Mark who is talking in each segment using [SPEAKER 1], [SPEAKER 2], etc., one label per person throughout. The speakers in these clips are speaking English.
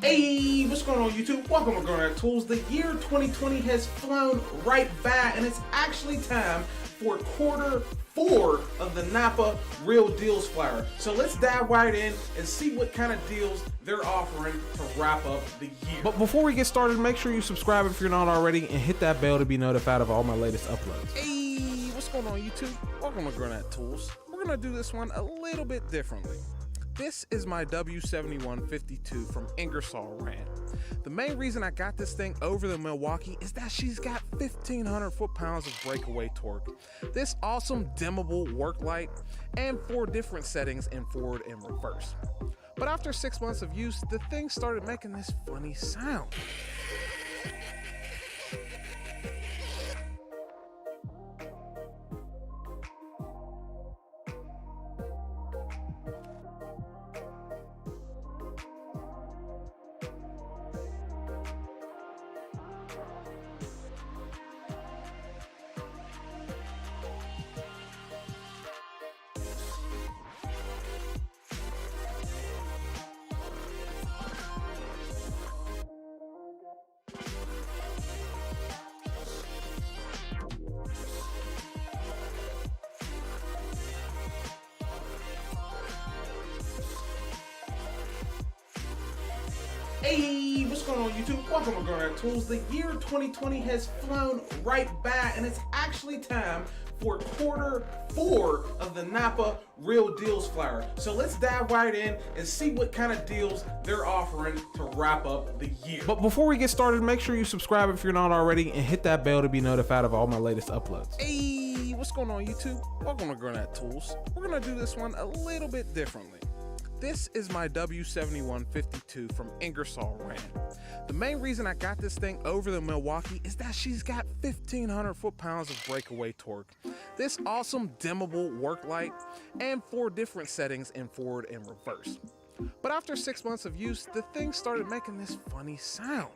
[SPEAKER 1] Hey, what's going on YouTube? Welcome to Garnett-Tools. The year 2020 has flown right by and it's actually time for quarter 4 of the Napa Real Deals Flower. So let's dive right in and see what kind of deals they're offering to wrap up the year. But before we get started, make sure you subscribe if you're not already and hit that bell to be notified of all my latest uploads. Hey, what's going on YouTube? Welcome to Garnett-Tools. We're gonna do this one a little bit differently. This is my W7152 from Ingersoll Rand. The main reason I got this thing over the Milwaukee is that she's got 1,500 foot-pounds of breakaway torque, this awesome dimmable work light, and 4 different settings in forward and reverse. But after 6 months of use, the thing started making this funny sound. Hey, what's going on YouTube? Welcome to Garnett-Tools. The year 2020 has flown right by and it's actually time for quarter 4 of the Napa Real Deals Flower. So let's dive right in and see what kind of deals they're offering to wrap up the year. But before we get started, make sure you subscribe if you're not already and hit that bell to be notified of all my latest uploads. Hey, what's going on YouTube? Welcome to Garnett-Tools. We're gonna do this one a little bit differently. This is my W7152 from Ingersoll Rand. The main reason I got this thing over the Milwaukee is that she's got 1,500 foot-pounds of breakaway torque, this awesome dimmable work light, and 4 different settings in forward and reverse. But after 6 months of use, the thing started making this funny sound.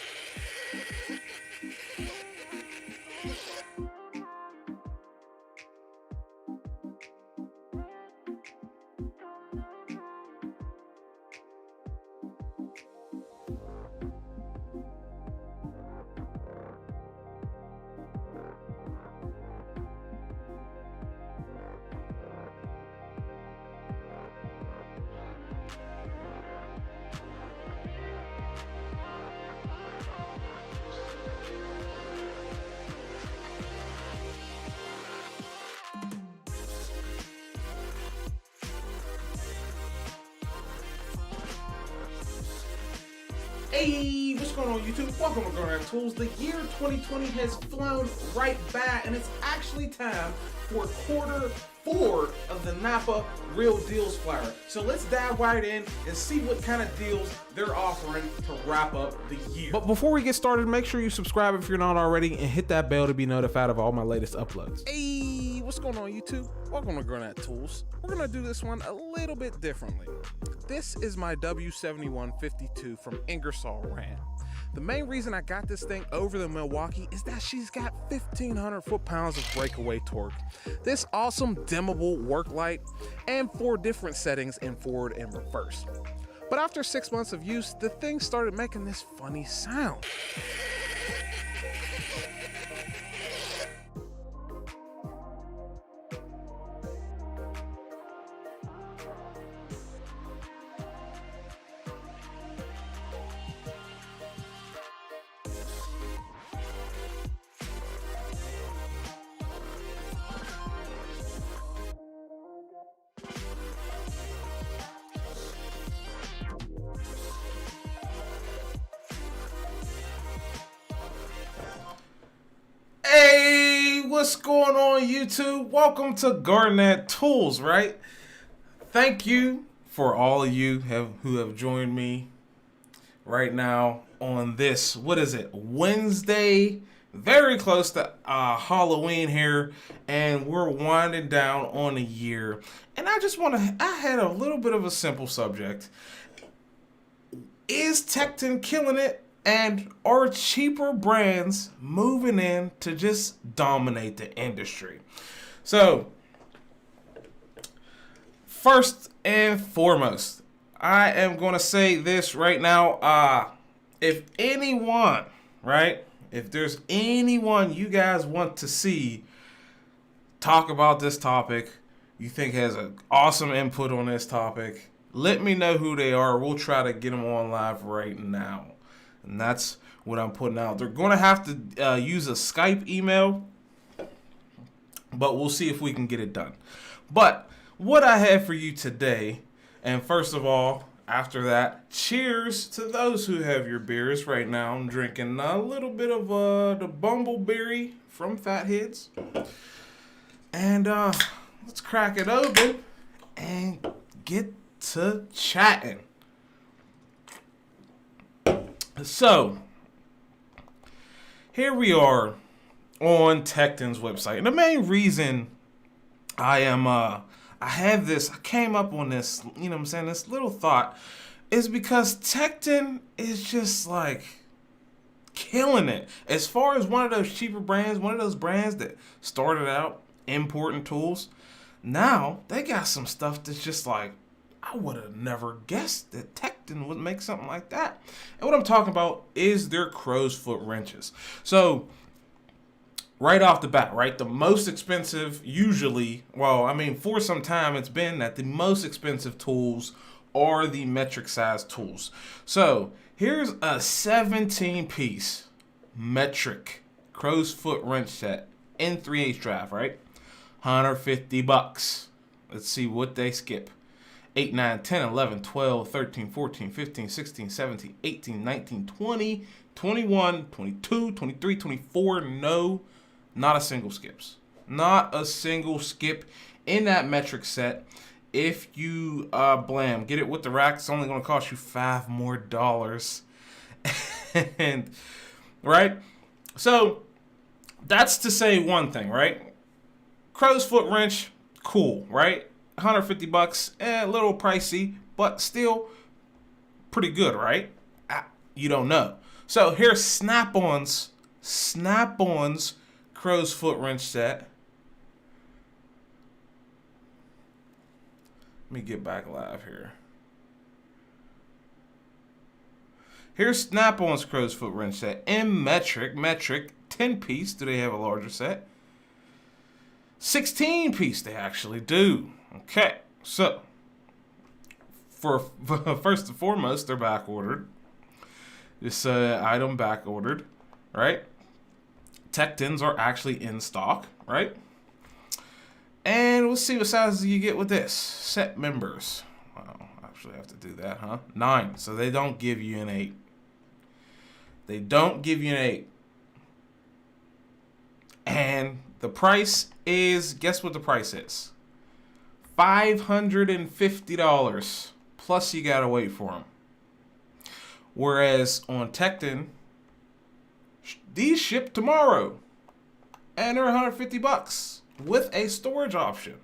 [SPEAKER 1] Hey, what's going on YouTube? Welcome to Garnett-Tools. The year 2020 has flown right by and it's actually time for quarter 4 of the Napa Real Deals Flower. So let's dive right in and see what kind of deals they're offering to wrap up the year. But before we get started, make sure you subscribe if you're not already and hit that bell to be notified of all my latest uploads. Hey, what's going on YouTube? Welcome to Garnett-Tools. We're gonna do this one a little bit differently. This is my W7152 from Ingersoll Rand. The main reason I got this thing over the Milwaukee is that she's got 1,500 foot-pounds of breakaway torque, this awesome dimmable work light, and 4 different settings in forward and reverse. But after 6 months of use, the thing started making this funny sound. Hey, what's going on YouTube? Welcome to Garnett-Tools, right? Thank you for all of you who have joined me right now on this, what is it, Wednesday, very close to Halloween here, and we're winding down on a year. And I had a little bit of a simple subject. Is Tekton killing it? And are cheaper brands moving in to just dominate the industry? So, first and foremost, I am going to say this right now. if anyone, right? If there's anyone you guys want to see talk about this topic, you think has an awesome input on this topic, let me know who they are. We'll try to get them on live right now. And that's what I'm putting out. They're going to have to use a Skype email, but we'll see if we can get it done. But what I have for you today, and first of all, after that, cheers to those who have your beers. Right now, I'm drinking a little bit of the Bumbleberry from Fatheads. And let's crack it open and get to chatting. So, here we are on Tekton's website. And the main reason I came up on this, you know what I'm saying, this little thought, is because Tekton is just like killing it. As far as one of those cheaper brands, one of those brands that started out importing tools, now they got some stuff that's just like, I would have never guessed that Tekton would make something like that. And what I'm talking about is their crow's foot wrenches. So, right off the bat, right, the most expensive usually, well, I mean, for some time it's been that the most expensive tools are the metric size tools. So, here's a 17-piece metric crow's foot wrench set in 3/8 drive, right? $150. Let's see what they skip. 8, 9, 10, 11, 12, 13, 14, 15, 16, 17, 18, 19, 20, 21, 22, 23, 24. No, not a single skips. Not a single skip in that metric set. If you get it with the rack, it's only going to cost you $5 more. And right? So that's to say one thing, right? Crow's foot wrench, cool, right? $150, a little pricey, but still pretty good, right? You don't know. So here's Snap-on's crow's foot wrench set. Let me get back live here. Here's Snap-on's crow's foot wrench set in metric 10-piece. Do they have a larger set? 16-piece they actually do. Okay, so for first and foremost, they're back ordered. This item back ordered, right? Tektons are actually in stock, right? And we'll see what sizes you get with this. Set members. Well, I actually have to do that, huh? 9. So they don't give you an 8. They don't give you an 8. And the price is, guess what the price is? $550. Plus you gotta wait for them. Whereas on Tekton, these ship tomorrow. And they're $150 with a storage option.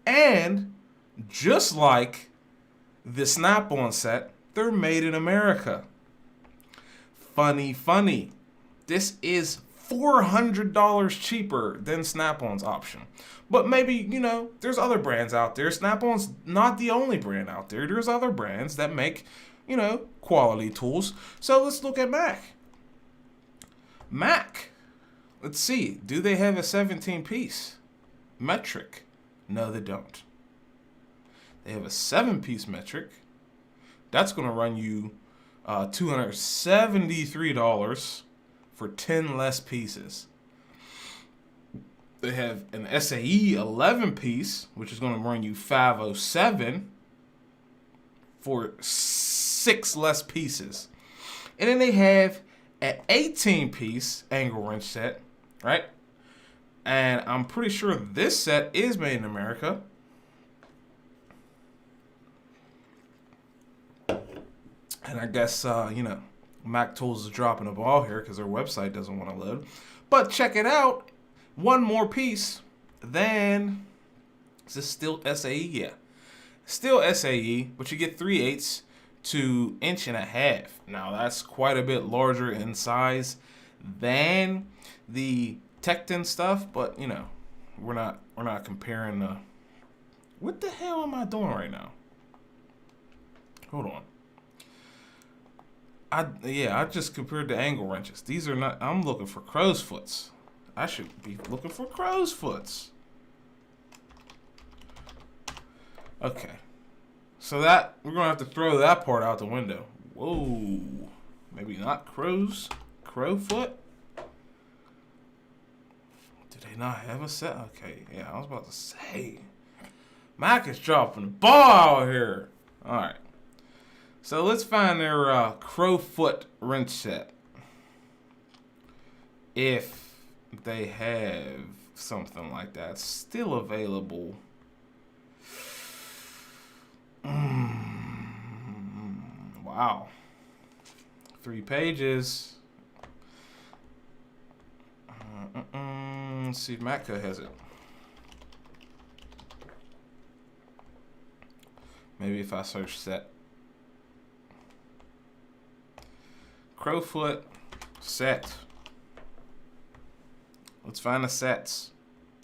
[SPEAKER 1] And just like the Snap-on set, they're made in America. Funny. This is $400 cheaper than Snap-on's option. But maybe, you know, there's other brands out there. Snap-on's not the only brand out there. There's other brands that make, you know, quality tools. So let's look at Mac. Let's see. Do they have a 17-piece metric? No, they don't. They have a 7-piece metric. That's going to run you $273 for 10 less pieces. They have an SAE 11-piece, which is going to run you $507 for 6 less pieces. And then they have an 18-piece angle wrench set, right? And I'm pretty sure this set is made in America. And I guess, you know, Matco is dropping the ball here because their website doesn't want to load. But check it out. One more piece than, is this still SAE? Yeah. Still SAE, but you get 3/8 to 1.5 inches. Now that's quite a bit larger in size than the Tekton stuff, but you know, we're not comparing the, what the hell am I doing right now? Hold on. I just compared the angle wrenches. These are not. I'm looking for crow's foots. I should be looking for crow's foots. Okay, so that we're gonna have to throw that part out the window. Whoa, maybe not crow foot. Do they not have a set? Okay, yeah, I was about to say, Mac is dropping the ball out here. All right. So let's find their crowfoot wrench set. If they have something like that still available. Wow. 3 pages. Let's see if Matco has it. Maybe if I search set. Crowfoot set. Let's find the sets.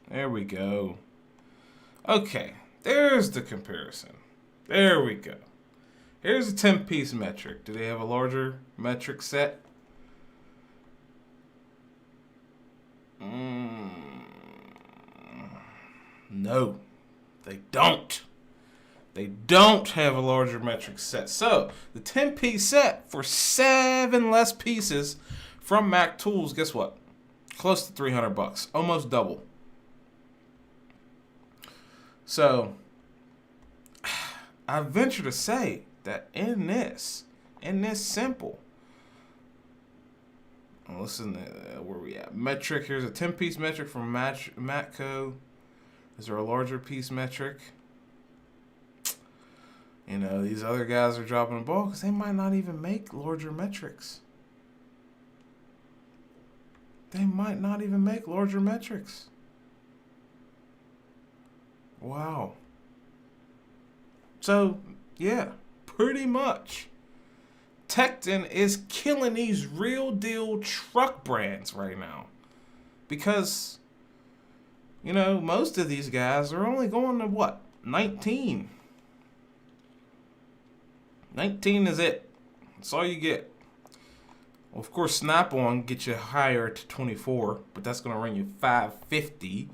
[SPEAKER 1] There we go. Okay, there's the comparison. There we go. Here's a 10-piece metric. Do they have a larger metric set? No, they don't. They don't have a larger metric set. So, the 10-piece set for 7 less pieces from Matco, guess what? Close to 300 bucks. Almost double. So, I venture to say that in this simple, listen, where we at? Metric, here's a 10-piece metric from Matco. Is there a larger piece metric? You know, these other guys are dropping the ball because they might not even make larger metrics. They might not even make larger metrics. Wow. So, yeah, pretty much. Tekton is killing these real deal truck brands right now. Because, you know, most of these guys are only going to what? 19. 19 is it. That's all you get. Well, of course, Snap-on gets you higher to 24, but that's going to run you $550.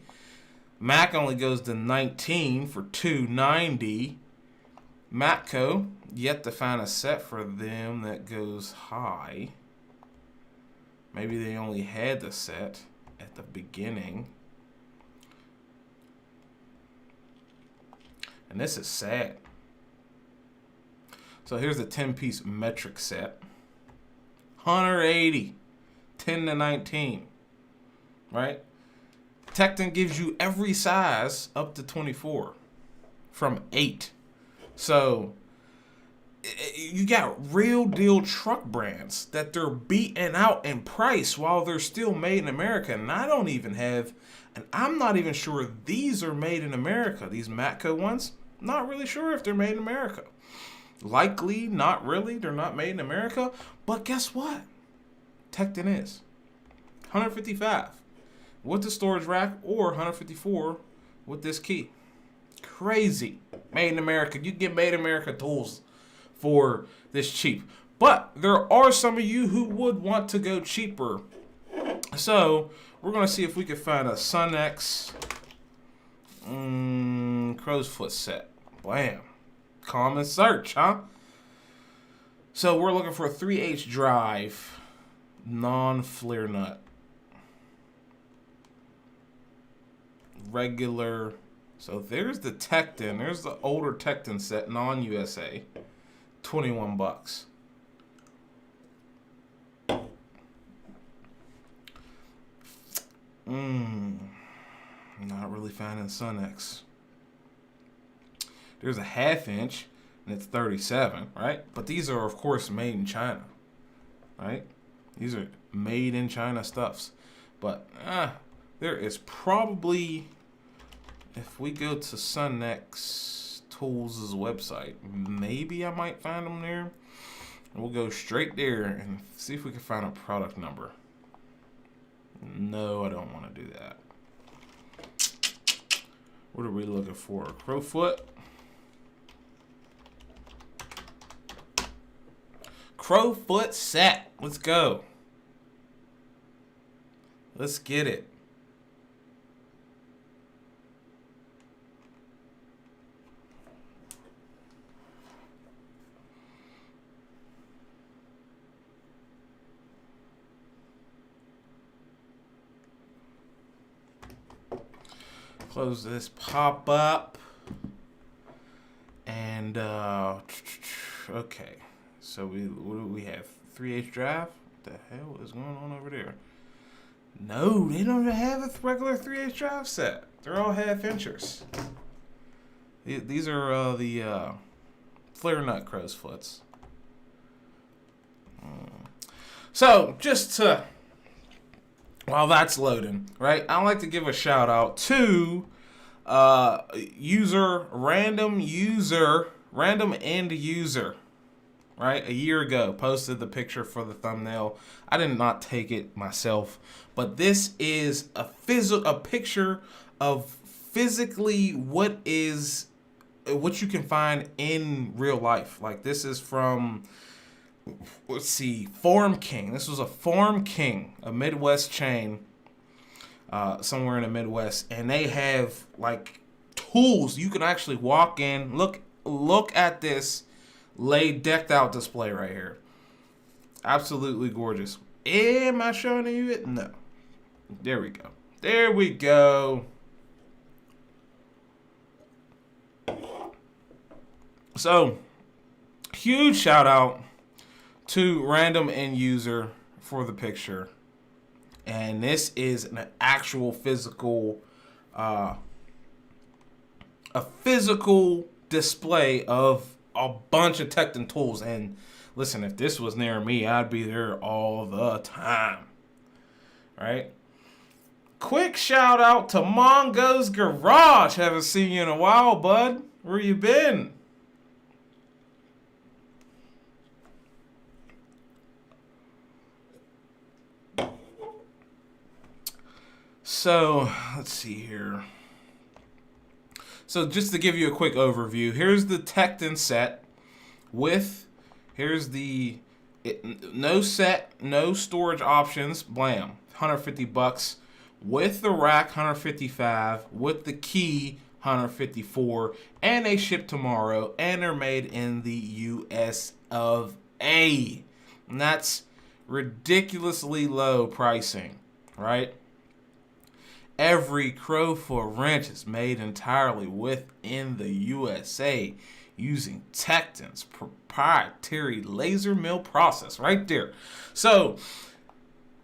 [SPEAKER 1] Mac only goes to 19 for $290. Matco, yet to find a set for them that goes high. Maybe they only had the set at the beginning. And this is sad. So here's the 10-piece metric set. 180. 10 to 19. Right? Tekton gives you every size up to 24. From 8. So you got real deal truck brands that they're beating out in price while they're still made in America. And I don't even have, and I'm not even sure these are made in America. These Matco ones, not really sure if they're made in America. Likely, not really. They're not made in America. But guess what? Tekton is. 155 with the storage rack or 154 with this key. Crazy. Made in America. You get made in America tools for this cheap. But there are some of you who would want to go cheaper. So we're going to see if we can find a Sunex crow's foot set. Blam. Common search, huh? So we're looking for a 3H drive, non-flare nut, regular. So there's the Tekton. There's the older Tekton set, non-USA, 21 bucks. Not really finding Sunex. There's a 1/2 inch, and it's 37, right? But these are, of course, made in China, right? These are made in China stuffs. But there is probably, if we go to Sunex Tools' website, maybe I might find them there. We'll go straight there and see if we can find a product number. No, I don't want to do that. What are we looking for? Crowfoot. Crowfoot set. Let's go. Let's get it. Close this pop up. And okay. So what do we have? 3H drive? What the hell is going on over there? No, they don't have a regular 3H drive set. They're all half-inchers. These are the flare nut crow's foots. So just to, while that's loading, right? I like to give a shout out to random end user. Right, a year ago, posted the picture for the thumbnail. I did not take it myself, but this is a picture of physically what you can find in real life. Like, this is from, let's see, Form King. This was a Form King, a Midwest chain, somewhere in the Midwest, and they have like tools. You can actually walk in, look at this decked out display right here. Absolutely gorgeous. Am I showing you it? No. There we go. There we go. So, huge shout out to random end user for the picture. And this is an actual physical, a physical display of a bunch of Tekton tools. And listen, if this was near me, I'd be there all the time. Right? Quick shout out to Mongo's Garage. Haven't seen you in a while, bud. Where you been? So, let's see here. So just to give you a quick overview, here's the Tekton set with, no set, no storage options, blam, $150 with the rack, $155 with the key, $154, and they ship tomorrow, and they're made in the US of A. And that's ridiculously low pricing, right? Every Crowfoot wrench is made entirely within the USA using Tekton's proprietary laser mill process right there. So,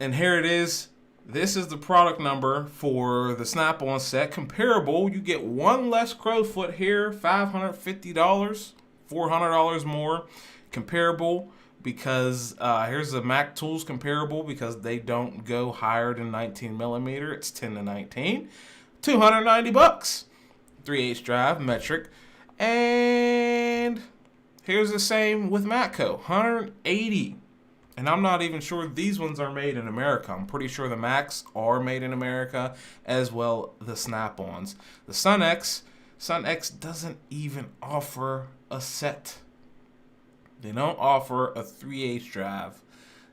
[SPEAKER 1] and here it is. This is the product number for the snap-on set. Comparable, you get one less Crowfoot here, $550, $400 more. Comparable, because here's the Mac Tools comparable, because they don't go higher than 19 millimeter. It's 10 to 19, $290, 3/8 drive, metric. And here's the same with Matco, $180. And I'm not even sure these ones are made in America. I'm pretty sure the Macs are made in America, as well the Snap-ons. The Sunex doesn't even offer a set. They don't offer a 3/8 drive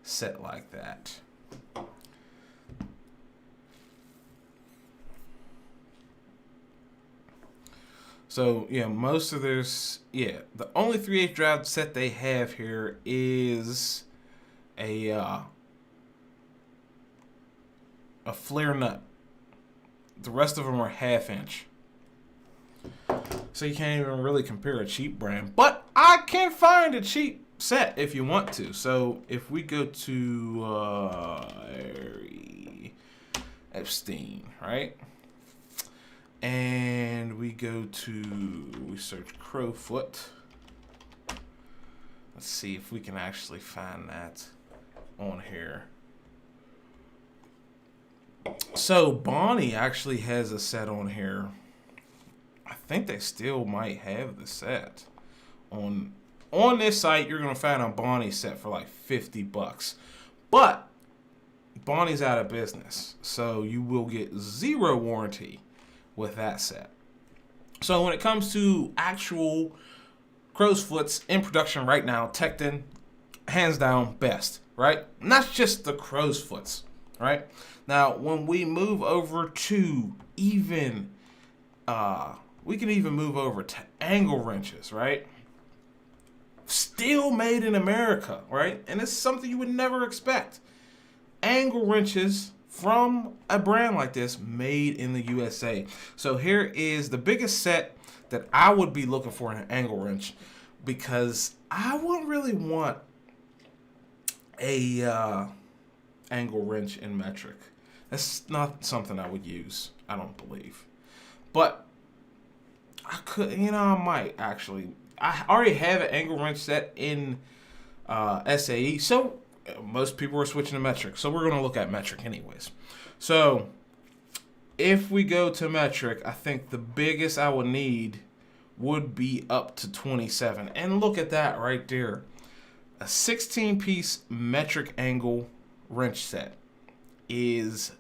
[SPEAKER 1] set like that. So, yeah, most of theirs, yeah, the only 3/8 drive set they have here is a flare nut. The rest of them are 1/2 inch. So you can't even really compare a cheap brand. But I can find a cheap set if you want to. So if we go to Epstein, right? And we search Crowfoot. Let's see if we can actually find that on here. So Bonnie actually has a set on here. I think they still might have the set. On this site, you're gonna find a Bonnie set for like $50. But Bonnie's out of business, so you will get 0 warranty with that set. So when it comes to actual crow's foots in production right now, Tekton hands down best, right? And that's just the crow's foots, right? Now, when we move over to even, we can even move over to angle wrenches, right? Still made in America, right? And it's something you would never expect. Angle wrenches from a brand like this made in the USA. So here is the biggest set that I would be looking for in an angle wrench, because I wouldn't really want a angle wrench in metric. That's not something I would use, I don't believe. But I could, I might actually. I already have an angle wrench set in SAE, so most people are switching to metric. So we're going to look at metric anyways. So if we go to metric, I think the biggest I would need would be up to 27. And look at that right there. A 16-piece metric angle wrench set is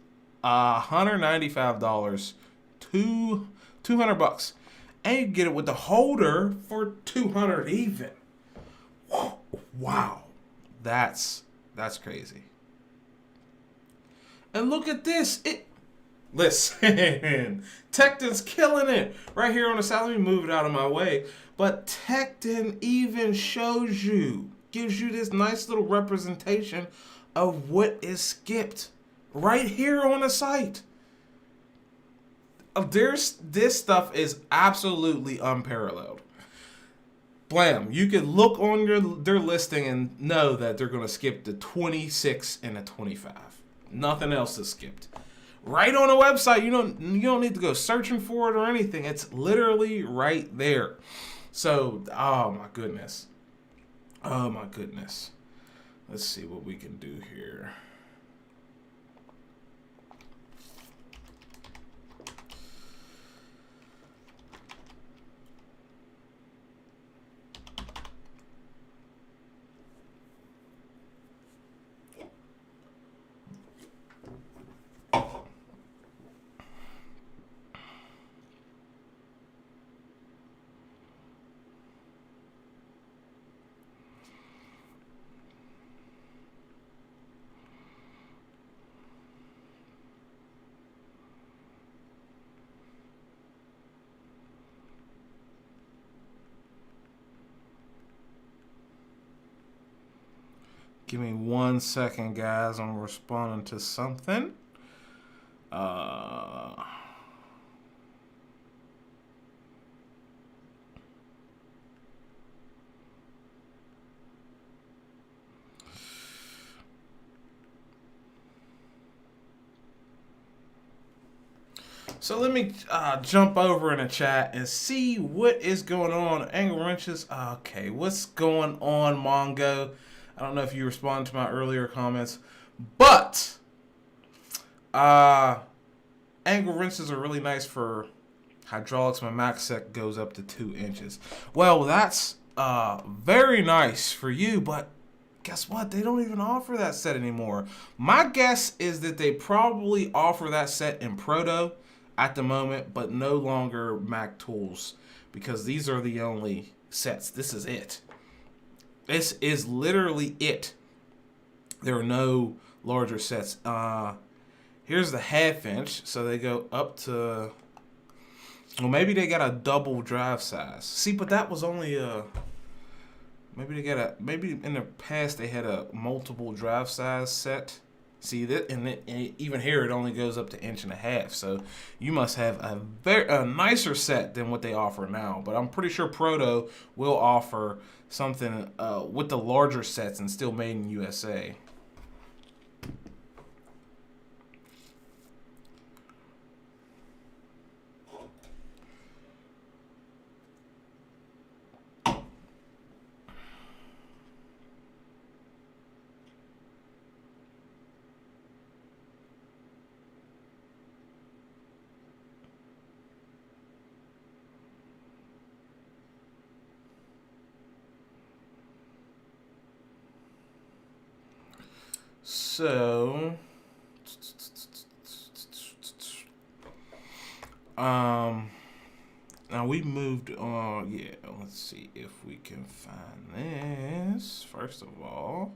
[SPEAKER 1] $195, $200, and you get it with the holder for $200 even. Wow, that's crazy. And look at this. Listen, Tekton's killing it right here on the side. Let me move it out of my way. But Tekton even gives you this nice little representation of what is skipped right here on the site. This stuff is absolutely unparalleled. Blam, you can look on their listing and know that they're going to skip the 26 and the 25. Nothing else is skipped. Right on the website, you don't need to go searching for it or anything. It's literally right there. So, oh my goodness. Let's see what we can do here. Give me 1 second, guys. I'm responding to something. So let me jump over in the chat and see what is going on. Angle wrenches. Okay, what's going on, Mongo? I don't know if you responded to my earlier comments, but angle wrenches are really nice for hydraulics. My max set goes up to 2 inches. Well, that's very nice for you, but guess what? They don't even offer that set anymore. My guess is that they probably offer that set in Proto at the moment, but no longer Mac Tools, because these are the only sets. This is it. This is literally it. There are no larger sets. Here's the 1/2 inch, so they go up to. Well, maybe they got a double drive size. See, but that was only a. Maybe in the past they had a multiple drive size set. See that, and even here it only goes up to 1.5 inches. So you must have a nicer set than what they offer now. But I'm pretty sure Proto will offer something with the larger sets and still made in USA. So, Now we moved on. Yeah, let's see if we can find this. First of all,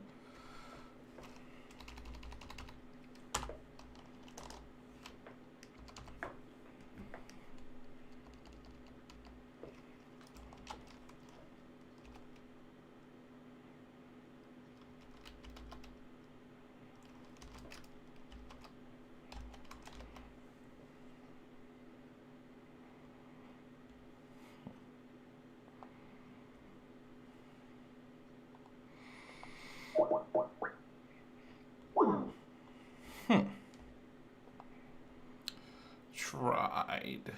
[SPEAKER 1] tried.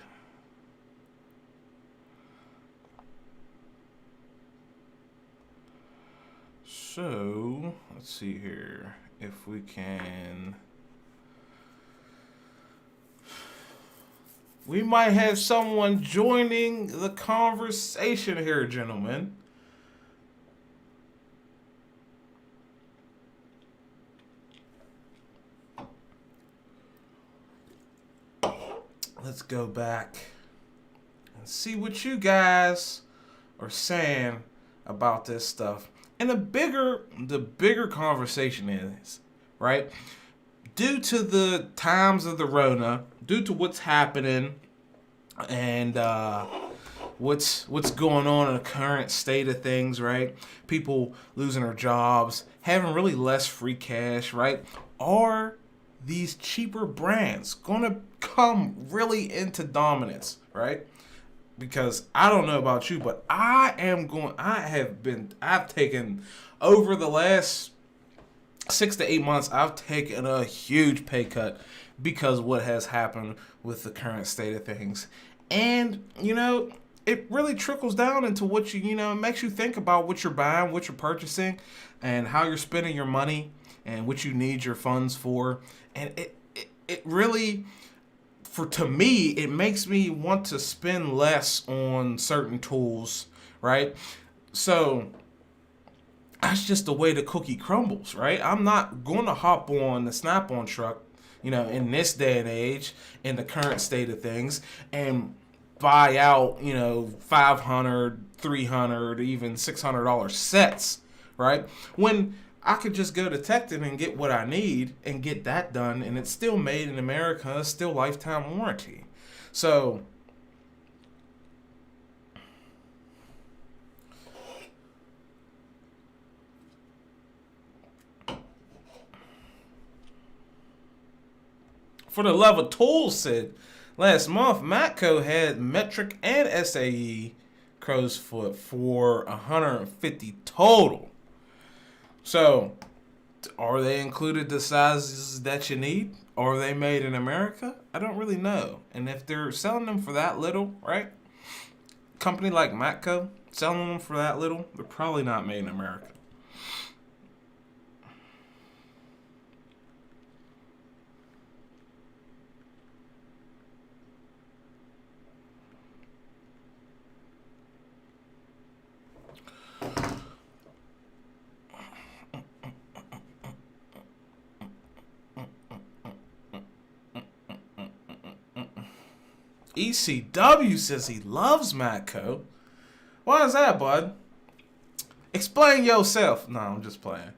[SPEAKER 1] So let's see here if we can. We might have someone joining the conversation here, gentlemen. Let's go back and see what you guys are saying about this stuff. And the bigger conversation is, right? Due to the times of the Rona, due to what's happening and what's going on in the current state of things, right? People losing their jobs, having really less free cash, right? Are these cheaper brands gonna come really into dominance, right? Because I don't know about you, but I've taken over the last 6 to 8 months, I've taken a huge pay cut because what has happened with the current state of things. And, it really trickles down into what it makes you think about what you're buying, what you're purchasing, and how you're spending your money and what you need your funds for. And it really, to me, it makes me want to spend less on certain tools, right? So that's just the way the cookie crumbles, right? I'm not going to hop on the Snap-on truck, in this day and age, in the current state of things, and buy out, $500, $300, even $600 sets, right? When I could just go to Tecton and get what I need and get that done, and it's still made in America, it's still lifetime warranty. So for the love of tools, said last month, Matco had metric and SAE crow's foot for 150 total. So, are they included the sizes that you need? Are they made in America? I don't really know. And if they're selling them for that little, right? Company like Matco selling them for that little, they're probably not made in America. ECW says he loves Matco. Why is that, bud? Explain yourself. No, I'm just playing.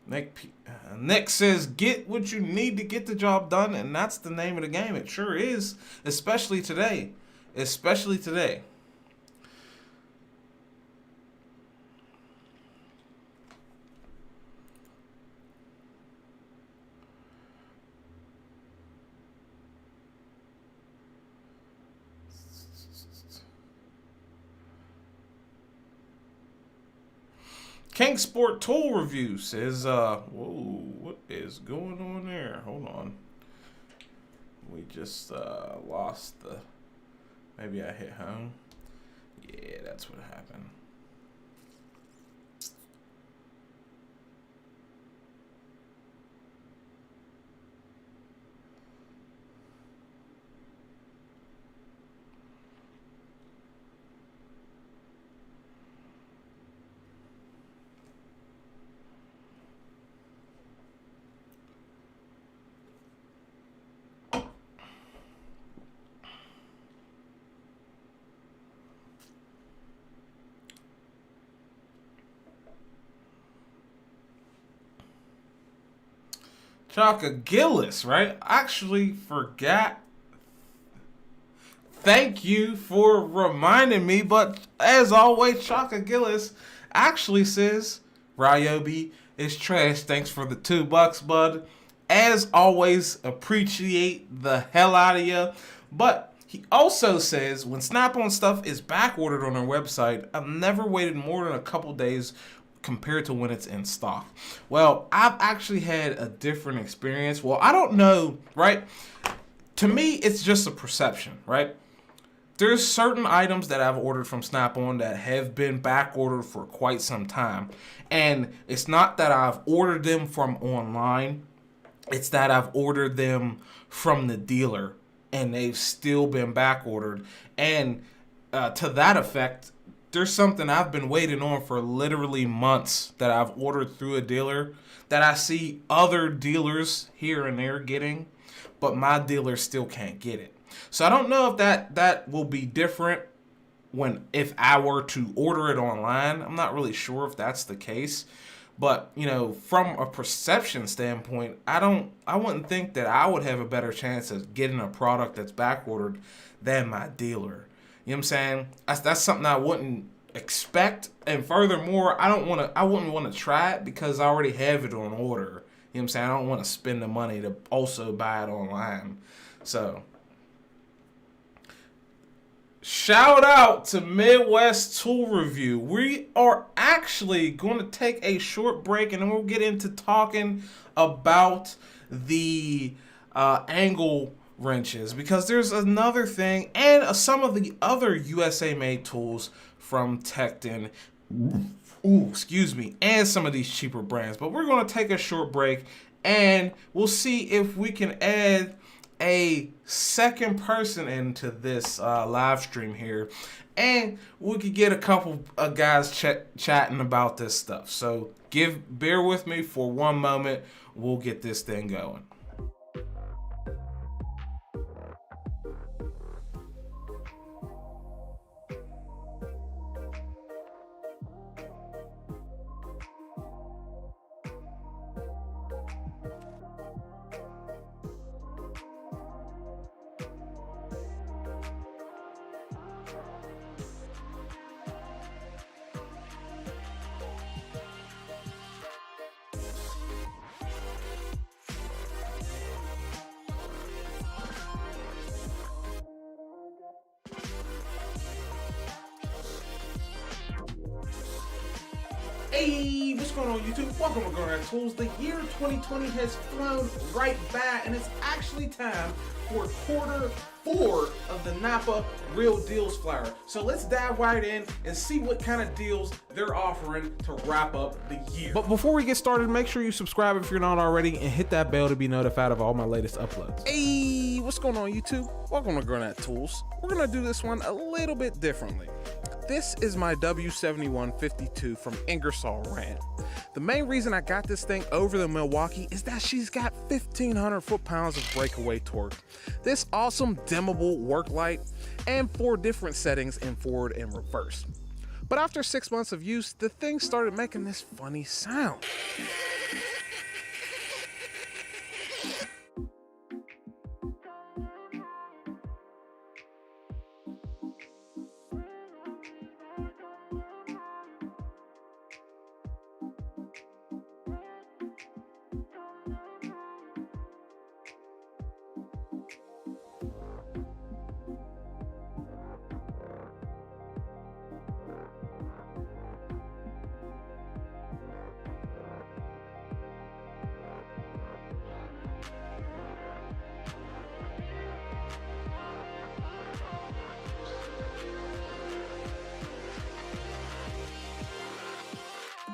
[SPEAKER 1] Nick says, get what you need to get the job done, and that's the name of the game. It sure is, especially today. Especially today. King Sport Tool Review says, whoa, what is going on there? Hold on. We just lost the, maybe I hit home. Yeah, that's what happened. Chaka Gillis, right? I actually forgot. Thank you for reminding me, but as always, Chaka Gillis actually says, Ryobi is trash. Thanks for the $2, bud. As always, appreciate the hell out of you. But he also says, when Snap-on stuff is back ordered on our website, I've never waited more than a couple days compared to when it's in stock. Well, I've actually had a different experience. Well, I don't know, right? To me, it's just a perception, right? There's certain items that I've ordered from Snap-on that have been back ordered for quite some time. And it's not that I've ordered them from online. It's that I've ordered them from the dealer and they've still been back ordered. And to that effect, there's something I've been waiting on for literally months that I've ordered through a dealer that I see other dealers here and there getting, but my dealer still can't get it. So I don't know if that will be different if I were to order it online. I'm not really sure if that's the case. But, you know, from a perception standpoint, I wouldn't think that I would have a better chance of getting a product that's back ordered than my dealer. You know what I'm saying? That's something I wouldn't expect. And furthermore, I wouldn't want to try it because I already have it on order. You know what I'm saying? I don't want to spend the money to also buy it online. So shout out to Midwest Tool Review. We are actually going to take a short break and then we'll get into talking about the angle wrenches, because there's another thing and some of the other USA made tools from Tekton. Excuse me, and some of these cheaper brands. But we're going to take a short break and we'll see if we can add a second person into this live stream here, and we could get a couple of guys chatting about this stuff. So bear with me for one moment. We'll get this thing going. Hey, what's going on YouTube? Welcome to Garnett-Tools. The year 2020 has flown right by, and it's actually time for quarter 4 of the Napa Real Deals Flyer. So let's dive right in and see what kind of deals they're offering to wrap up the year. But before we get started, make sure you subscribe if you're not already and hit that bell to be notified of all my latest uploads. Hey, what's going on YouTube? Welcome to Garnett-Tools. We're gonna do this one a little bit differently. This is my W7152 from Ingersoll Rand. The main reason I got this thing over the Milwaukee is that she's got 1,500 foot-pounds of breakaway torque, this awesome dimmable work light, and 4 different settings in forward and reverse. But after 6 months of use, the thing started making this funny sound.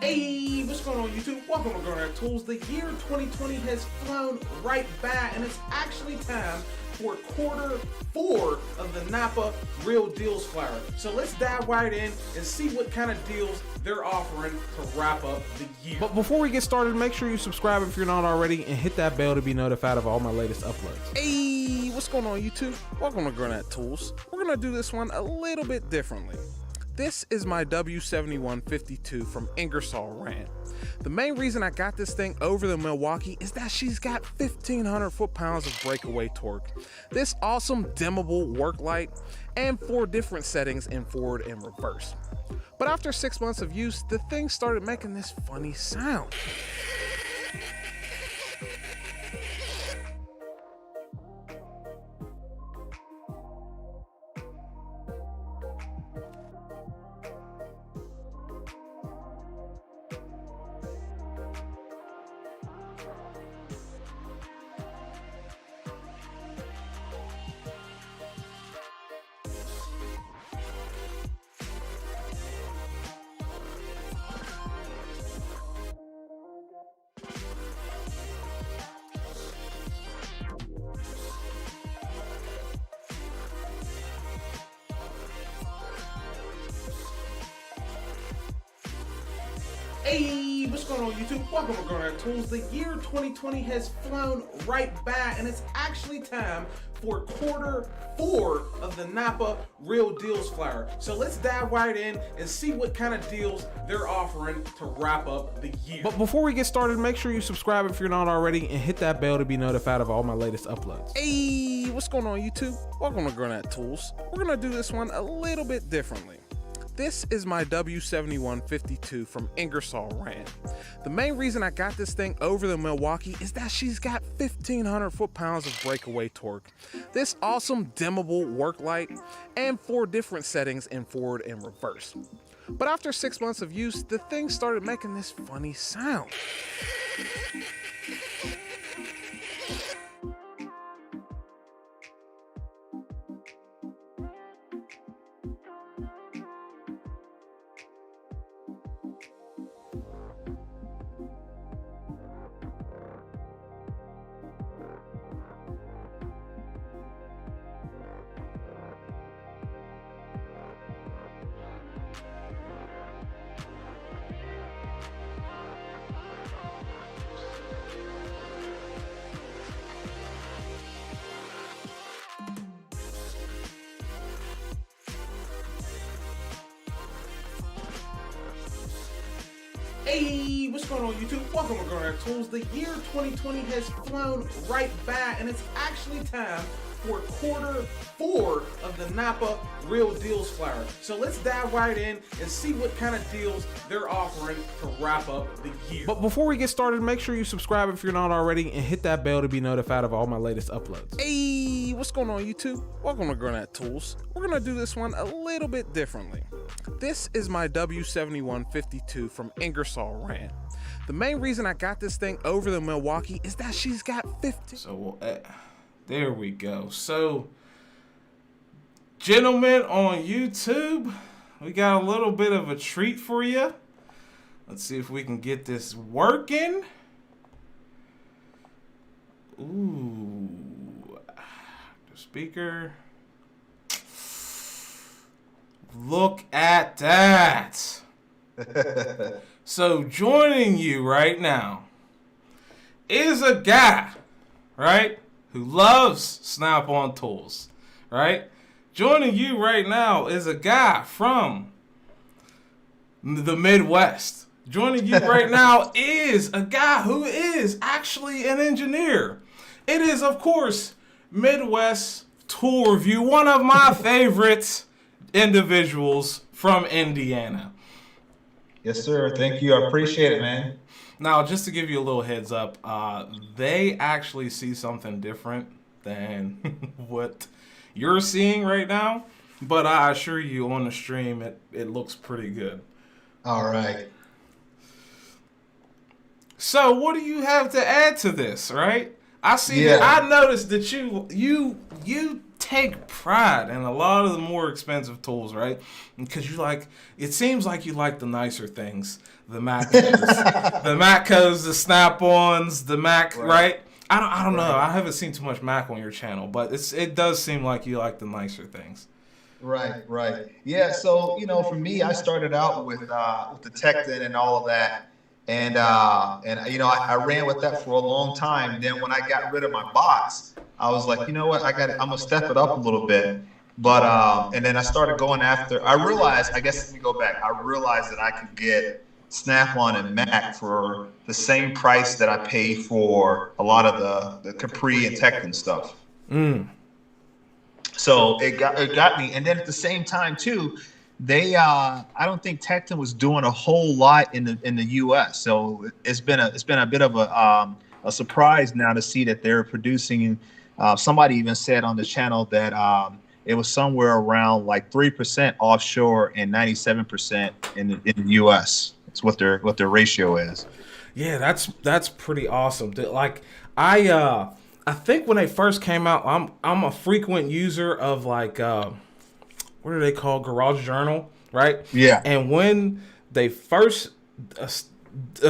[SPEAKER 1] Hey, what's going on YouTube? Welcome to Garnett-Tools. The year 2020 has flown right by, and it's actually time for quarter 4 of the Napa Real Deals Flyer. So let's dive right in and see what kind of deals they're offering to wrap up the year. But before we get started, make sure you subscribe if you're not already and hit that bell to be notified of all my latest uploads. Hey, what's going on YouTube? Welcome to Garnett-Tools. We're gonna do this one a little bit differently. This is my W7152 from Ingersoll Rand. The main reason I got this thing over the Milwaukee is that she's got 1,500 foot-pounds of breakaway torque, this awesome dimmable work light, and 4 different settings in forward and reverse. But after 6 months of use, the thing started making this funny sound. Hey, what's going on YouTube? Welcome to Garnett-Tools. The year 2020 has flown right by, and it's actually time for quarter 4 of the Napa Real Deals Flyer. So let's dive right in and see what kind of deals they're offering to wrap up the year. But before we get started, make sure you subscribe if you're not already and hit that bell to be notified of all my latest uploads. Hey, what's going on YouTube? Welcome to Garnett-Tools. We're gonna do this one a little bit differently. This is my W7152 from Ingersoll Rand. The main reason I got this thing over the Milwaukee is that she's got 1,500 foot-pounds of breakaway torque, this awesome dimmable work light, and 4 different settings in forward and reverse. But after 6 months of use, the thing started making this funny sound. Hey, what's going on YouTube? Welcome to Garnett-Tools. The year 2020 has flown right by, and it's actually time for quarter 4 of the Napa Real Deals Flyer. So let's dive right in and see what kind of deals they're offering to wrap up the year. But before we get started, make sure you subscribe if you're not already and hit that bell to be notified of all my latest uploads. Hey, what's going on YouTube? Welcome to Garnett-Tools. We're gonna do this one a little bit differently. This is my W7152 from Ingersoll Rand. The main reason I got this thing over the Milwaukee is that she's got 50. So there we go. So, gentlemen on YouTube, we got a little bit of a treat for you. Let's see if we can get this working. Ooh, the speaker. Look at that. So joining you right now is a guy, right, who loves Snap-on tools, right? Joining you right now is a guy from the Midwest. Joining you right now is a guy who is actually an engineer. It is, of course, Midwest Tool Review, one of my favorites individuals from Indiana.
[SPEAKER 2] Yes, sir. Thank you. I appreciate it, man.
[SPEAKER 1] Now, just to give you a little heads up, they actually see something different than what you're seeing right now. But I assure you, on the stream, it looks pretty good.
[SPEAKER 2] All right.
[SPEAKER 1] So, what do you have to add to this, right? I see that. I noticed that you take pride in a lot of the more expensive tools, right? Because it seems like you like the nicer things, the Matcos, the Matcos, the Snap-ons, the Mac, right? I don't know. I haven't seen too much Mac on your channel, but it does seem like you like the nicer things.
[SPEAKER 2] Right. Yeah. So for me, I started out with the Tekton and all of that, and I ran with that for a long time. Then when I got rid of my box, I was like, you know what? I'm gonna step it up a little bit. But and then I started going after. I realized, I guess let me go back. I realized that I could get Snap-on and Mac for the same price that I pay for a lot of the Capri and Tekton stuff. So it got me. And then at the same time too, they I don't think Tekton was doing a whole lot in the U.S. So it's been a bit of a surprise now to see that they're producing. Somebody even said on the channel that it was somewhere around like 3% offshore and 97% in the U.S. It's what their ratio is.
[SPEAKER 1] Yeah, that's pretty awesome. Like I think when they first came out, I'm a frequent user of like what are they called? Garage Journal, right?
[SPEAKER 2] Yeah.
[SPEAKER 1] And when they first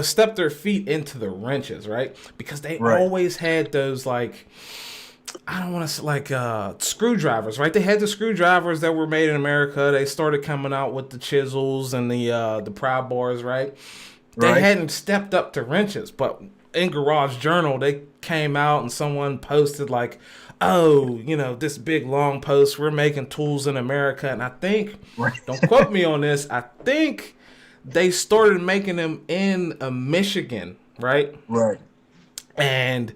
[SPEAKER 1] stepped their feet into the wrenches, right? Because they always had those like, I don't want to say like screwdrivers, right? They had the screwdrivers that were made in America. They started coming out with the chisels and the pry bars, right? They hadn't stepped up to wrenches, but in Garage Journal, they came out and someone posted like, oh, you know, this big long post, we're making tools in America. And I think, don't quote me on this, I think they started making them in Michigan, right?
[SPEAKER 2] Right.
[SPEAKER 1] And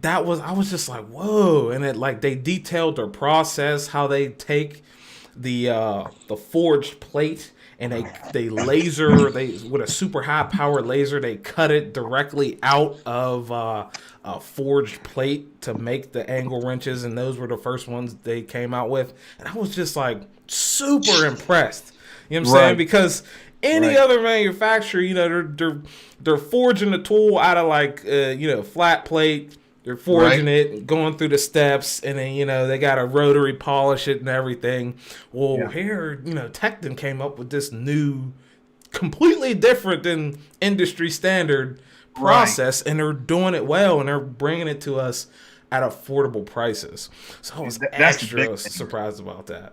[SPEAKER 1] I was just like, whoa. And it like they detailed their process, how they take the forged plate and they laser, with a super high powered laser, they cut it directly out of a forged plate to make the angle wrenches, and those were the first ones they came out with. And I was just like super impressed. You know what I'm saying? Because any other manufacturer, you know, they're forging the tool out of like flat plate. They're forging it, going through the steps, and then, you know, they got to rotary polish it and everything. Well, here, you know, Tekton came up with this new, completely different than industry standard process, and they're doing it well, and they're bringing it to us at affordable prices. So I was extra surprised about that.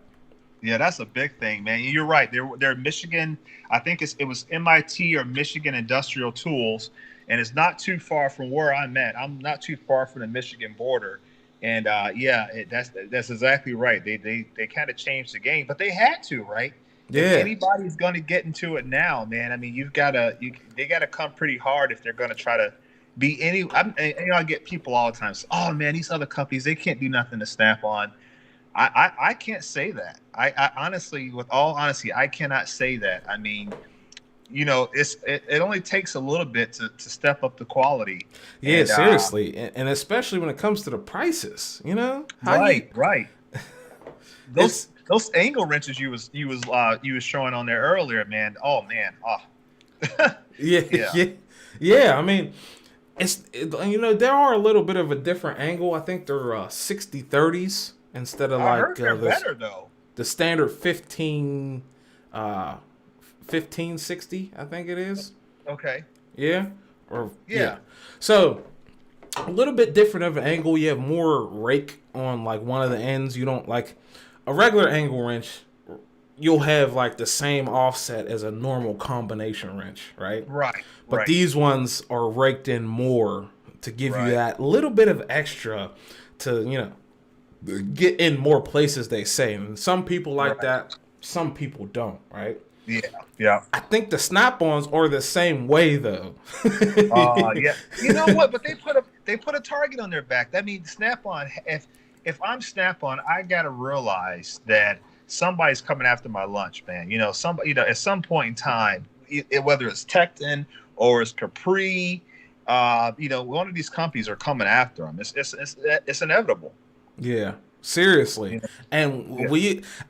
[SPEAKER 2] Yeah, that's a big thing, man. You're right. They're Michigan. I think it was MIT or Michigan Industrial Tools. And it's not too far from where I'm at. I'm not too far from the Michigan border, and that's exactly right. They kind of changed the game, but they had to, right? Yeah. If anybody's going to get into it now, man, I mean, they got to come pretty hard if they're going to try to be any. I get people all the time say, "Oh man, these other companies, they can't do nothing to Snap-on." I can't say that. I honestly, with all honesty, I cannot say that. I mean, you know, it only takes a little bit to step up the quality.
[SPEAKER 1] Yeah, and, seriously, and especially when it comes to the prices, you know.
[SPEAKER 2] Right. Those angle wrenches you was showing on there earlier, man. Oh man,
[SPEAKER 1] yeah. I mean, you know, there are a little bit of a different angle. I think they're 60-30s instead of
[SPEAKER 2] better though.
[SPEAKER 1] The standard 1560, I think it is.
[SPEAKER 2] Okay.
[SPEAKER 1] Yeah. So a little bit different of an angle. You have more rake on like one of the ends. You don't like a regular angle wrench. You'll have like the same offset as a normal combination wrench, right?
[SPEAKER 2] Right.
[SPEAKER 1] But these ones are raked in more to give you that little bit of extra to, you know, get in more places, they say. And some people like that. Some people don't, right?
[SPEAKER 2] Yeah.
[SPEAKER 1] I think the Snap-ons are the same way though.
[SPEAKER 2] Yeah. You know what? But they put a target on their back. That means Snap-on. If I'm Snap-on, I gotta realize that somebody's coming after my lunch, man. You know, at some point in time, whether it's Tekton or it's Capri, you know, one of these companies are coming after them. It's inevitable.
[SPEAKER 1] Yeah. Seriously. And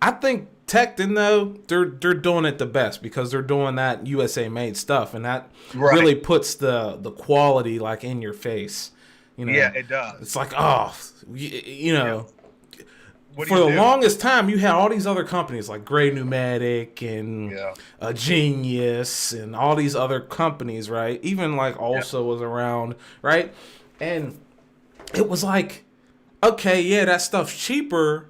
[SPEAKER 1] I think Tekton though, they're doing it the best because they're doing that USA made stuff, and that really puts the quality like in your face. You know?
[SPEAKER 2] Yeah, it does.
[SPEAKER 1] It's like, oh, you know, for the longest time you had all these other companies like Gray Pneumatic and Genius and all these other companies, right? Even like Also was around, right? And it was like, okay, yeah, that stuff's cheaper,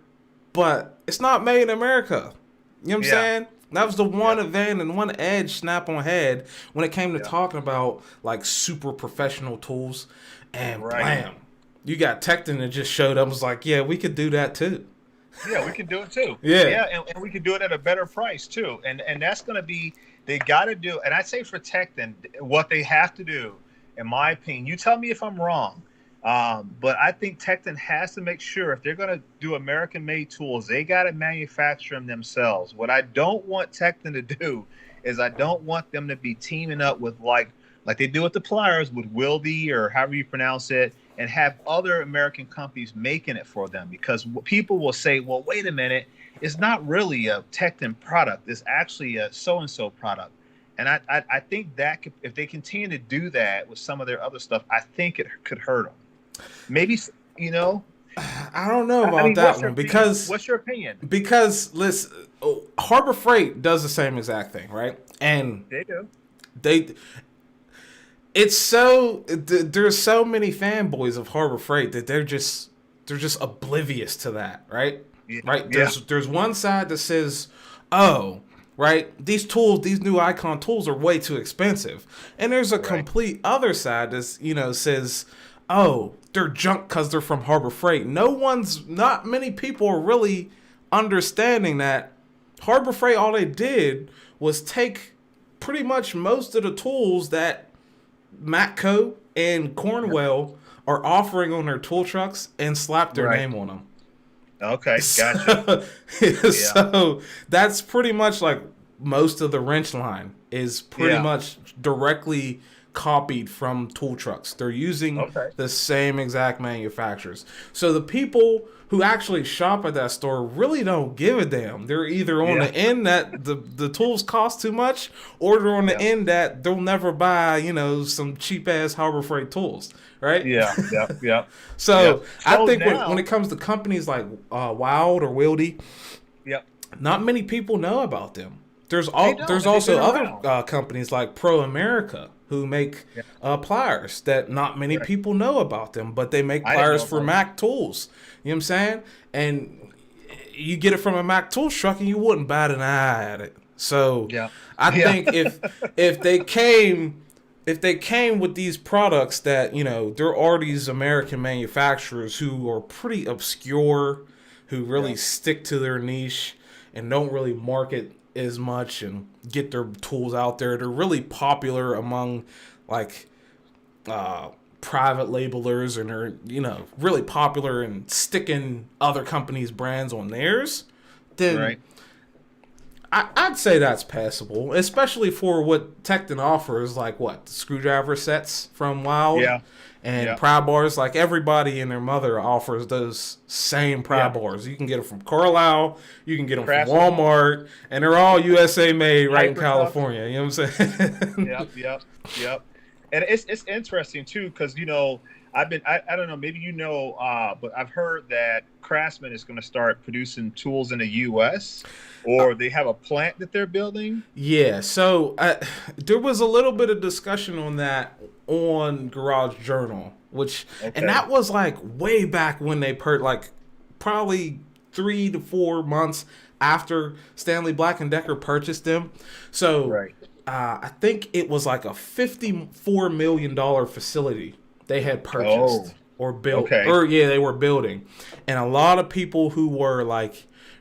[SPEAKER 1] but it's not made in America. You know what I'm saying? That was the one advantage and one edge Snap-on had when it came to talking about like super professional tools. And blam, you got Tekton that just showed up and was like, yeah, we could do that too.
[SPEAKER 2] Yeah, we can do it too.
[SPEAKER 1] Yeah.
[SPEAKER 2] Yeah, and we can do it at a better price too. And that's going to be, they got to do. And I say for Tekton, what they have to do, in my opinion, you tell me if I'm wrong. But I think Tekton has to make sure if they're going to do American-made tools, they got to manufacture them themselves. What I don't want Tekton to do is I don't want them to be teaming up with like they do with the pliers with Wildy or however you pronounce it, and have other American companies making it for them, because people will say, well, wait a minute, it's not really a Tekton product. It's actually a so-and-so product. And I think that if they continue to do that with some of their other stuff, I think it could hurt them. Maybe, you know,
[SPEAKER 1] I don't know about that one because
[SPEAKER 2] what's your opinion?
[SPEAKER 1] Because listen, Harbor Freight does the same exact thing, right? And
[SPEAKER 2] They do.
[SPEAKER 1] It's so there's so many fanboys of Harbor Freight that they're just oblivious to that, right?
[SPEAKER 2] Yeah.
[SPEAKER 1] Right? There's one side that says, "Oh, right, these new Icon tools are way too expensive," and there's a complete other side that says, "Oh, they're junk because they're from Harbor Freight." Not many people are really understanding that Harbor Freight, all they did was take pretty much most of the tools that Matco and Cornwell are offering on their tool trucks and slap their name on them.
[SPEAKER 2] Okay, gotcha.
[SPEAKER 1] So that's pretty much like most of the wrench line is pretty much directly copied from tool trucks. They're using the same exact manufacturers. So the people who actually shop at that store really don't give a damn. They're either on the end that the tools cost too much, or they're on the end that they'll never buy, some cheap ass Harbor Freight tools, right?
[SPEAKER 2] Yeah.
[SPEAKER 1] So I think when it comes to companies like Wild or Wildy, not many people know about them. There's also other companies like Pro America who make pliers that not many people know about them, but they make pliers for Mac tools. You know what I'm saying? And you get it from a Mac tool truck and you wouldn't bat an eye at it. So I think if they came with these products that, there are these American manufacturers who are pretty obscure, who really stick to their niche and don't really market as much and get their tools out there. They're really popular among private labelers, and they're really popular and sticking other companies' brands on theirs. Then I'd say that's passable, especially for what Tekton offers, like screwdriver sets from Wild. And pry bars, like everybody and their mother offers those same pry bars. You can get them from Carlisle, you can get them from Walmart, and they're all USA made right in California. You know what I'm saying?
[SPEAKER 2] Yep. And it's interesting too, because I don't know, maybe but I've heard that Craftsman is going to start producing tools in the U.S. or they have a plant that they're building. Yeah,
[SPEAKER 1] so there was a little bit of discussion on that on Garage Journal, and that was way back when they probably 3 to 4 months after Stanley Black & Decker purchased them. So I think it was like a $54 million facility they had purchased or built, they were building, and a lot of people who were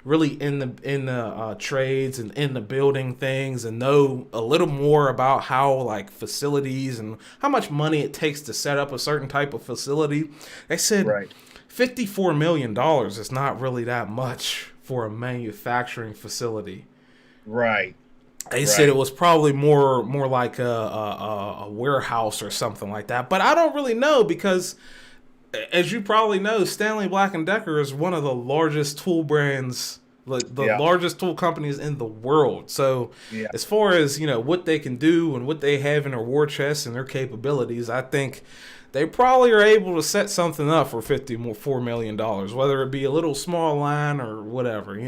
[SPEAKER 1] really in the trades and in the building things and know a little more about how facilities and how much money it takes to set up a certain type of facility. They said $54 million is not really that much for a manufacturing facility. They said it was probably more like a warehouse or something like that. But I don't really know because, as you probably know, Stanley Black & Decker is one of the largest tool brands, largest tool companies in the world. So as far as, what they can do and what they have in their war chest and their capabilities, I think they probably are able to set something up for $54 million, whether it be a little small line or whatever,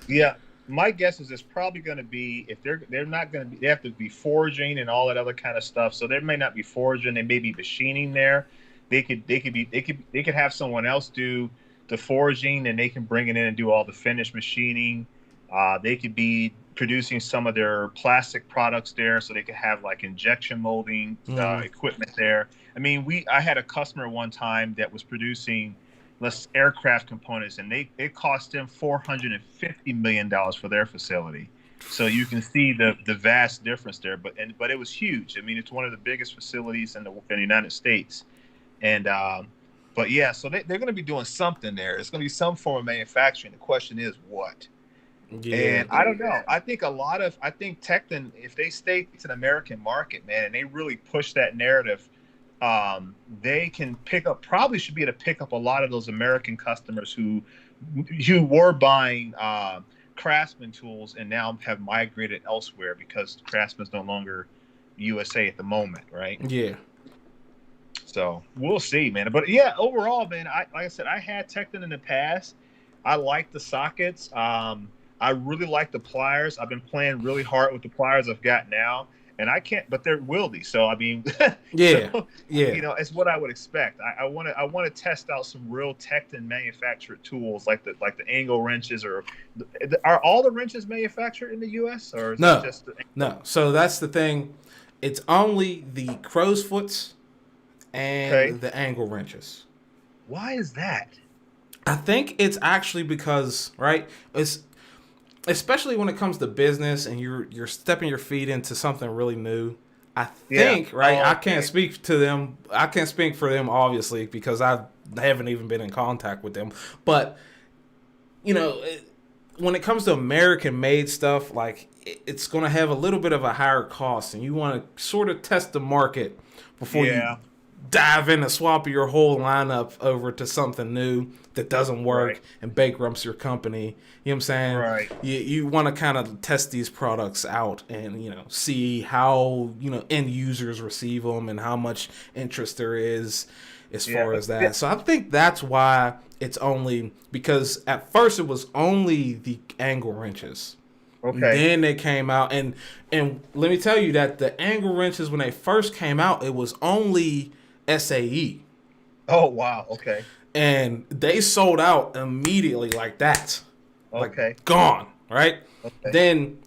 [SPEAKER 2] Yeah. My guess is it's probably going to be, if they're not going to be, they have to be forging and all that other kind of stuff. So there may not be forging, they may be machining there. They could have someone else do the forging, and they can bring it in and do all the finished machining. They could be producing some of their plastic products there, so they could have injection molding equipment there. I mean, I had a customer one time that was producing aircraft components, and it cost them $450 million for their facility. So you can see the vast difference there. But it was huge. I mean, it's one of the biggest facilities in the United States. And but yeah, so they're going to be doing something there. It's going to be some form of manufacturing. The question is what.
[SPEAKER 1] Yeah.
[SPEAKER 2] And I don't know. I think Tekton, if they stay to the American market, man, and they really push that narrative, they can probably should be able to pick up a lot of those American customers who were buying Craftsman tools and now have migrated elsewhere because Craftsman's no longer USA at the moment, right?
[SPEAKER 1] Yeah.
[SPEAKER 2] So we'll see, man. But yeah, overall, man, like I said, I had Tekton in the past. I like the sockets. I really like the pliers. I've been playing really hard with the pliers I've got now, and I can't. But they're wieldy, so I mean,
[SPEAKER 1] yeah,
[SPEAKER 2] so,
[SPEAKER 1] yeah.
[SPEAKER 2] You know, it's what I would expect. I want to test out some real Tekton manufactured tools, like the angle wrenches, are all the wrenches manufactured in the U.S. or is
[SPEAKER 1] no,
[SPEAKER 2] it just
[SPEAKER 1] no? So that's the thing. It's only the crow's foots and the angle wrenches.
[SPEAKER 2] Why is that?
[SPEAKER 1] I think it's actually because, right? It's especially when it comes to business and you're stepping your feet into something really new. I think, right?
[SPEAKER 2] Oh, okay.
[SPEAKER 1] I can't speak to them. I can't speak for them, obviously, because I haven't even been in contact with them. But you know, when it comes to American-made stuff, like it's going to have a little bit of a higher cost, and you want to sort of test the market before you dive in and swap your whole lineup over to something new that doesn't work and bankrupts your company. You know what I'm saying?
[SPEAKER 2] Right.
[SPEAKER 1] You want to kind of test these products out and, you know, see how, you know, end users receive them and how much interest there is as far as that. So I think that's why it's only, because at first it was only the angle wrenches. Okay. And then they came out and let me tell you that the angle wrenches, when they first came out, it was only SAE.
[SPEAKER 2] Oh, wow. Okay.
[SPEAKER 1] And they sold out immediately like that.
[SPEAKER 2] Okay.
[SPEAKER 1] Like, gone, right?
[SPEAKER 2] Okay.
[SPEAKER 1] Then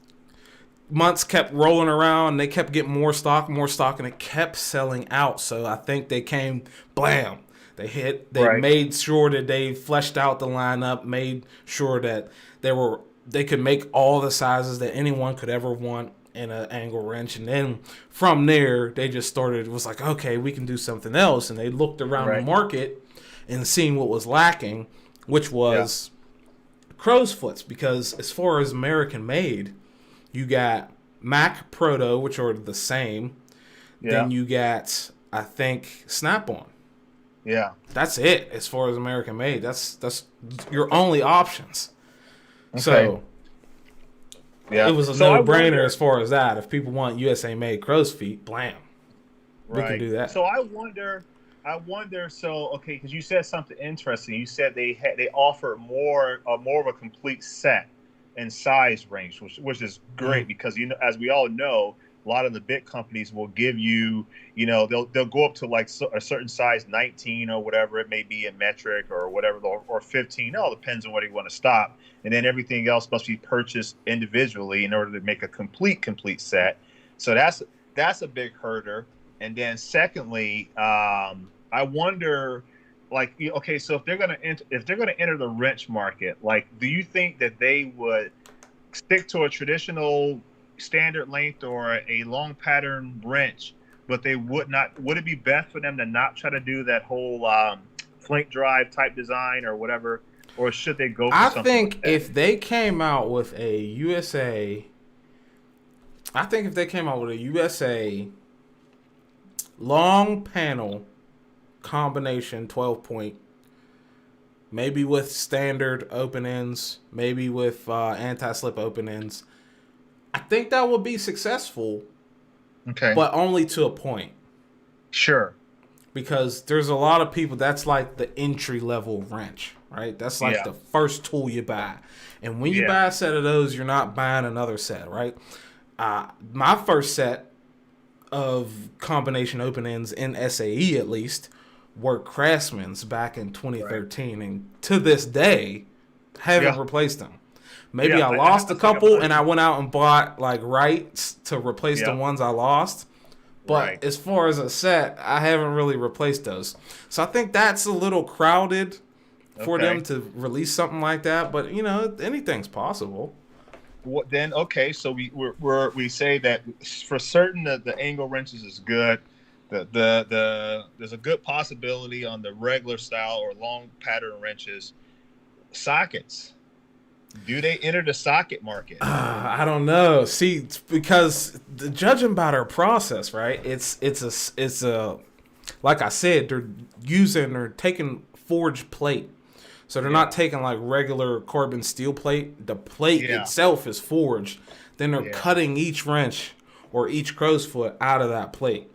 [SPEAKER 1] months kept rolling around. And they kept getting more stock, and it kept selling out. So I think they came, blam. They made sure that they fleshed out the lineup, made sure that they could make all the sizes that anyone could ever want in an angle wrench. And then from there, they just started, it was like, okay, we can do something else. And they looked around the market and seen what was lacking, which was crow's foots. Because as far as American made, you got Mac Proto, which are the same. Then you got, I think, Snap-on.
[SPEAKER 2] Yeah.
[SPEAKER 1] That's it as far as American made. That's your only options. Okay. So it was a no-brainer as far as that. If people want USA made crow's feet, blam. We can do that.
[SPEAKER 2] So I wonder. So okay, because you said something interesting. You said they offer more of a complete set and size range, which is great because, you know, as we all know, a lot of the big companies will give you, you know, they'll go up to like a certain size, 19 or whatever it may be in metric or whatever, or 15. It all depends on where you want to stop. And then everything else must be purchased individually in order to make a complete set. So that's a big herder. And then secondly, I wonder, like, okay, so if they're gonna enter the wrench market, like, do you think that they would stick to a traditional standard length or a long pattern wrench, but they would not? Would it be best for them to not try to do that whole flink drive type design or whatever, or should they go for something? I think
[SPEAKER 1] if they came out with a USA long panel combination 12-point, maybe with standard open ends, maybe with anti-slip open ends, I think that would be successful. Okay. But only to a point.
[SPEAKER 2] Sure.
[SPEAKER 1] Because there's a lot of people, that's like the entry level wrench, right? That's like the first tool you buy. And when you buy a set of those, you're not buying another set, right? My first set of combination open ends in SAE, at least, were Craftsman's back in 2013. Right. And to this day, haven't replaced them. Maybe I lost a couple and I went out and bought like Wrights to replace the ones I lost. But as far as a set, I haven't really replaced those. So I think that's a little crowded for them to release something like that. But anything's possible.
[SPEAKER 2] What then? Okay, so we say that for certain the angle wrenches is good. There's a good possibility on the regular style or long pattern wrenches. Sockets. Do they enter the socket market?
[SPEAKER 1] I don't know. See, because judging by their process, right? It's a like I said, they're taking forged plate. So they're not taking like regular carbon steel plate. The plate itself is forged. Then they're cutting each wrench or each crow's foot out of that plate.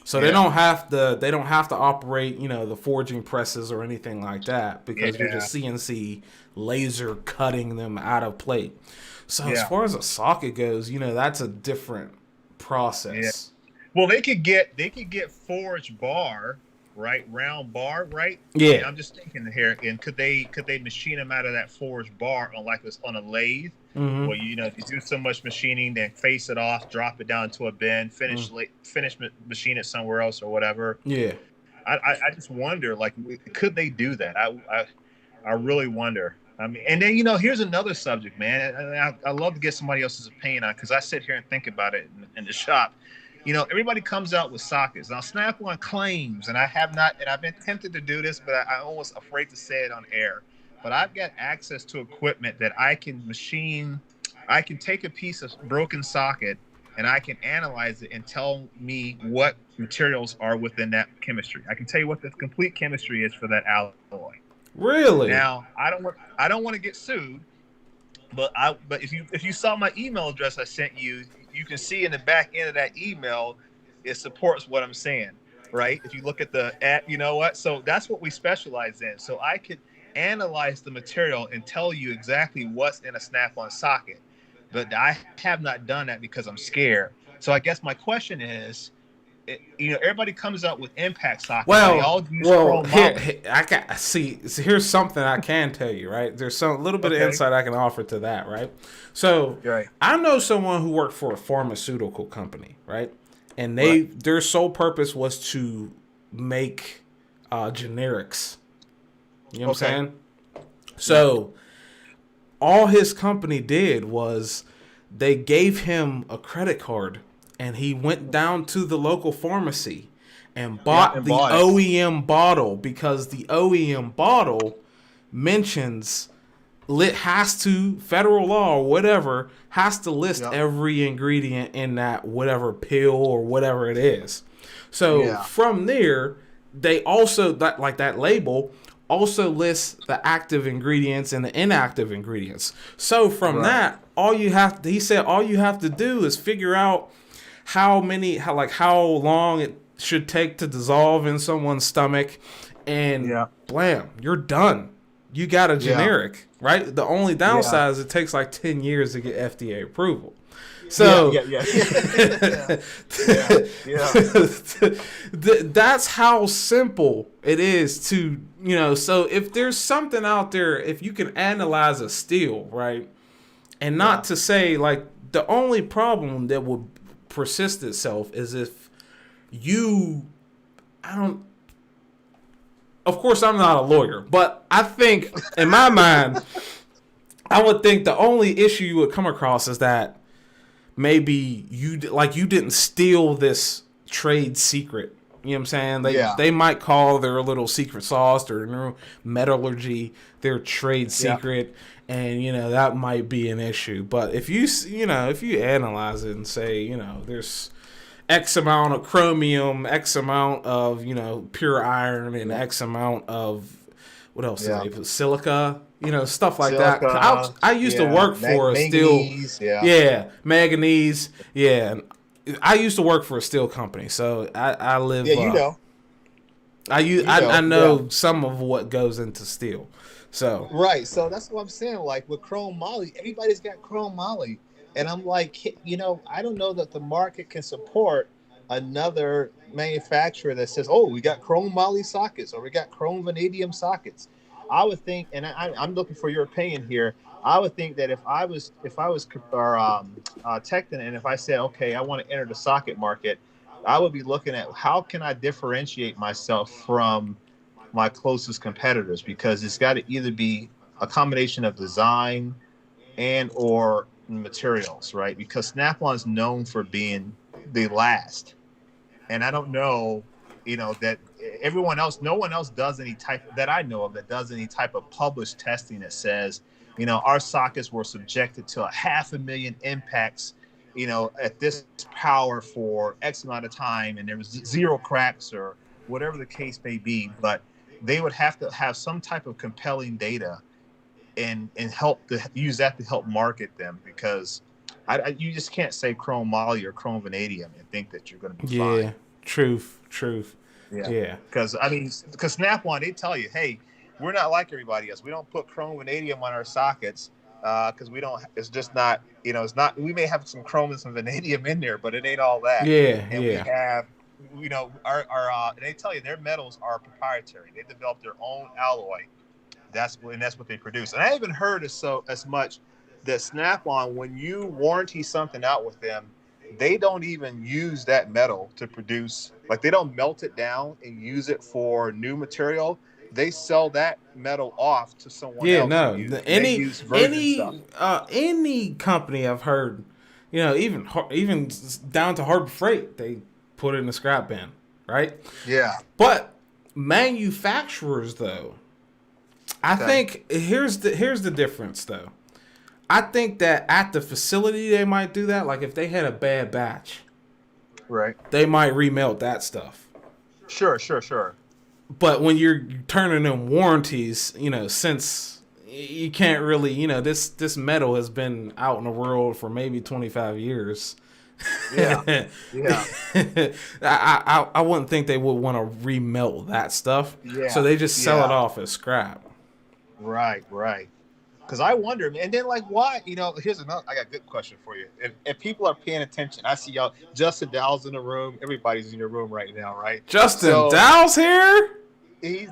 [SPEAKER 1] So they don't have to operate, the forging presses or anything like that, because you're just CNC laser cutting them out of plate. So as far as a socket goes, that's a different process.
[SPEAKER 2] Well, they could get forged bar, right? Round bar, right?
[SPEAKER 1] Yeah.
[SPEAKER 2] And I'm just thinking here, and could they machine them out of that forged bar on a lathe?
[SPEAKER 1] Mm-hmm.
[SPEAKER 2] Well, you do so much machining, then face it off, drop it down to a bin, finish machine it somewhere else or whatever.
[SPEAKER 1] Yeah.
[SPEAKER 2] I just wonder, like, could they do that? I really wonder. I mean, and then here's another subject, man. I love to get somebody else's opinion on it, because I sit here and think about it in the shop. Everybody comes out with sockets. Now, Snap-on claims, and I've been tempted to do this, but I'm almost afraid to say it on air. But I've got access to equipment that I can machine. I can take a piece of broken socket and I can analyze it and tell me what materials are within that chemistry. I can tell you what the complete chemistry is for that alloy.
[SPEAKER 1] Really?
[SPEAKER 2] Now, I don't want to get sued, but if you saw my email address I sent you, you can see in the back end of that email, it supports what I'm saying, right? If you look at so that's what we specialize in. So I could analyze the material and tell you exactly what's in a Snap-on socket, but I have not done that because I'm scared. So I guess my question is, everybody comes out with impact sockets.
[SPEAKER 1] I can see. So here's something I can tell you, right? There's a little bit of insight I can offer to that, right? So I know someone who worked for a pharmaceutical company, right? And their sole purpose was to make generics. You know what I'm saying? So all his company did was they gave him a credit card, and he went down to the local pharmacy and bought OEM bottle, because the OEM bottle mentions federal law or whatever has to list every ingredient in that whatever pill or whatever it is. So from there, they also that label also lists the active ingredients and the inactive ingredients. So from that, he said all you have to do is figure out how long it should take to dissolve in someone's stomach, and blam, you're done. You got a generic, right? The only downside is it takes like 10 years to get FDA approval. So that's how simple it is to, so if there's something out there, if you can analyze a steel, right? And not to say, like, the only problem that would persist itself is if of course I'm not a lawyer, but I think in my mind, I would think the only issue you would come across is that maybe you didn't steal this trade secret. You know what I'm saying? They might call their little secret sauce or metallurgy their trade secret, and that might be an issue. But if you analyze it and say, there's X amount of chromium, X amount of pure iron, and X amount of what else? Silica, stuff like that. I used to work for a steel, manganese, I used to work for a steel company, so I live. I know some of what goes into steel. So
[SPEAKER 2] so that's what I'm saying. Like with chrome moly, everybody's got chrome moly, and I'm like, I don't know that the market can support another manufacturer that says, "Oh, we got chrome moly sockets, or we got chrome vanadium sockets." I would think, and I'm looking for your opinion here. I would think that if I was Tecton, and if I said, okay, I want to enter the socket market, I would be looking at how can I differentiate myself from my closest competitors, because it's got to either be a combination of design and or materials, right? Because Snap-on's known for being the last, and I don't know, that everyone else, no one else does any type that I know of that does any type of published testing that says, our sockets were subjected to 500,000 impacts, at this power for X amount of time, and there was zero cracks or whatever the case may be. But they would have to have some type of compelling data and help to use that to help market them, because you just can't say chrome moly or chrome vanadium and think that you're going to be fine.
[SPEAKER 3] Yeah, truth. Yeah.
[SPEAKER 2] Because Snap-on, they tell you, hey, we're not like everybody else. We don't put chrome vanadium on our sockets because we don't. It's just not. It's not. We may have some chrome and some vanadium in there, but it ain't all that.
[SPEAKER 3] Yeah,
[SPEAKER 2] and
[SPEAKER 3] yeah.
[SPEAKER 2] we have. Our they tell you their metals are proprietary. They developed their own alloy. That's what they produce. And I haven't heard as much that Snap-on, when you warranty something out with them, they don't even use that metal to produce. Like, they don't melt it down and use it for new material. They sell that metal off to someone else.
[SPEAKER 3] No. Any company I've heard, even down to Harbor Freight, they put it in the scrap bin, right?
[SPEAKER 2] Yeah.
[SPEAKER 3] But manufacturers, though, I think here's the difference, though. I think that at the facility they might do that. Like, if they had a bad batch,
[SPEAKER 2] right, they
[SPEAKER 3] might remelt that stuff.
[SPEAKER 2] Sure.
[SPEAKER 3] But when you're turning in warranties, since you can't really, this metal has been out in the world for maybe 25 years.
[SPEAKER 2] Yeah.
[SPEAKER 3] I wouldn't think they would want to remelt that stuff.
[SPEAKER 2] Yeah.
[SPEAKER 3] So they just sell it off as scrap.
[SPEAKER 2] Right. Because I wonder, and then, like, why? Here's another. I got a good question for you. If people are paying attention, I see y'all. Justin Dow's in the room. Everybody's in your room right now, right?
[SPEAKER 3] Justin Dow's here.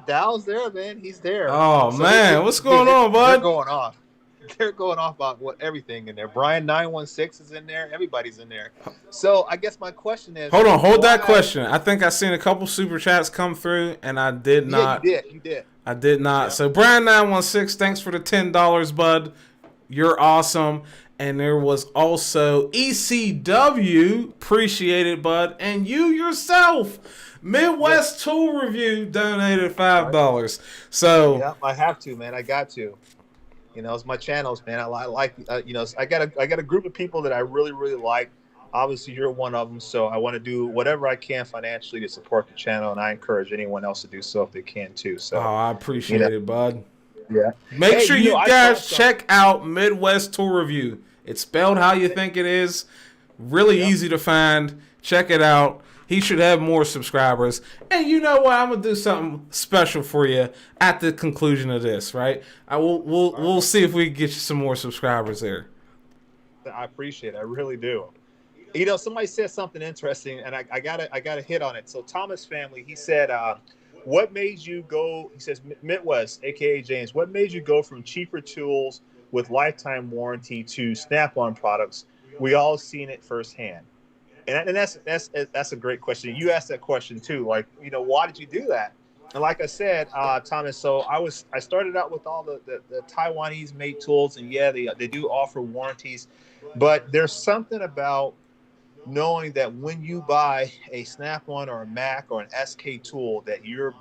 [SPEAKER 2] Dow's there, man. He's there.
[SPEAKER 3] Oh, so man, what's going on, bud?
[SPEAKER 2] They're going off about everything in there. Brian 916 is in there. Everybody's in there. So I guess my question is,
[SPEAKER 3] hold that question. I think I seen a couple super chats come through, and I did not.
[SPEAKER 2] Yeah, you did.
[SPEAKER 3] I did not.
[SPEAKER 2] Yeah.
[SPEAKER 3] So Brian 916, thanks for the $10, bud. You're awesome. And there was also ECW, appreciate it, bud. And you yourself, Midwest Tool Review, donated $5. So
[SPEAKER 2] yeah, I have to, man. I got to. It's my channels, man. I like, I got a group of people that I really, really like. Obviously, you're one of them, so I want to do whatever I can financially to support the channel, and I encourage anyone else to do so if they can too. So,
[SPEAKER 3] I appreciate it, bud.
[SPEAKER 2] Yeah.
[SPEAKER 3] Make sure you guys check out Midwest Tool Review. It's spelled how you think it is. Really easy to find. Check it out. He should have more subscribers. And you know what? I'm gonna do something special for you at the conclusion of this, right? We'll see if we can get you some more subscribers there.
[SPEAKER 2] I appreciate it. I really do. Somebody said something interesting, and I gotta hit on it. So Thomas Family, he said, what made you go, he says, Midwest, aka James, what made you go from cheaper tools with lifetime warranty to Snap-on products? We all seen it firsthand. And that's a great question. You asked that question too, like, why did you do that? And like I said, Thomas, so I started out with all the Taiwanese made tools, and they do offer warranties, but there's something about knowing that when you buy a Snap-on or a Mac or an SK tool, that you're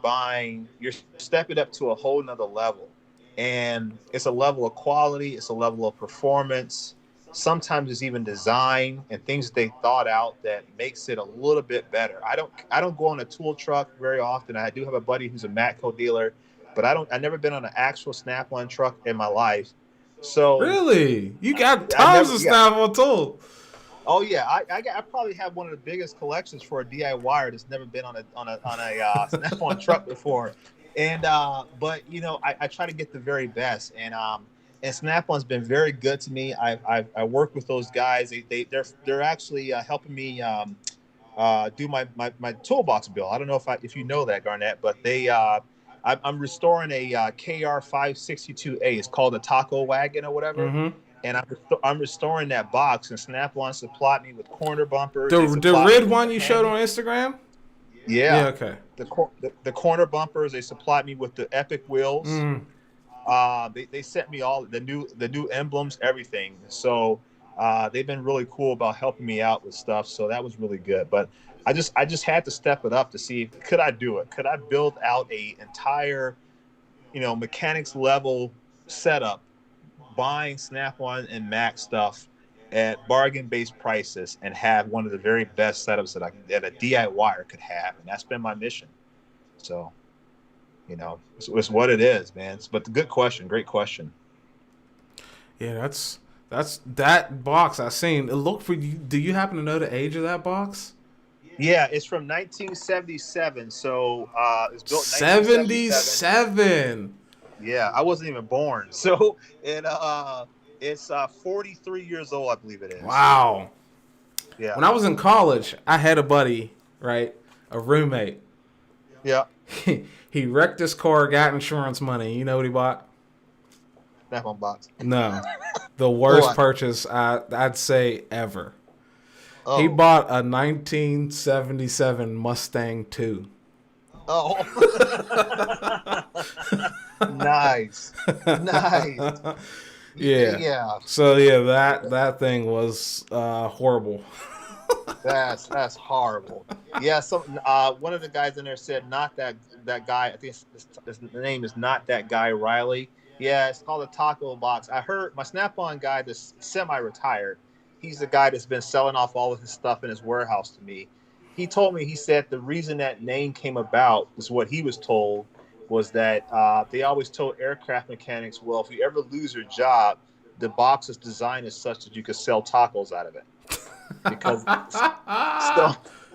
[SPEAKER 2] stepping up to a whole nother level. And it's a level of quality, it's a level of performance. Sometimes it's even design and things they thought out that makes it a little bit better. I don't go on a tool truck very often. I do have a buddy who's a Matco dealer, but I've never been on an actual Snap-on truck in my life. So
[SPEAKER 3] really, you got tons of Snap-on tools.
[SPEAKER 2] Oh yeah, I probably have one of the biggest collections for a DIYer that's never been on a Snap-on truck before, and but I try to get the very best, and Snap-on's been very good to me. I work with those guys. They're actually helping me do my toolbox bill. I don't know if you know that, Garnett, but I'm restoring a KR562A. It's called a taco wagon or whatever.
[SPEAKER 3] Mm-hmm.
[SPEAKER 2] And I'm restoring that box, and Snap-on supplied me with corner bumpers.
[SPEAKER 3] The red one you showed on Instagram?
[SPEAKER 2] Yeah.
[SPEAKER 3] Okay.
[SPEAKER 2] The corner bumpers, they supplied me with the Epic wheels.
[SPEAKER 3] Mm.
[SPEAKER 2] They sent me all the new emblems, everything. So they've been really cool about helping me out with stuff. So that was really good. But I just had to step it up to see, could I do it? Could I build out a entire, mechanics level setup, buying Snap-on and Mac stuff at bargain based prices, and have one of the very best setups that a DIYer could have. And that's been my mission. So, it's what it is, man. But the good question, great question.
[SPEAKER 3] Yeah, that's that box I seen. It looked for you. Do you happen to know the age of that box?
[SPEAKER 2] Yeah, it's from 1977. So it's built in
[SPEAKER 3] 77.
[SPEAKER 2] Yeah, I wasn't even born. So it's 43 years old, I believe it is.
[SPEAKER 3] Wow.
[SPEAKER 2] Yeah.
[SPEAKER 3] When I was in college, I had a buddy, right, a roommate.
[SPEAKER 2] Yeah.
[SPEAKER 3] He wrecked his car, got insurance money. You know what he bought?
[SPEAKER 2] Snap-on box.
[SPEAKER 3] No, the worst
[SPEAKER 2] What?
[SPEAKER 3] purchase I'd say ever.
[SPEAKER 2] Oh.
[SPEAKER 3] He bought a 1977 Mustang II.
[SPEAKER 2] Oh. Nice.
[SPEAKER 3] Yeah.
[SPEAKER 2] Yeah.
[SPEAKER 3] So yeah, that thing was horrible.
[SPEAKER 2] That's horrible. Yeah. So one of the guys in there said, not that guy. I think his name is Not That Guy Riley. Yeah, it's called a taco box. I heard my Snap-on guy that's semi-retired. He's the guy that's been selling off all of his stuff in his warehouse to me. He told me, he said the reason that name came about is what he was told was that they always told aircraft mechanics, well, if you ever lose your job, the box is designed as such that you could sell tacos out of it. Because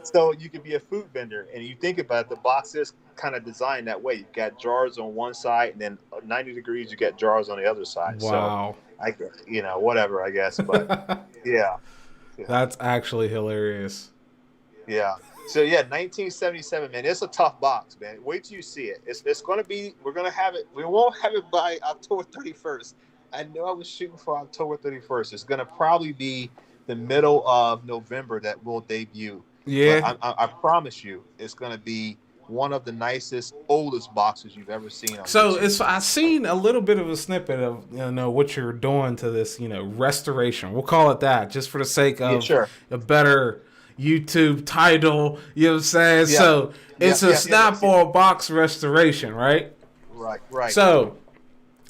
[SPEAKER 2] so you could be a food vendor, and you think about it, the box is kind of designed that way. You've got jars on one side, and then 90 degrees you get jars on the other side.
[SPEAKER 3] Wow.
[SPEAKER 2] So whatever, I guess, but yeah.
[SPEAKER 3] That's actually hilarious.
[SPEAKER 2] Yeah. So yeah, 1977, man. It's a tough box, man. Wait till you see it. It's going to be. We're going to have it. We won't have it by October 31st. I know I was shooting for October 31st. It's going to probably be the middle of November that will debut.
[SPEAKER 3] Yeah.
[SPEAKER 2] But I promise you, it's going to be one of the nicest, oldest boxes you've ever seen. On
[SPEAKER 3] So
[SPEAKER 2] YouTube.
[SPEAKER 3] I've seen a little bit of a snippet of what you're doing to this restoration. We'll call it that, just for the sake of a better YouTube title. You know what I'm saying? Yeah. So it's a Snap-on box restoration, right?
[SPEAKER 2] Right.
[SPEAKER 3] So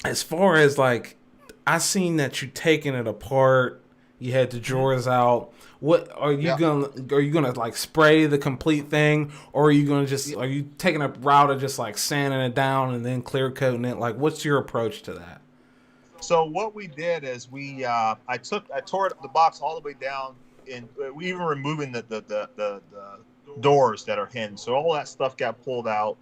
[SPEAKER 3] as far as I seen that you taking it apart, you had the drawers out. What are you gonna spray the complete thing, or are you gonna are you taking a route of just sanding it down and then clear coating it? What's your approach to that?
[SPEAKER 2] So what we did is I tore the box all the way down, and we even removing the doors that are hinged. So all that stuff got pulled out,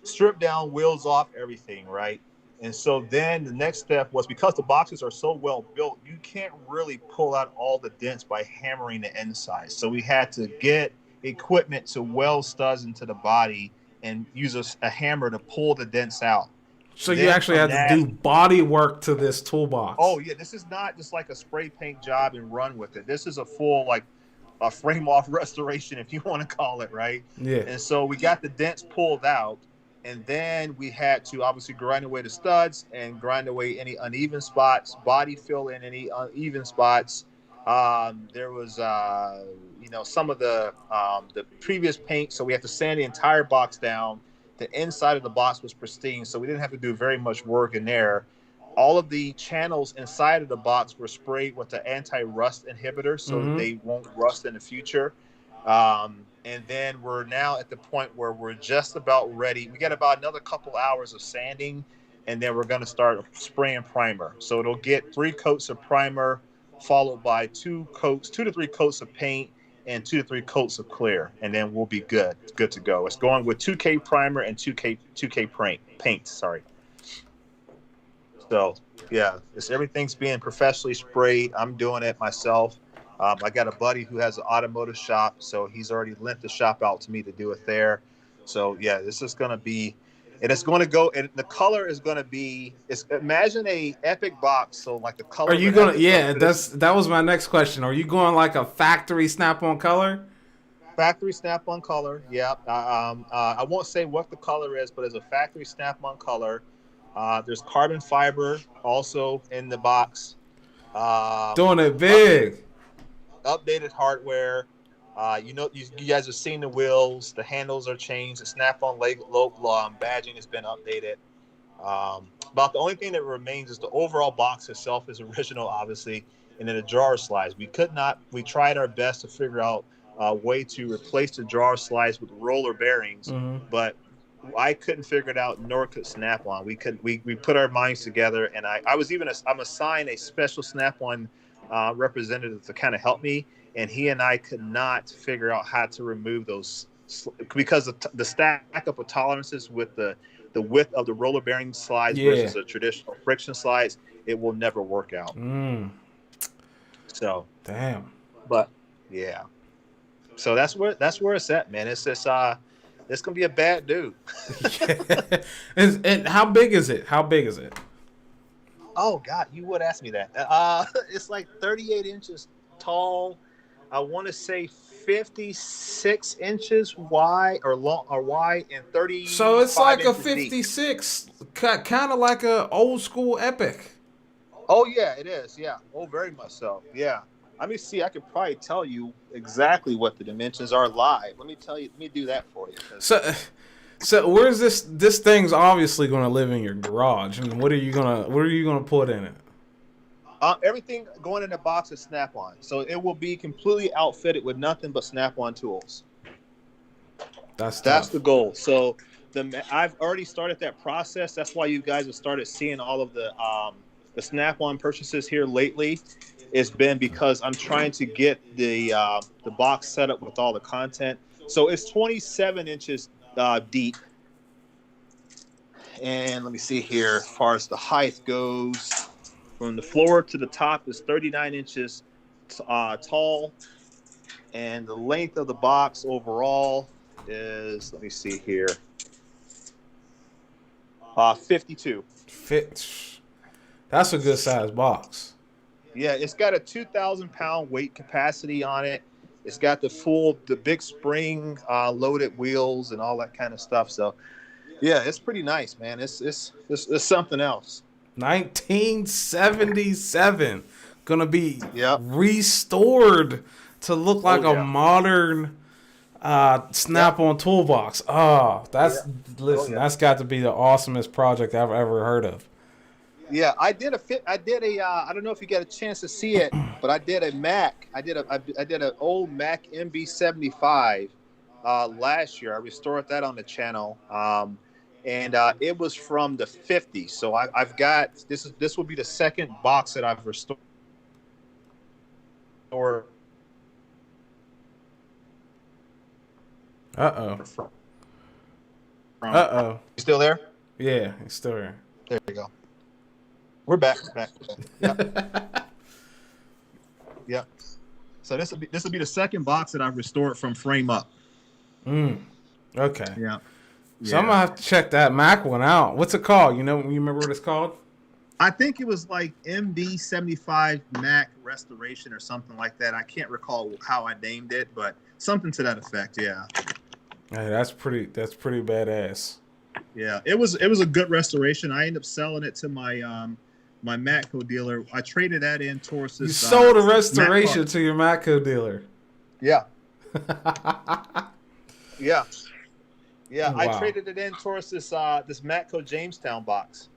[SPEAKER 2] stripped down, wheels off, everything, right? And so then the next step was, because the boxes are so well built, you can't really pull out all the dents by hammering the inside. So we had to get equipment to weld studs into the body and use a hammer to pull the dents out.
[SPEAKER 3] So you actually had to do body work to this toolbox.
[SPEAKER 2] Oh yeah, this is not just like a spray paint job and run with it. This is a full a frame off restoration, if you want to call it, right?
[SPEAKER 3] Yeah. And
[SPEAKER 2] so we got the dents pulled out. And then we had to obviously grind away the studs and grind away any uneven spots, body fill in any uneven spots. There was, some of the previous paint, so we had to sand the entire box down. The inside of the box was pristine, so we didn't have to do very much work in there. All of the channels inside of the box were sprayed with the anti-rust inhibitor, so that they won't rust in the future. And then we're now at the point where we're just about ready. We got about another couple hours of sanding, and then we're going to start spraying primer. So it'll get 3 coats of primer, followed by 2 to 3 coats of paint, and 2 to 3 coats of clear, and then we'll be good. It's good to go. It's going with 2K primer and 2K paint. Sorry. So yeah, everything's being professionally sprayed. I'm doing it myself. I got a buddy who has an automotive shop, so he's already lent the shop out to me to do it there. So yeah, this is going to be, and it's going to go, and the color is going to be, imagine a Epic box. So the color.
[SPEAKER 3] Are you going to, that was my next question. Are you going a factory Snap-on color?
[SPEAKER 2] Factory snap-on color. Yeah. I won't say what the color is, but it's a factory snap-on color. There's carbon fiber also in the box.
[SPEAKER 3] Doing it
[SPEAKER 2] Updated,
[SPEAKER 3] big.
[SPEAKER 2] updated hardware. You guys have seen the wheels. The handles are changed. The snap-on badging has been updated. About the only thing that remains is the overall box itself is original, obviously, and then the drawer slides. We tried our best to figure out a way to replace the drawer slides with roller bearings, but I couldn't figure it out, nor could Snap-on. We put our minds together, and I'm assigned a special Snap-on representative to kind of help me, and he and I could not figure out how to remove those because of the stack up of tolerances with the width of the roller bearing slides versus the traditional friction slides. It will never work out. So
[SPEAKER 3] damn.
[SPEAKER 2] But yeah. So that's where it's at, man. It's just it's gonna be a bad dude.
[SPEAKER 3] And how big is it? How big is it?
[SPEAKER 2] Oh God, you would ask me that. It's like 38 inches tall. I want to say 56 inches wide or wide, and 30.
[SPEAKER 3] So it's like a 56, kind of like a old school Epic.
[SPEAKER 2] Oh yeah, it is. Yeah. Oh, very much so. Yeah. Let me see. I could probably tell you exactly what the dimensions are live. Let me do that for you.
[SPEAKER 3] So where's this thing's obviously going to live in your garage, and what are you gonna put in it?
[SPEAKER 2] Everything going in the box is Snap-on, so it will be completely outfitted with nothing but Snap-on tools. That's the goal. So I've already started that process. That's why you guys have started seeing all of the Snap-on purchases here lately. It's been because I'm trying to get the box set up with all the content. So it's 27 inches deep. And let me see here, as far as the height goes, from the floor to the top is 39 inches tall. And the length of the box overall is, let me see here, 52.
[SPEAKER 3] That's a good size box.
[SPEAKER 2] Yeah, it's got a 2,000-pound weight capacity on it. It's got the big spring loaded wheels and all that kind of stuff. So, yeah, it's pretty nice, man. It's something else.
[SPEAKER 3] 1977, gonna be restored to look like a modern Snap-on toolbox. Oh, that's got to be the awesomest project I've ever heard of.
[SPEAKER 2] Yeah, I did a I don't know if you got a chance to see it, but I did a Mac. I did an old Mac MB75 last year. I restored that on the channel. And it was from the 50s. So I've got this will be the second box that I've restored.
[SPEAKER 3] You
[SPEAKER 2] still there?
[SPEAKER 3] Yeah, he's still here.
[SPEAKER 2] There you go. We're back. Yep. Yep. So this will be the second box that I've restored from frame up.
[SPEAKER 3] Okay.
[SPEAKER 2] Yeah.
[SPEAKER 3] So I'm gonna have to check that Mac one out. What's it called? You remember what it's called?
[SPEAKER 2] I think it was like MB75 Mac Restoration or something like that. I can't recall how I named it, but something to that effect. Yeah.
[SPEAKER 3] Hey, that's pretty badass.
[SPEAKER 2] Yeah, it was a good restoration. I ended up selling it to my my Matco dealer. I traded that in towards this.
[SPEAKER 3] You sold a restoration to your Matco dealer.
[SPEAKER 2] Yeah. Yeah. Yeah,
[SPEAKER 3] wow.
[SPEAKER 2] I traded it in towards this Matco Jamestown box.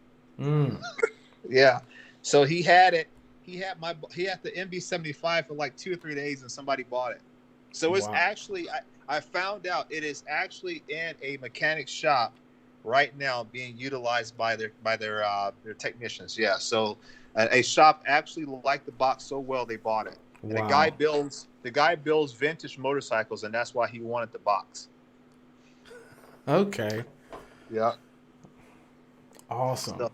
[SPEAKER 2] Yeah, so he had it. He had the MB75 for like 2 or 3 days, and somebody bought it. So it's actually I found out it is actually in a mechanic shop right now, being utilized by their technicians. Yeah, so a shop actually liked the box so well they bought it. And the guy builds vintage motorcycles, and that's why he wanted the box.
[SPEAKER 3] Okay.
[SPEAKER 2] Yeah.
[SPEAKER 3] Awesome.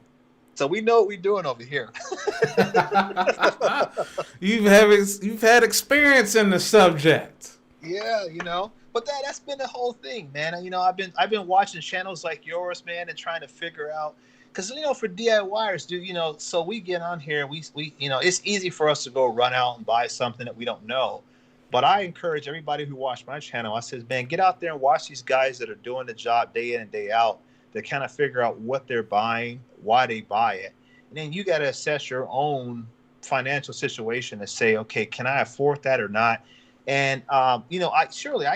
[SPEAKER 2] So we know what we're doing over here.
[SPEAKER 3] You've had experience in the subject.
[SPEAKER 2] Yeah, but that's been the whole thing, man. I've been watching channels like yours, man, and trying to figure out, because for DIYers, dude, so we get on here, we it's easy for us to go run out and buy something that we don't know. But I encourage everybody who watch my channel. I says, man, get out there and watch these guys that are doing the job day in and day out. To kind of figure out what they're buying, why they buy it, and then you got to assess your own financial situation to say, okay, can I afford that or not? And I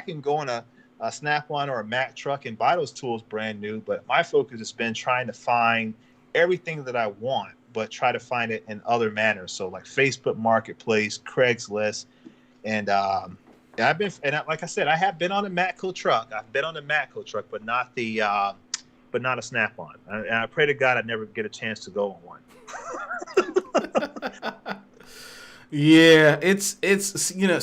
[SPEAKER 2] can go in a Snap-on or a Mack truck and buy those tools brand new. But my focus has been trying to find everything that I want, but try to find it in other manners. So like Facebook Marketplace, Craigslist, and like I said, I have been on a Matco truck. I've been on a Matco truck, but not a Snap-on. And I pray to God I never get a chance to go on one.
[SPEAKER 3] Yeah, it's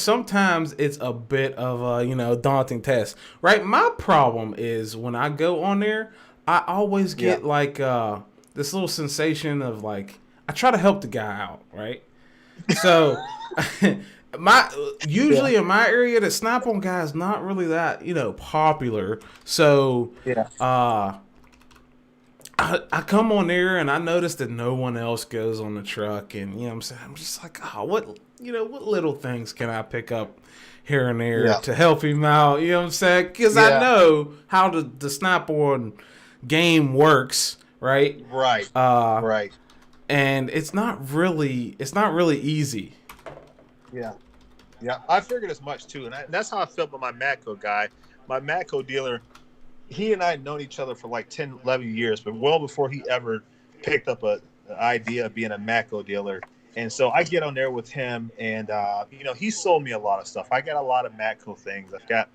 [SPEAKER 3] sometimes it's a bit of a daunting test, right? My problem is when I go on there, I always get like this little sensation of like I try to help the guy out, right? So usually in my area, the Snap-on guy is not really that popular. So I come on there and I notice that no one else goes on the truck, and I'm saying, I'm just like, what little things can I pick up here and there to help him out? You know what I'm saying? Because I know how the Snap-on game works, right?
[SPEAKER 2] Right. Right.
[SPEAKER 3] And it's not really easy.
[SPEAKER 2] Yeah. Yeah. I figured as much too, and that's how I felt with my Matco guy, my Matco dealer. He and I had known each other for like 10, 11 years, but well before he ever picked up an idea of being a Matco dealer. And so I get on there with him, and, he sold me a lot of stuff. I got a lot of Matco things. I've got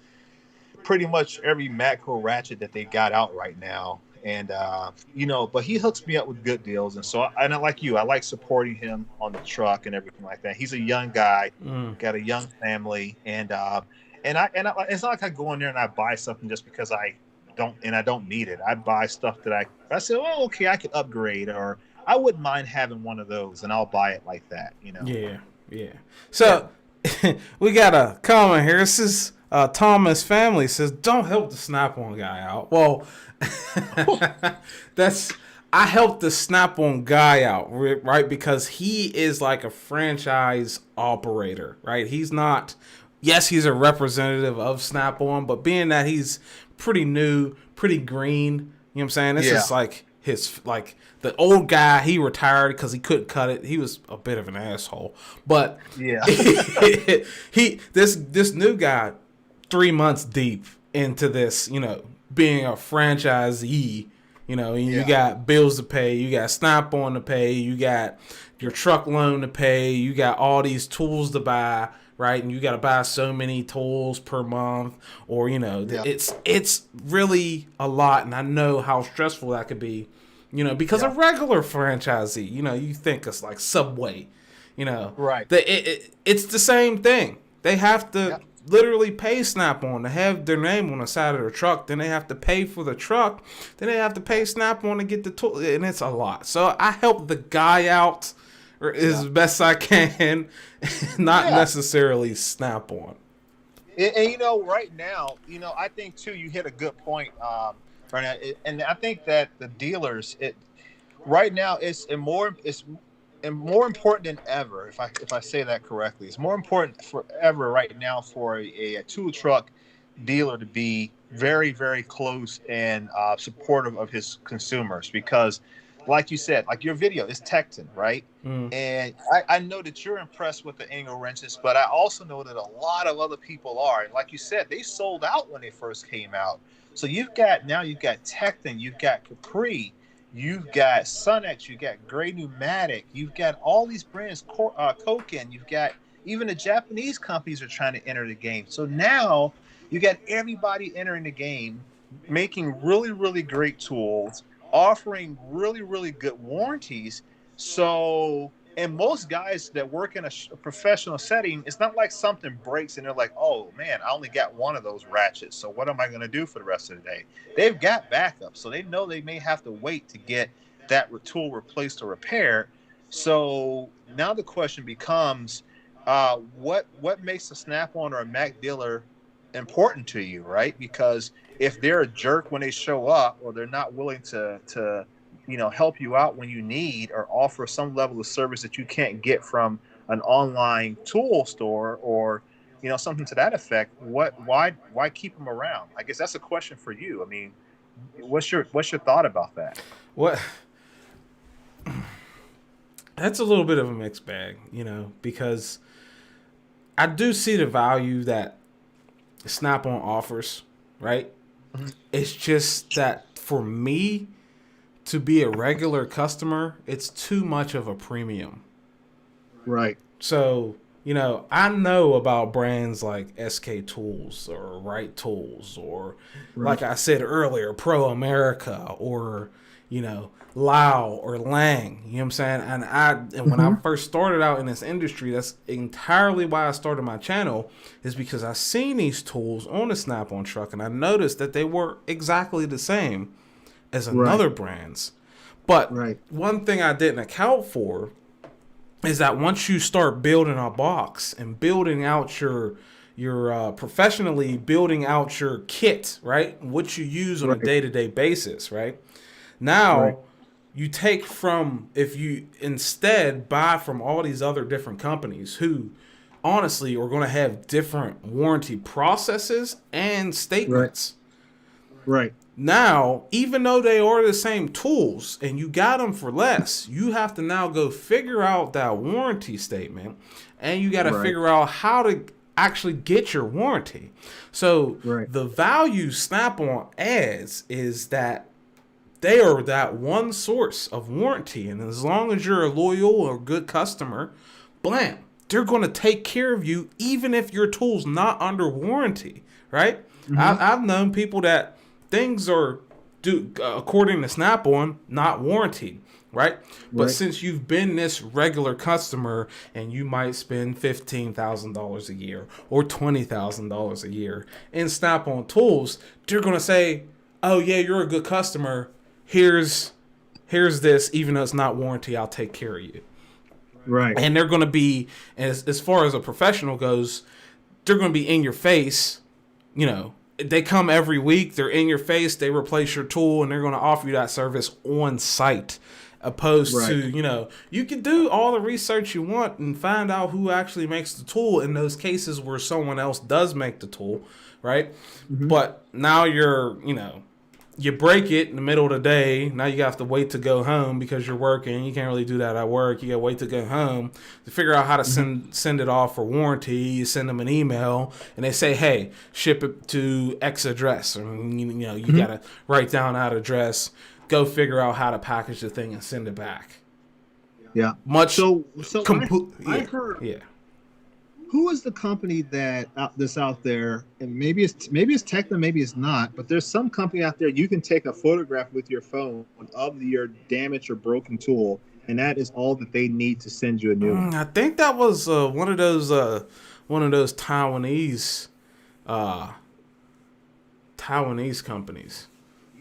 [SPEAKER 2] pretty much every Matco ratchet that they got out right now. And, but he hooks me up with good deals. And so, I like you, I like supporting him on the truck and everything like that. He's a young guy, got a young family. And it's not like I go in there and I buy something just because I don't need it. I buy stuff that I say, oh, okay, I could upgrade, or I wouldn't mind having one of those, and I'll buy it like that,
[SPEAKER 3] Yeah. So we got a comment here. This is Thomas Family says, don't help the Snap-on guy out. Well, I helped the Snap-on guy out, right? Because he is like a franchise operator, right? He's not. Yes, he's a representative of Snap-on, but being that he's pretty new, pretty green, you know what I'm saying? This is like the old guy, he retired because he couldn't cut it. He was a bit of an asshole. But this new guy, 3 months deep into this, being a franchisee, and you got bills to pay, you got Snap-on to pay, you got your truck loan to pay, you got all these tools to buy, right? And you got to buy so many tools per month, or it's really a lot, and I know how stressful that could be, because a regular franchisee, you think it's like Subway,
[SPEAKER 2] right?
[SPEAKER 3] It's the same thing. They have to literally pay Snap-on to have their name on the side of their truck. Then they have to pay for the truck. Then they have to pay Snap-on to get the tool, and it's a lot. So I help the guy out as best I can, not necessarily Snap-on.
[SPEAKER 2] And right now, I think too, you hit a good point, Garnett. And I think that the dealers, right now, it's more important than ever. If I say that correctly, it's more important forever right now for a tool truck dealer to be very, very close and supportive of his consumers, because, like you said, like your video is Tekton, right? And I know that you're impressed with the angle wrenches, but I also know that a lot of other people are. And like you said, they sold out when they first came out. So you've got Tekton, you've got Capri, you've got Sunex, you've got Gray Pneumatic, you've got all these brands, Koken, you've got even the Japanese companies are trying to enter the game. So now you got everybody entering the game, making really, really great tools, offering really, really good warranties. So, and most guys that work in a professional setting, it's not like something breaks and they're like, oh man, I only got one of those ratchets, so what am I going to do for the rest of the day? They've got backup, so they know they may have to wait to get that tool replaced or repaired. So now the question becomes, what makes a Snap-on or a Mac dealer important to you, right? Because if they're a jerk when they show up, or they're not willing to help you out when you need, or offer some level of service that you can't get from an online tool store, or something to that effect, why keep them around? I guess that's a question for you. I mean, what's your thought about that?
[SPEAKER 3] What? That's a little bit of a mixed bag, because I do see the value that Snap-on offers, right?
[SPEAKER 2] Mhm.
[SPEAKER 3] It's just that for me to be a regular customer, it's too much of a premium.
[SPEAKER 2] Right.
[SPEAKER 3] So, I know about brands like SK Tools or Right Tools or, like I said earlier, Pro America or, Lau or Lang. You know what I'm saying? And when I first started out in this industry, that's entirely why I started my channel, is because I seen these tools on the Snap-on truck and I noticed that they were exactly the same as another brand's. But one thing I didn't account for is that once you start building a box and building out your professionally building out your kit, right? What you use on a day-to-day basis, right? Now, you take from, if you instead buy from all these other different companies who honestly are going to have different warranty processes and statements.
[SPEAKER 4] Right.
[SPEAKER 3] Now, even though they are the same tools and you got them for less, you have to now go figure out that warranty statement and you got to figure out how to actually get your warranty. So the value Snap-on adds is that they are that one source of warranty. And as long as you're a loyal or good customer, blam, they're going to take care of you even if your tool's not under warranty, right? I've known people that things are, according to Snap-on, not warranted, right? But since you've been this regular customer and you might spend $15,000 a year or $20,000 a year in Snap-on tools, they're going to say, oh yeah, you're a good customer. Here's this, even though it's not warranty, I'll take care of you.
[SPEAKER 4] Right.
[SPEAKER 3] And they're going to be, as far as a professional goes, they're going to be in your face. They come every week, they're in your face, they replace your tool, and they're going to offer you that service on site. Opposed to, you can do all the research you want and find out who actually makes the tool in those cases where someone else does make the tool, right? But now you break it in the middle of the day. Now you have to wait to go home because you're working. You can't really do that at work. You got to wait to go home to figure out how to send it off for warranty. You send them an email and they say, hey, ship it to X address. Or, you got to write down that address, go figure out how to package the thing and send it back.
[SPEAKER 4] Yeah. I heard.
[SPEAKER 3] Yeah.
[SPEAKER 4] Who is the company that's out there, and maybe it's Tekton, maybe it's not, but there's some company out there you can take a photograph with your phone of your damaged or broken tool, and that is all that they need to send you a new one.
[SPEAKER 3] I think that was one of those Taiwanese companies.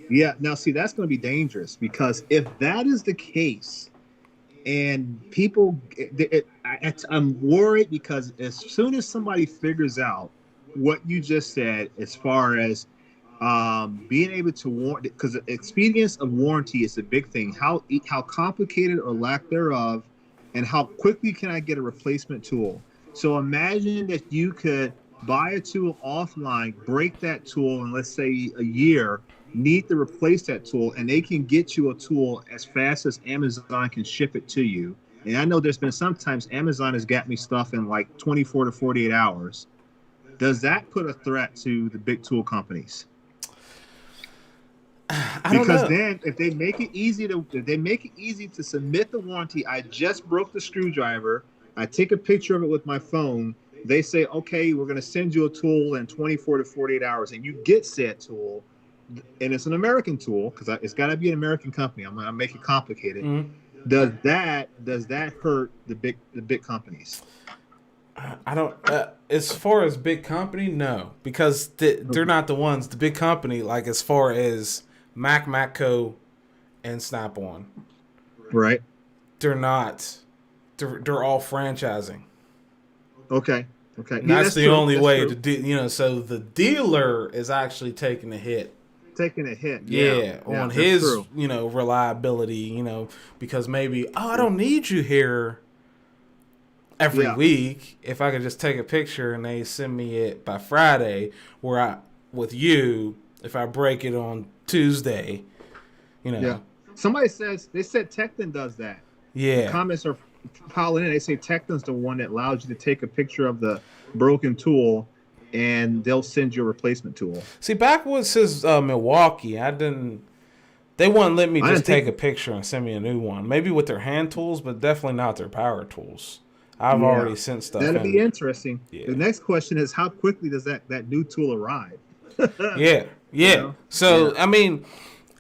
[SPEAKER 4] Yeah. Now, see, that's going to be dangerous because if that is the case, and people, I'm worried because as soon as somebody figures out what you just said, as far as being able to warrant, because the expedience of warranty is a big thing. How complicated or lack thereof, and how quickly can I get a replacement tool? So imagine that you could buy a tool offline, break that tool in, let's say, a year, need to replace that tool, and they can get you a tool as fast as Amazon can ship it to you. And I know there's been sometimes Amazon has got me stuff in like 24 to 48 hours. Does that put a threat to the big tool companies? Because then if they make it easy to submit the warranty, I just broke the screwdriver, I take a picture of it with my phone, they say, okay, we're going to send you a tool in 24 to 48 hours, and you get said tool, and it's an American tool because it's got to be an American company. I'm going to make it complicated. Does that hurt the big companies?
[SPEAKER 3] I don't. As far as big company, no, because they're not the ones. The big company, like as far as Matco, and Snap-on,
[SPEAKER 4] right?
[SPEAKER 3] They're not. They're all franchising.
[SPEAKER 4] Okay.
[SPEAKER 3] And that's the only way to do. So the dealer is actually taking a hit. On his reliability, because maybe, I don't need you here every week, if I could just take a picture and they send me it by Friday, with you, if I break it on Tuesday, you know.
[SPEAKER 4] Yeah. Somebody said Tekton does that.
[SPEAKER 3] Yeah.
[SPEAKER 4] The comments are piling in. They say Tekton's the one that allows you to take a picture of the broken tool, and they'll send you a replacement tool.
[SPEAKER 3] See, back when it says Milwaukee, they wouldn't let me just take a picture and send me a new one. Maybe with their hand tools, but definitely not their power tools. I've already sent stuff.
[SPEAKER 4] That'll be interesting.
[SPEAKER 3] Yeah.
[SPEAKER 4] The next question is, how quickly does that new tool arrive?
[SPEAKER 3] Yeah.
[SPEAKER 4] You know?
[SPEAKER 3] So, I mean,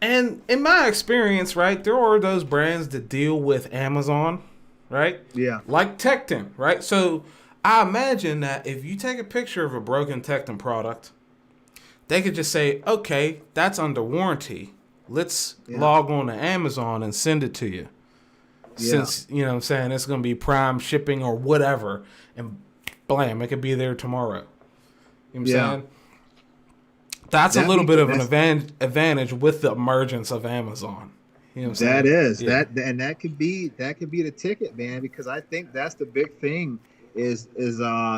[SPEAKER 3] and in my experience, right, there are those brands that deal with Amazon, right?
[SPEAKER 4] Yeah.
[SPEAKER 3] Like Tekton, right? So I imagine that if you take a picture of a broken Tekton product, they could just say, okay, that's under warranty. Let's log on to Amazon and send it to you. Since, you know what I'm saying, it's going to be prime shipping or whatever. And blam, it could be there tomorrow. You know what I'm saying? That's a little bit of an advantage with the emergence of Amazon. You know what I'm saying?
[SPEAKER 4] That could be the ticket, man, because I think that's the big thing is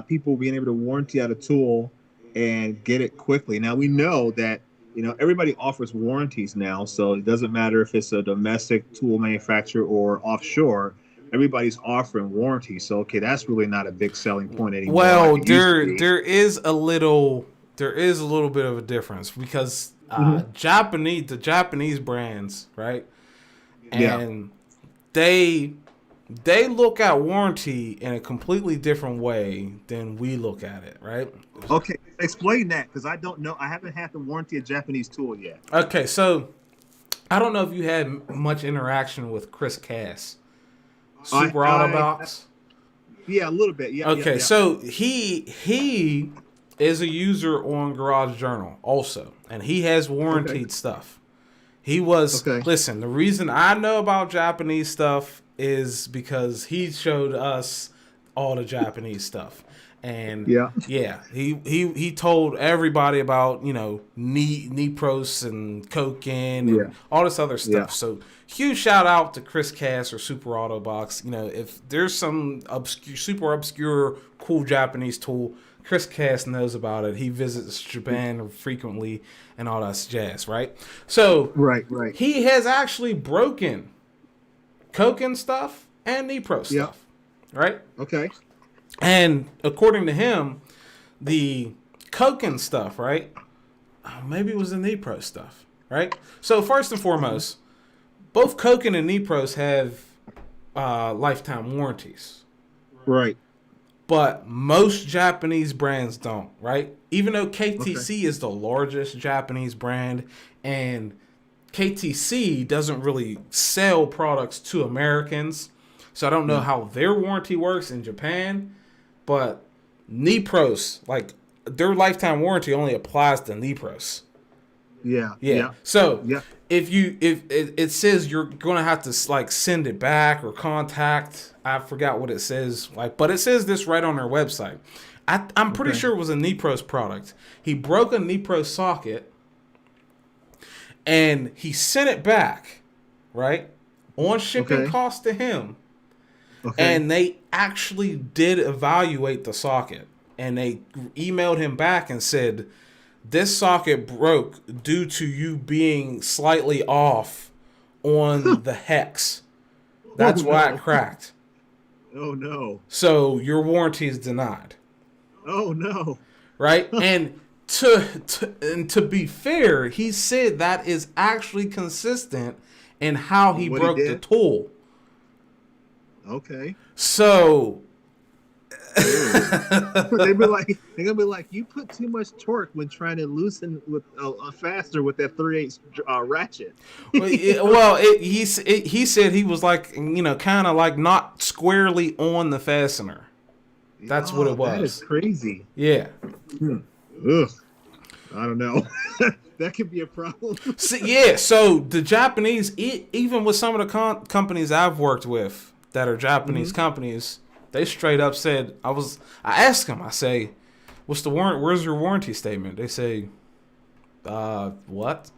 [SPEAKER 4] people being able to warranty out a tool and get it quickly. Now we know that, you know, everybody offers warranties now, so it doesn't matter if it's a domestic tool manufacturer or offshore. Everybody's offering warranties, so okay, that's really not a big selling point anymore.
[SPEAKER 3] Well, there is a little bit of a difference because the Japanese brands, right? And they look at warranty in a completely different way than we look at it, right?
[SPEAKER 4] Okay, explain that, because I don't know. I haven't had to warranty a Japanese tool yet.
[SPEAKER 3] Okay, so I don't know if you had much interaction with Chris Cass, Super Autobox.
[SPEAKER 4] Yeah, a little bit. Yeah.
[SPEAKER 3] Okay,
[SPEAKER 4] yeah.
[SPEAKER 3] So he is a user on Garage Journal also, and he has warranted stuff. He was listen. The reason I know about Japanese stuff is because he showed us all the Japanese stuff. And he told everybody about, you know, Nipros and Koken and all this other stuff. So huge shout out to Chris Cass or Super Autobox. You know, if there's some super obscure cool Japanese tool, Chris Cass knows about it. He visits Japan frequently and all that jazz, right? So he has actually broken Koken stuff and Nipro stuff, right?
[SPEAKER 4] Okay.
[SPEAKER 3] And according to him, the Koken stuff, right? Maybe it was the Nipro stuff, right? So first and foremost, both Koken and Nipros have lifetime warranties.
[SPEAKER 4] Right.
[SPEAKER 3] But most Japanese brands don't, right? Even though KTC is the largest Japanese brand and KTC doesn't really sell products to Americans. So I don't know how their warranty works in Japan. But Nipros, like, their lifetime warranty only applies to Nipros. Yeah. So if it says you're gonna have to like send it back or contact, I forgot what it says, like, but it says this right on their website. I'm pretty sure it was a Nipros product. He broke a Nipros socket and he sent it back, right? On shipping cost to him. And they actually did evaluate the socket. And they emailed him back and said, this socket broke due to you being slightly off on the hex. That's why it cracked.
[SPEAKER 4] Oh, no.
[SPEAKER 3] So your warranty is denied.
[SPEAKER 4] Oh, no.
[SPEAKER 3] Right? And to be fair, he said that is actually consistent in how he broke the tool.
[SPEAKER 4] Okay.
[SPEAKER 3] So
[SPEAKER 4] they're gonna be like, you put too much torque when trying to loosen with faster with that 3/8 ratchet.
[SPEAKER 3] He said he was like, you know, kind of like not squarely on the fastener. That's what it was.
[SPEAKER 4] That is crazy.
[SPEAKER 3] Yeah.
[SPEAKER 4] Ugh. I don't know. That could be a problem.
[SPEAKER 3] So the Japanese, even with some of the companies I've worked with that are Japanese companies, they straight up said, I asked them, I say, where's your warranty statement? They say, what?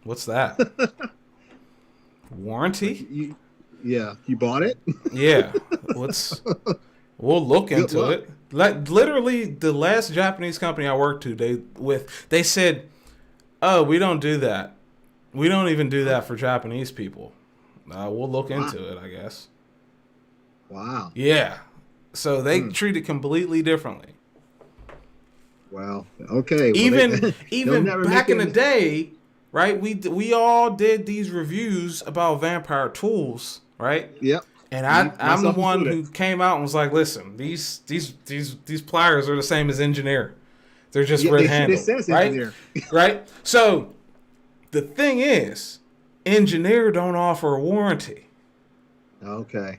[SPEAKER 3] What's that? Warranty?
[SPEAKER 4] You bought it?
[SPEAKER 3] Yeah. We'll look
[SPEAKER 4] Good
[SPEAKER 3] into
[SPEAKER 4] luck.
[SPEAKER 3] it. Literally, the last Japanese company I worked to, they said, "Oh, we don't do that. We don't even do that for Japanese people." We'll look into it, I guess.
[SPEAKER 4] Wow.
[SPEAKER 3] Yeah. So they treat it completely differently.
[SPEAKER 4] Well, okay. Well,
[SPEAKER 3] Even
[SPEAKER 4] they'll never
[SPEAKER 3] back
[SPEAKER 4] make
[SPEAKER 3] in the
[SPEAKER 4] it-
[SPEAKER 3] day, right? We all did these reviews about Vampire Tools, right?
[SPEAKER 4] Yep.
[SPEAKER 3] And I'm the
[SPEAKER 4] Myself
[SPEAKER 3] one
[SPEAKER 4] included.
[SPEAKER 3] who came out and was like, "Listen, these pliers are the same as Engineer. They're just red
[SPEAKER 4] They
[SPEAKER 3] handled,
[SPEAKER 4] says
[SPEAKER 3] right?
[SPEAKER 4] Engineer.
[SPEAKER 3] Right? So the thing is, Engineer don't offer a warranty.
[SPEAKER 4] Okay.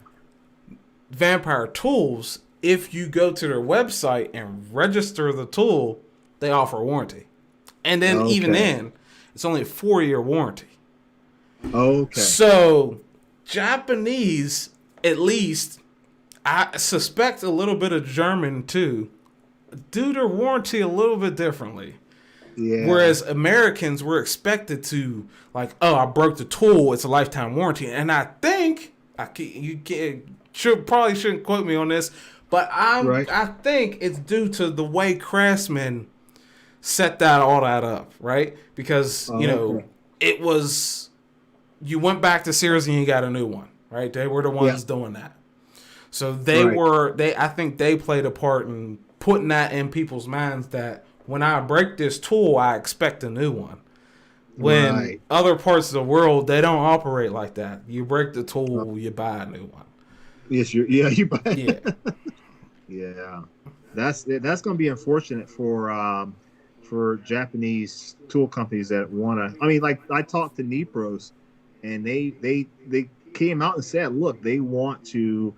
[SPEAKER 3] Vampire Tools, if you go to their website and register the tool, they offer a warranty. And then even
[SPEAKER 4] Okay.
[SPEAKER 3] then, it's only a 4-year warranty.
[SPEAKER 4] Okay.
[SPEAKER 3] So Japanese, at least, I suspect a little bit of German too, do their warranty a little bit differently.
[SPEAKER 4] Yeah.
[SPEAKER 3] Whereas Americans were expected to, like, oh, I broke the tool, it's a lifetime warranty. And I think probably shouldn't quote me on this, but I think it's due to the way Craftsman set all that up, right? Because
[SPEAKER 4] Okay.
[SPEAKER 3] it was, you went back to Sears and you got a new one, right? They were the ones doing that. So I think they played a part in putting that in people's minds that when I break this tool, I expect a new one. When other parts of the world, they don't operate like that. You break the tool, you buy a new one.
[SPEAKER 4] Yes, you buy.
[SPEAKER 3] Yeah.
[SPEAKER 4] Yeah. That's going to be unfortunate for Japanese tool companies that want to. I mean, like I talked to Nipros, and they came out and said, look, they want to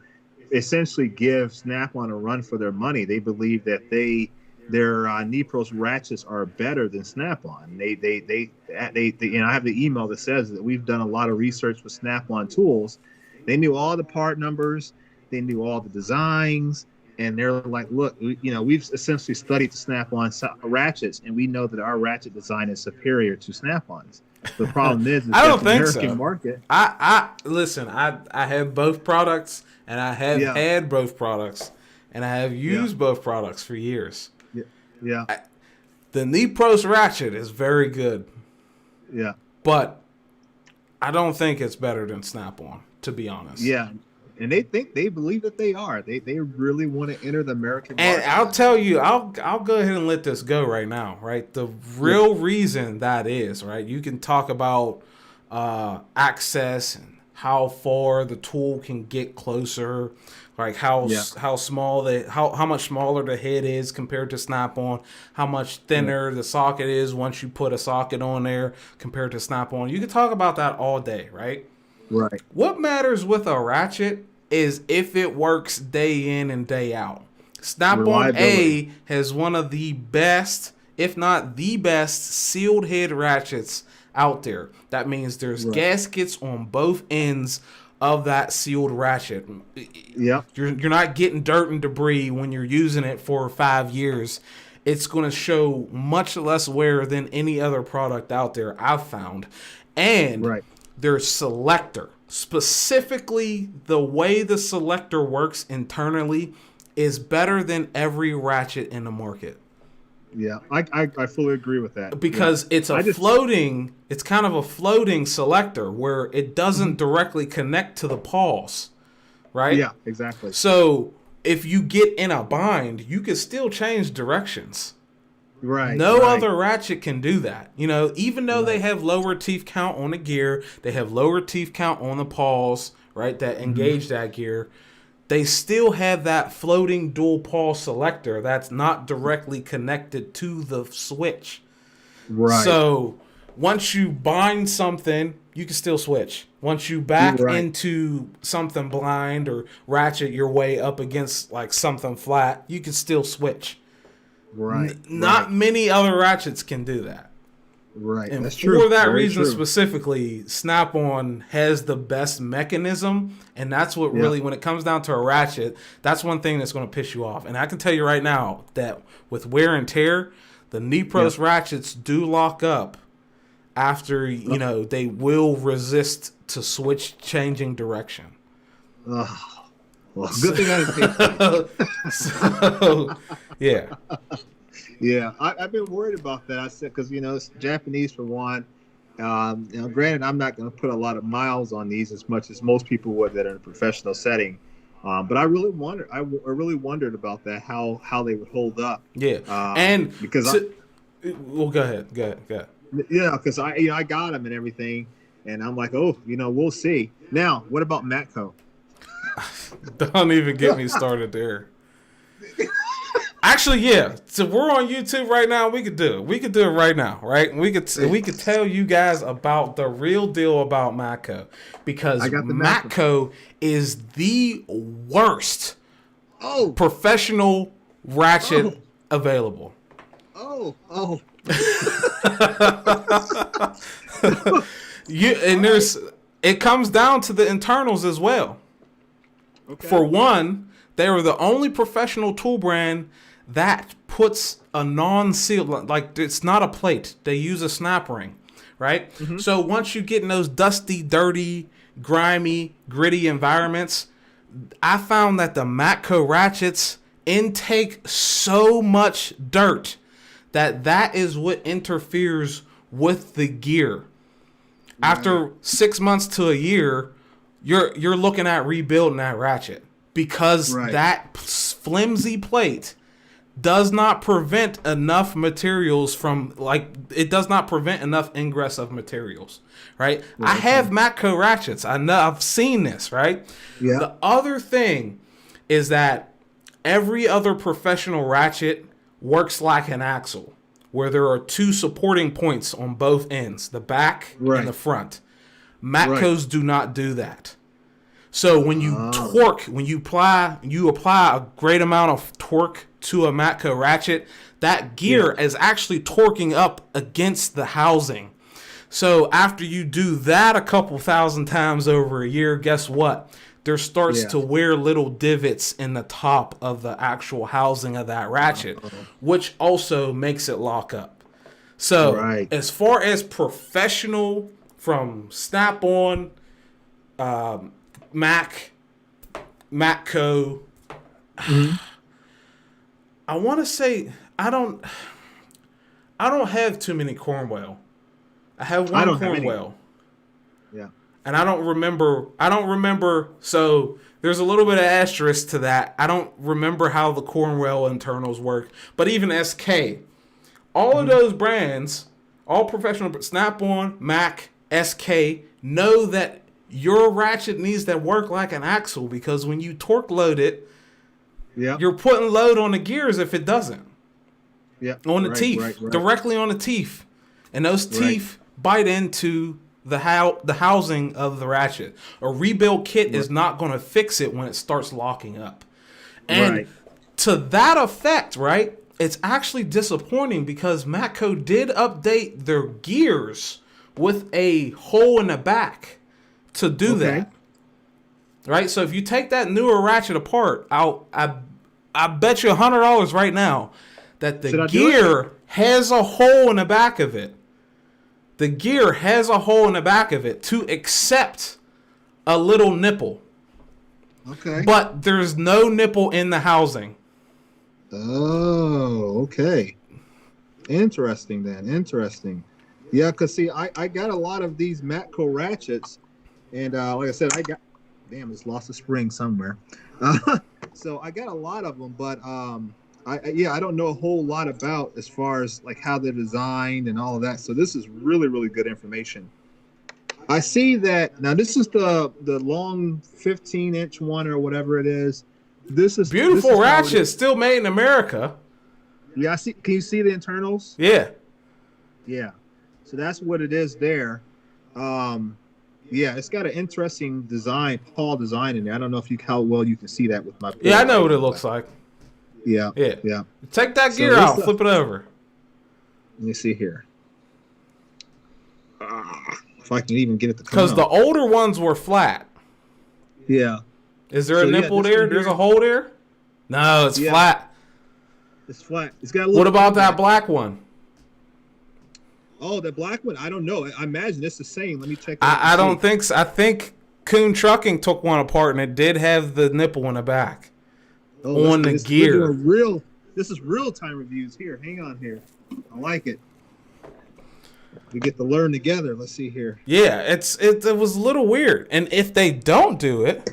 [SPEAKER 4] essentially give Snap-on a run for their money. They believe that their Nipros ratchets are better than Snap-on. They I have the email that says that we've done a lot of research with Snap-on tools. They knew all the part numbers, they knew all the designs, and they're like, look, we've essentially studied the Snap-on ratchets, and we know that our ratchet design is superior to Snap-on's. The problem is
[SPEAKER 3] I don't
[SPEAKER 4] that the
[SPEAKER 3] think
[SPEAKER 4] American
[SPEAKER 3] so.
[SPEAKER 4] market.
[SPEAKER 3] I listen. I have both products, and I have had both products, and I have used both products for years.
[SPEAKER 4] Yeah.
[SPEAKER 3] The Nipros ratchet is very good.
[SPEAKER 4] Yeah.
[SPEAKER 3] But I don't think it's better than Snap-on, to be honest.
[SPEAKER 4] Yeah. And they believe that they are. They really want to enter the American market.
[SPEAKER 3] And I'll tell you, I'll go ahead and let this go right now, right? The real reason that is, right? You can talk about access and how far the tool can get closer, like how small how much smaller the head is compared to Snap-on, how much thinner the socket is once you put a socket on there compared to Snap-on. You can talk about that all day, right?
[SPEAKER 4] Right.
[SPEAKER 3] What matters with a ratchet is if it works day in and day out. Snap-on A has one of the best, if not the best, sealed head ratchets out there. That means there's gaskets on both ends of that sealed ratchet.
[SPEAKER 4] Yep.
[SPEAKER 3] You're not getting dirt and debris when you're using it for 5 years. It's going to show much less wear than any other product out there I've found. And their selector, specifically the way the selector works internally, is better than every ratchet in the market.
[SPEAKER 4] Yeah, I fully agree with that.
[SPEAKER 3] Because it's kind of a floating selector where it doesn't directly connect to the pawls, right?
[SPEAKER 4] Yeah, exactly.
[SPEAKER 3] So if you get in a bind, you can still change directions.
[SPEAKER 4] Right.
[SPEAKER 3] No other ratchet can do that. Even though they have lower teeth count on the gear, they have lower teeth count on the paws, right, that engage that gear. They still have that floating dual paw selector that's not directly connected to the switch.
[SPEAKER 4] Right.
[SPEAKER 3] So once you bind something, you can still switch. Once you back into something blind or ratchet your way up against like something flat, you can still switch.
[SPEAKER 4] Right.
[SPEAKER 3] Not many other ratchets can do that.
[SPEAKER 4] Right.
[SPEAKER 3] And
[SPEAKER 4] That's true.
[SPEAKER 3] For that
[SPEAKER 4] Very
[SPEAKER 3] reason
[SPEAKER 4] true.
[SPEAKER 3] specifically, Snap-on has the best mechanism, and that's what really, when it comes down to a ratchet, that's one thing that's going to piss you off. And I can tell you right now that with wear and tear, the Nipros ratchets do lock up after, they will resist to switch changing direction.
[SPEAKER 4] Well, good thing I didn't pay.
[SPEAKER 3] So, yeah.
[SPEAKER 4] Yeah, I've been worried about that. I said because it's Japanese for one. Granted, I'm not going to put a lot of miles on these as much as most people would that are in a professional setting. But I really wondered. I really wondered about that, how they would hold up.
[SPEAKER 3] Yeah, and
[SPEAKER 4] because
[SPEAKER 3] well, go ahead.
[SPEAKER 4] Yeah, because I got them and everything, and I'm like, oh, we'll see. Now, what about Matco?
[SPEAKER 3] Don't even get me started there. Actually, yeah. So we're on YouTube right now. We could do it. We could do it right now, right? We could tell you guys about the real deal about Matco, because Matco is the worst professional ratchet available.
[SPEAKER 4] Oh.
[SPEAKER 3] It comes down to the internals as well. Okay. For one, they were the only professional tool brand that puts a non-seal, like it's not a plate. They use a snap ring, right? Mm-hmm. So once you get in those dusty, dirty, grimy, gritty environments, I found that the Matco ratchets intake so much dirt that is what interferes with the gear. Right. After 6 months to a year, you're looking at rebuilding that ratchet, because that flimsy plate does not prevent enough materials from, it does not prevent enough ingress of materials, right? I have Matco ratchets. I know, I've seen this, right? Yeah. The other thing is that every other professional ratchet works like an axle, where there are two supporting points on both ends, the back and the front. Matcos do not do that. So when you torque, when you apply a great amount of torque to a Matco ratchet, that gear is actually torquing up against the housing. So after you do that a couple thousand times over a year, guess what? There starts to wear little divots in the top of the actual housing of that ratchet, which also makes it lock up. So as far as professional, from Snap-on, Matco, I want to say I don't have too many Cornwell. I have one Cornwell. Yeah. And I don't remember, so there's a little bit of asterisk to that. I don't remember how the Cornwell internals work. But even SK, all of those brands, all professional, Snap-on, Mac, SK, know that your ratchet needs to work like an axle, because when you torque load it, you're putting load on the gears if it doesn't. Yeah. On the teeth, directly on the teeth. And those teeth bite into the housing of the ratchet. A rebuild kit is not going to fix it when it starts locking up. And to that effect, it's actually disappointing, because Matco did update their gears with a hole in the back to do that. Right? So if you take that newer ratchet apart, I bet you $100 right now that the gear has a hole in the back of it. The gear has a hole in the back of it to accept a little nipple. Okay. But there's no nipple in the housing.
[SPEAKER 4] Oh, okay. Interesting then. Interesting. Yeah, because see, I got a lot of these Matco ratchets, and like I said, it's lost a spring somewhere. So I got a lot of them, but I don't know a whole lot about as far as like how they're designed and all of that. So this is really, really good information. I see that now. This is the long 15-inch one or whatever it is. This is
[SPEAKER 3] beautiful ratchet, still made in America.
[SPEAKER 4] Yeah, I see. Can you see the internals?
[SPEAKER 3] Yeah.
[SPEAKER 4] Yeah. So that's what it is there. Yeah, it's got an interesting design, Paul design in there. I don't know how well you can see that with my.
[SPEAKER 3] Yeah, I know what it looks like.
[SPEAKER 4] Yeah.
[SPEAKER 3] Take that gear out, flip it over.
[SPEAKER 4] Let me see here. If I can even get it to come
[SPEAKER 3] because the older ones were flat.
[SPEAKER 4] Yeah.
[SPEAKER 3] Is there a nipple there? There's a hole there? No, it's flat.
[SPEAKER 4] It's flat. It's got a little.
[SPEAKER 3] What about that black one?
[SPEAKER 4] Oh, the black one? I don't know. I imagine it's the same. Let me check.
[SPEAKER 3] I don't think so. I think Coon Trucking took one apart, and it did have the nipple in the back
[SPEAKER 4] Oh,
[SPEAKER 3] on the
[SPEAKER 4] this,
[SPEAKER 3] gear.
[SPEAKER 4] we're doing real. This is real time reviews here. Hang on here. I like it. We get to learn together. Let's see here.
[SPEAKER 3] Yeah, it was a little weird, and if they don't do it,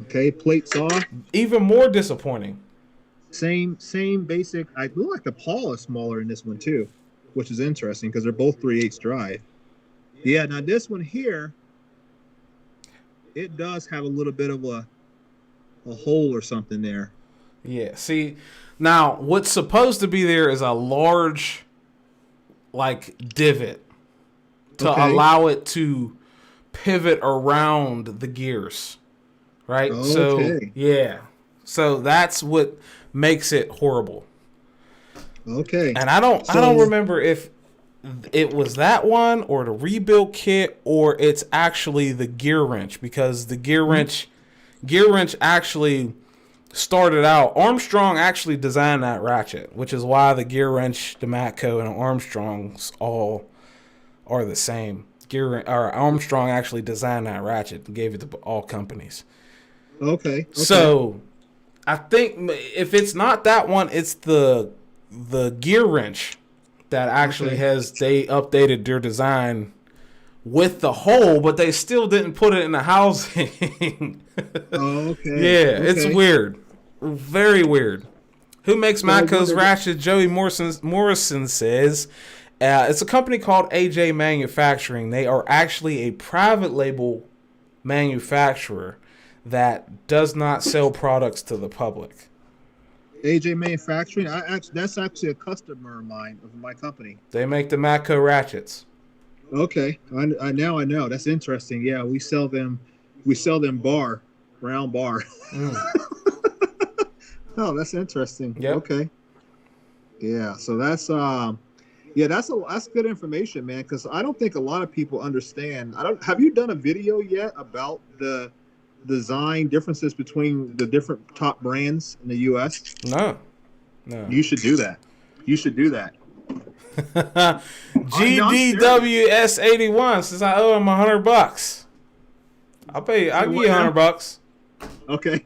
[SPEAKER 4] okay, plates off.
[SPEAKER 3] even more disappointing.
[SPEAKER 4] Same basic. I feel like the pawl is smaller in this one too, which is interesting because they're both 3/8 drive. Yeah, now this one here, it does have a little bit of a hole or something there.
[SPEAKER 3] Yeah, see, now what's supposed to be there is a large, like, divot to allow it to pivot around the gears, right?
[SPEAKER 4] Okay.
[SPEAKER 3] So, yeah. So that's what makes it horrible.
[SPEAKER 4] Okay.
[SPEAKER 3] And I don't remember if it was that one or the rebuild kit or it's actually the gear wrench, because the gear wrench actually started out. Armstrong actually designed that ratchet, which is why the gear wrench, the Matco, and the Armstrongs all are the same. Armstrong actually designed that ratchet and gave it to all companies.
[SPEAKER 4] Okay.
[SPEAKER 3] So I think if it's not that one, it's the gear wrench that actually they updated their design with the hole, but they still didn't put it in the housing. Yeah, it's weird. Very weird. Who makes Matco's ratchet? Joey Morrison says it's a company called AJ Manufacturing. They are actually a private label manufacturer that does not sell products to the public.
[SPEAKER 4] AJ Manufacturing. That's actually a customer of mine, of my company.
[SPEAKER 3] They make the Matco ratchets.
[SPEAKER 4] Okay, I now I know. That's interesting. Yeah, we sell them. We sell them round bar. Oh, that's interesting.
[SPEAKER 3] Yep.
[SPEAKER 4] Okay. Yeah. So that's that's good information, man. Because I don't think a lot of people understand. Have you done a video yet about the design differences between the different top brands in the U.S.?
[SPEAKER 3] No.
[SPEAKER 4] You should do that.
[SPEAKER 3] GDWS81 says I owe him $100. I'll give you $100.
[SPEAKER 4] Okay.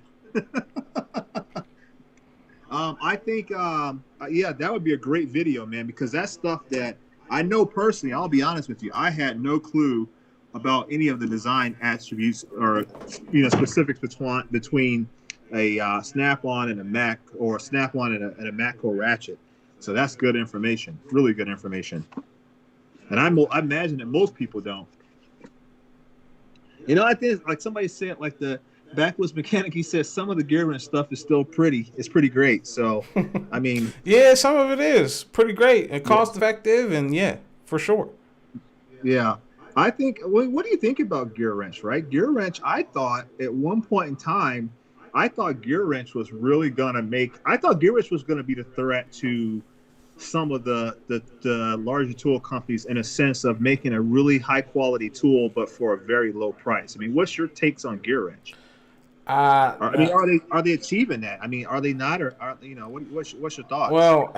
[SPEAKER 4] I think that would be a great video, man, because that's stuff that I know personally. I'll be honest with you, I had no clue about any of the design attributes or specifics between a Snap-on and a Mac, or a Snap-on and a Matco ratchet. So that's good information, really good information. And I imagine that most people don't. I think, like somebody said, like the Backwoods Mechanic, he says some of the gear wrench stuff is still pretty. It's pretty great. So, I mean,
[SPEAKER 3] yeah, some of it is pretty great and cost effective, and yeah, for sure.
[SPEAKER 4] Yeah, I think. What do you think about gear wrench? Right, gear wrench. I thought at one point in time, gear wrench was really gonna be the threat to some of the larger tool companies, in a sense of making a really high quality tool, but for a very low price. I mean, what's your takes on gear wrench? Are they achieving that? I mean, are they not, or what's your thoughts?
[SPEAKER 3] Well,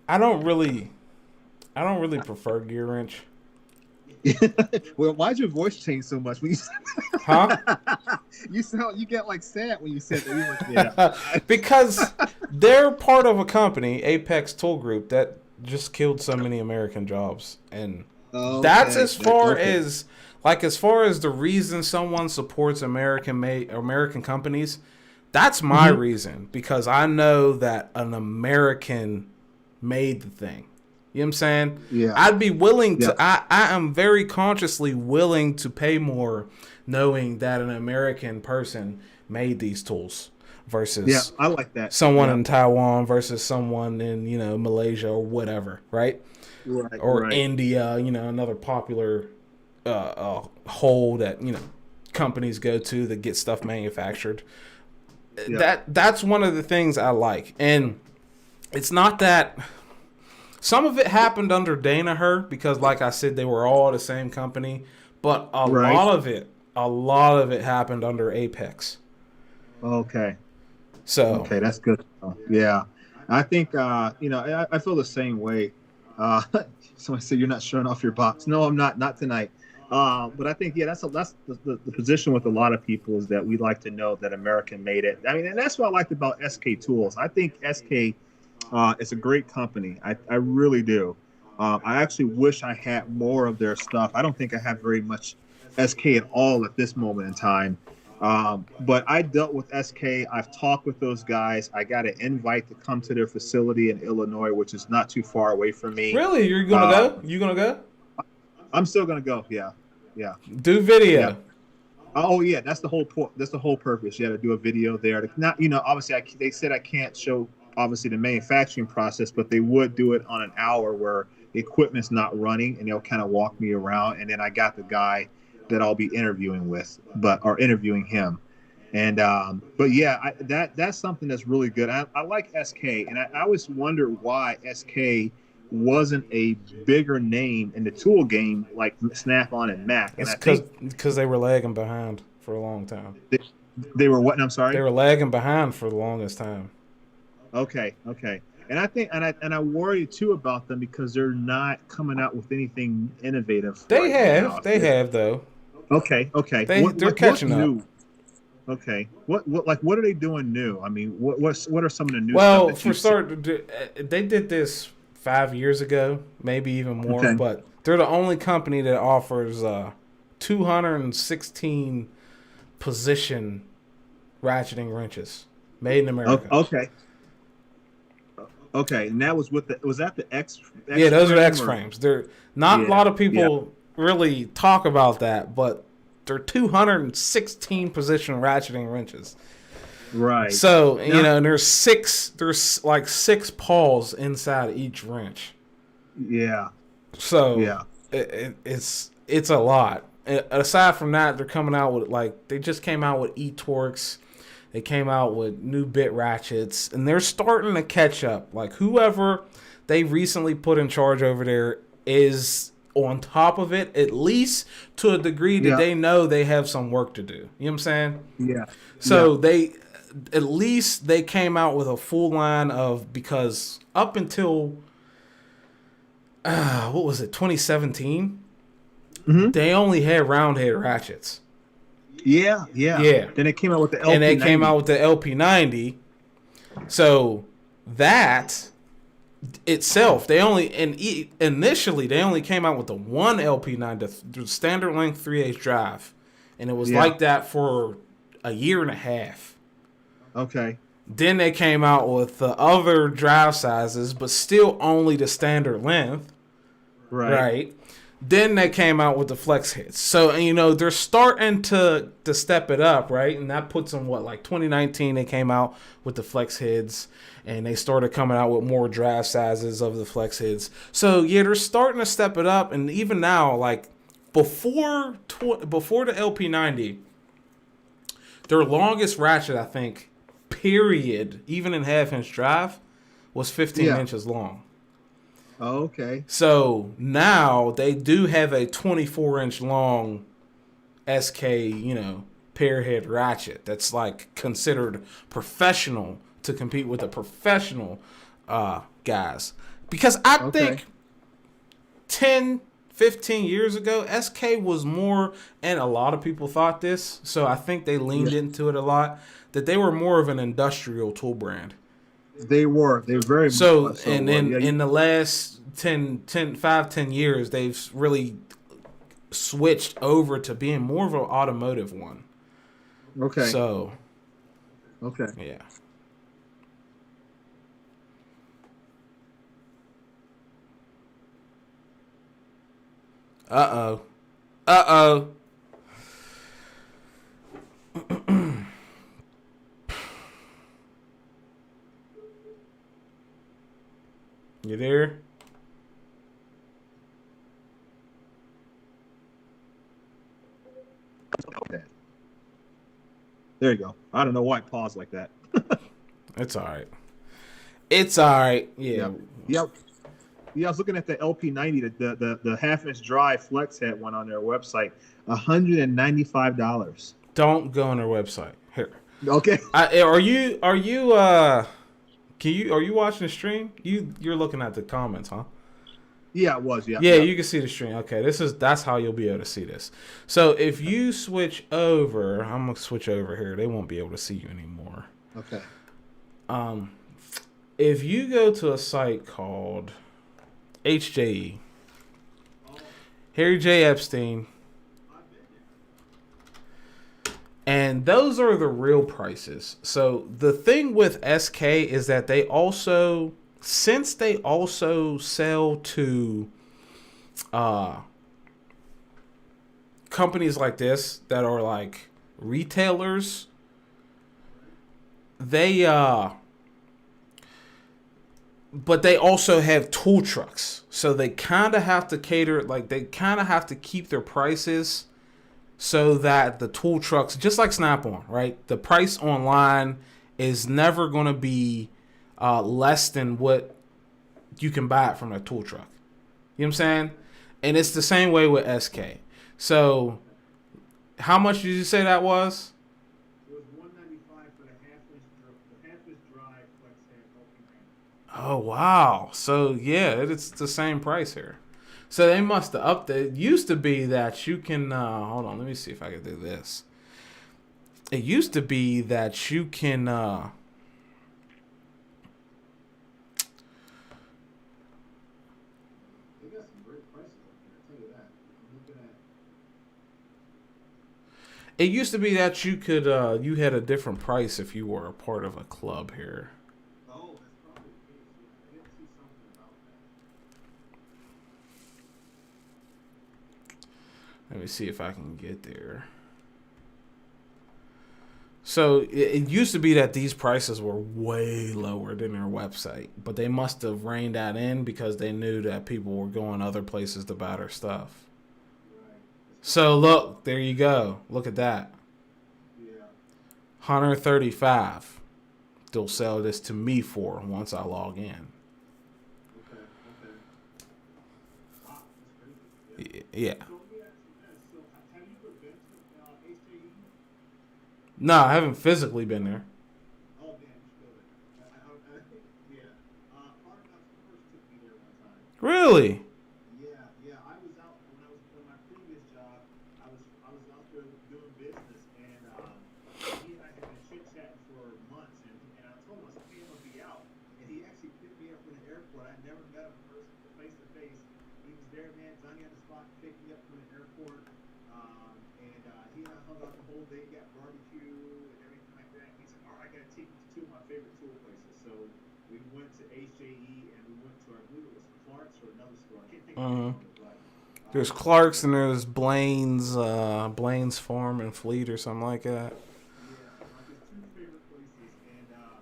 [SPEAKER 3] I don't really prefer gear wrench.
[SPEAKER 4] Well, why'd your voice change so much when you said
[SPEAKER 3] Huh?
[SPEAKER 4] you get like sad when you said that.
[SPEAKER 3] Because they're part of a company, Apex Tool Group, that just killed so many American jobs, and that's as far as the reason someone supports American companies. That's my reason, because I know that an American made the thing. You know what I'm saying?
[SPEAKER 4] Yeah.
[SPEAKER 3] I'd be willing to, I am very consciously willing to pay more knowing that an American person made these tools versus
[SPEAKER 4] I like that.
[SPEAKER 3] Someone in Taiwan versus someone in, Malaysia or whatever, right?
[SPEAKER 4] Right.
[SPEAKER 3] Or India, another popular hole that, companies go to that get stuff manufactured. Yeah. That's one of the things I like. And it's not that... Some of it happened under Danaher because, like I said, they were all the same company. But a lot of it happened under Apex.
[SPEAKER 4] Okay.
[SPEAKER 3] So
[SPEAKER 4] that's good. Yeah, I think I feel the same way. Uh, Someone said you're not showing off your box. No, I'm not. Not tonight. But I think that's the position with a lot of people is that we like to know that American made it. I mean, and that's what I liked about SK Tools. I think SK is a great company. I really do. I actually wish I had more of their stuff. I don't think I have very much SK at all at this moment in time. But I dealt with SK. I've talked with those guys. I got an invite to come to their facility in Illinois, which is not too far away from me.
[SPEAKER 3] Really? You're gonna go? You gonna go?
[SPEAKER 4] I'm still gonna go. Yeah.
[SPEAKER 3] Do video.
[SPEAKER 4] Yeah. Oh yeah, that's the whole point. That's the whole purpose. You got to do a video there. To not, obviously, they said I can't show obviously the manufacturing process, but they would do it on an hour where the equipment's not running, and they'll kind of walk me around. And then I got the guy that I'll be interviewing with, or interviewing him. And but yeah, that's something that's really good. I like SK, and I always wonder why SK wasn't a bigger name in the tool game like Snap-on and Mac. And
[SPEAKER 3] it's because they were lagging behind for a long time.
[SPEAKER 4] They were what? I'm sorry.
[SPEAKER 3] They were lagging behind for the longest time.
[SPEAKER 4] Okay. And I think, and I worry too about them because they're not coming out with anything innovative.
[SPEAKER 3] They have though.
[SPEAKER 4] Okay.
[SPEAKER 3] They're catching up.
[SPEAKER 4] Okay. What are they doing new? I mean, what are some of the new?
[SPEAKER 3] Well,
[SPEAKER 4] stuff
[SPEAKER 3] for start, they did this 5 years ago, maybe even more.
[SPEAKER 4] Okay.
[SPEAKER 3] But they're the only company that offers 216 position ratcheting wrenches made in America.
[SPEAKER 4] Okay, and that was was that the X?
[SPEAKER 3] Yeah, those are X frames. They're not a lot of people really talk about that, but they're 216 position ratcheting wrenches.
[SPEAKER 4] Right.
[SPEAKER 3] So and there's like 6 paws inside each wrench.
[SPEAKER 4] Yeah.
[SPEAKER 3] So it's a lot. Aside from that, they're coming out with they just came out with e-torques. They came out with new bit ratchets, and they're starting to catch up. Like whoever they recently put in charge over there is on top of it, at least to a degree that they know they have some work to do. You know what I'm saying?
[SPEAKER 4] Yeah.
[SPEAKER 3] So they came out with a full line of, because up until 2017, they only had round head ratchets.
[SPEAKER 4] Yeah. Then they came out with the LP90.
[SPEAKER 3] And they came out with the LP90. So that itself, initially they only came out with the one LP90, the standard length 3/8 drive, and it was like that for a year and a half.
[SPEAKER 4] Okay.
[SPEAKER 3] Then they came out with the other drive sizes, but still only the standard length. Right. Then they came out with the flex hits. So, they're starting to step it up, right? And that puts them, 2019, they came out with the flex hits, and they started coming out with more drive sizes of the flex hits. So, they're starting to step it up. And even now, before the LP90, their longest ratchet, I think, period, even in half-inch drive, was 15 inches long.
[SPEAKER 4] Oh, okay.
[SPEAKER 3] So now they do have a 24-inch long SK, pair head ratchet that's considered professional to compete with the professional guys. Because I think 10, 15 years ago, SK was more, and a lot of people thought this, so I think they leaned into it a lot, that they were more of an industrial tool brand.
[SPEAKER 4] They were very
[SPEAKER 3] so. And then in the last 10 years, they've really switched over to being more of an automotive one.
[SPEAKER 4] Okay.
[SPEAKER 3] So.
[SPEAKER 4] Okay.
[SPEAKER 3] Yeah. Uh-oh. You there?
[SPEAKER 4] There you go. I don't know why it paused like that.
[SPEAKER 3] It's all right. It's all right. Yeah.
[SPEAKER 4] Yep. Yeah, I was looking at the LP90, the half-inch drive flex head one on their website, $195.
[SPEAKER 3] Don't go on their website. Here.
[SPEAKER 4] Okay.
[SPEAKER 3] Are you watching the stream? You're looking at the comments, huh?
[SPEAKER 4] Yeah, it was. Yeah.
[SPEAKER 3] Yeah, you can see the stream. Okay, that's how you'll be able to see this. So if you switch over, I'm gonna switch over here. They won't be able to see you anymore.
[SPEAKER 4] Okay.
[SPEAKER 3] If you go to a site called HJE, Harry J. Epstein, and those are the real prices. So the thing with SK is that they also, since they also sell to companies like this that are like retailers, but they also have tool trucks. So they kind of have to cater, like they kind of have to keep their prices so that the tool trucks, just like Snap-on, right? The price online is never going to be less than what you can buy it from a tool truck. You know what I'm saying? And it's the same way with SK. So how much did you say that was?
[SPEAKER 4] It was $195 for the half-inch dry flex head.
[SPEAKER 3] Oh, wow. So, yeah, it's the same price here. So they must have updated. It used to be that you can, hold on, let me see if I can do this. It used to be that you can,
[SPEAKER 4] They got some great prices up there, I'll tell you that. I'm looking at.
[SPEAKER 3] it used to be that you could, you had a different price if you were a part of a club here.
[SPEAKER 4] Oh, that's probably the case. Yeah, I didn't see something about that.
[SPEAKER 3] Let me see if I can get there. So it used to be that these prices were way lower than their website, but they must have reined that in because they knew that people were going other places to buy their stuff.
[SPEAKER 4] Right.
[SPEAKER 3] So look, there you go. Look at that.
[SPEAKER 4] Yeah.
[SPEAKER 3] 135. They'll sell this to me for once I log in.
[SPEAKER 4] Okay. Wow, that's crazy.
[SPEAKER 3] Yeah.
[SPEAKER 4] So let me ask you this. So have you ever been to HJE?
[SPEAKER 3] No, I haven't physically been there.
[SPEAKER 4] Oh, man, you should go there. Yeah. Hard Knocks first took me there one time.
[SPEAKER 3] Really?
[SPEAKER 4] Yeah. I was out when I was in my previous job. I was out there doing business, and he and I had been chit chatting for months, and I told him I said, "Hey, I'm gonna be out," and he actually picked me up from the airport. I never met him face to face. He was there, man. Johnny on the spot picked me up from the airport, and he and I hung out the whole day. Got barbecue and everything like that. He said, "All right, I gotta take you to two of my favorite tool places." So we went to HJE and we went to, I believe it was Clark's or another store. I can't think of the name of it, but
[SPEAKER 3] There's Clark's and there's Blaine's Farm and Fleet or something like that.
[SPEAKER 4] yeah, like his two favorite places, and I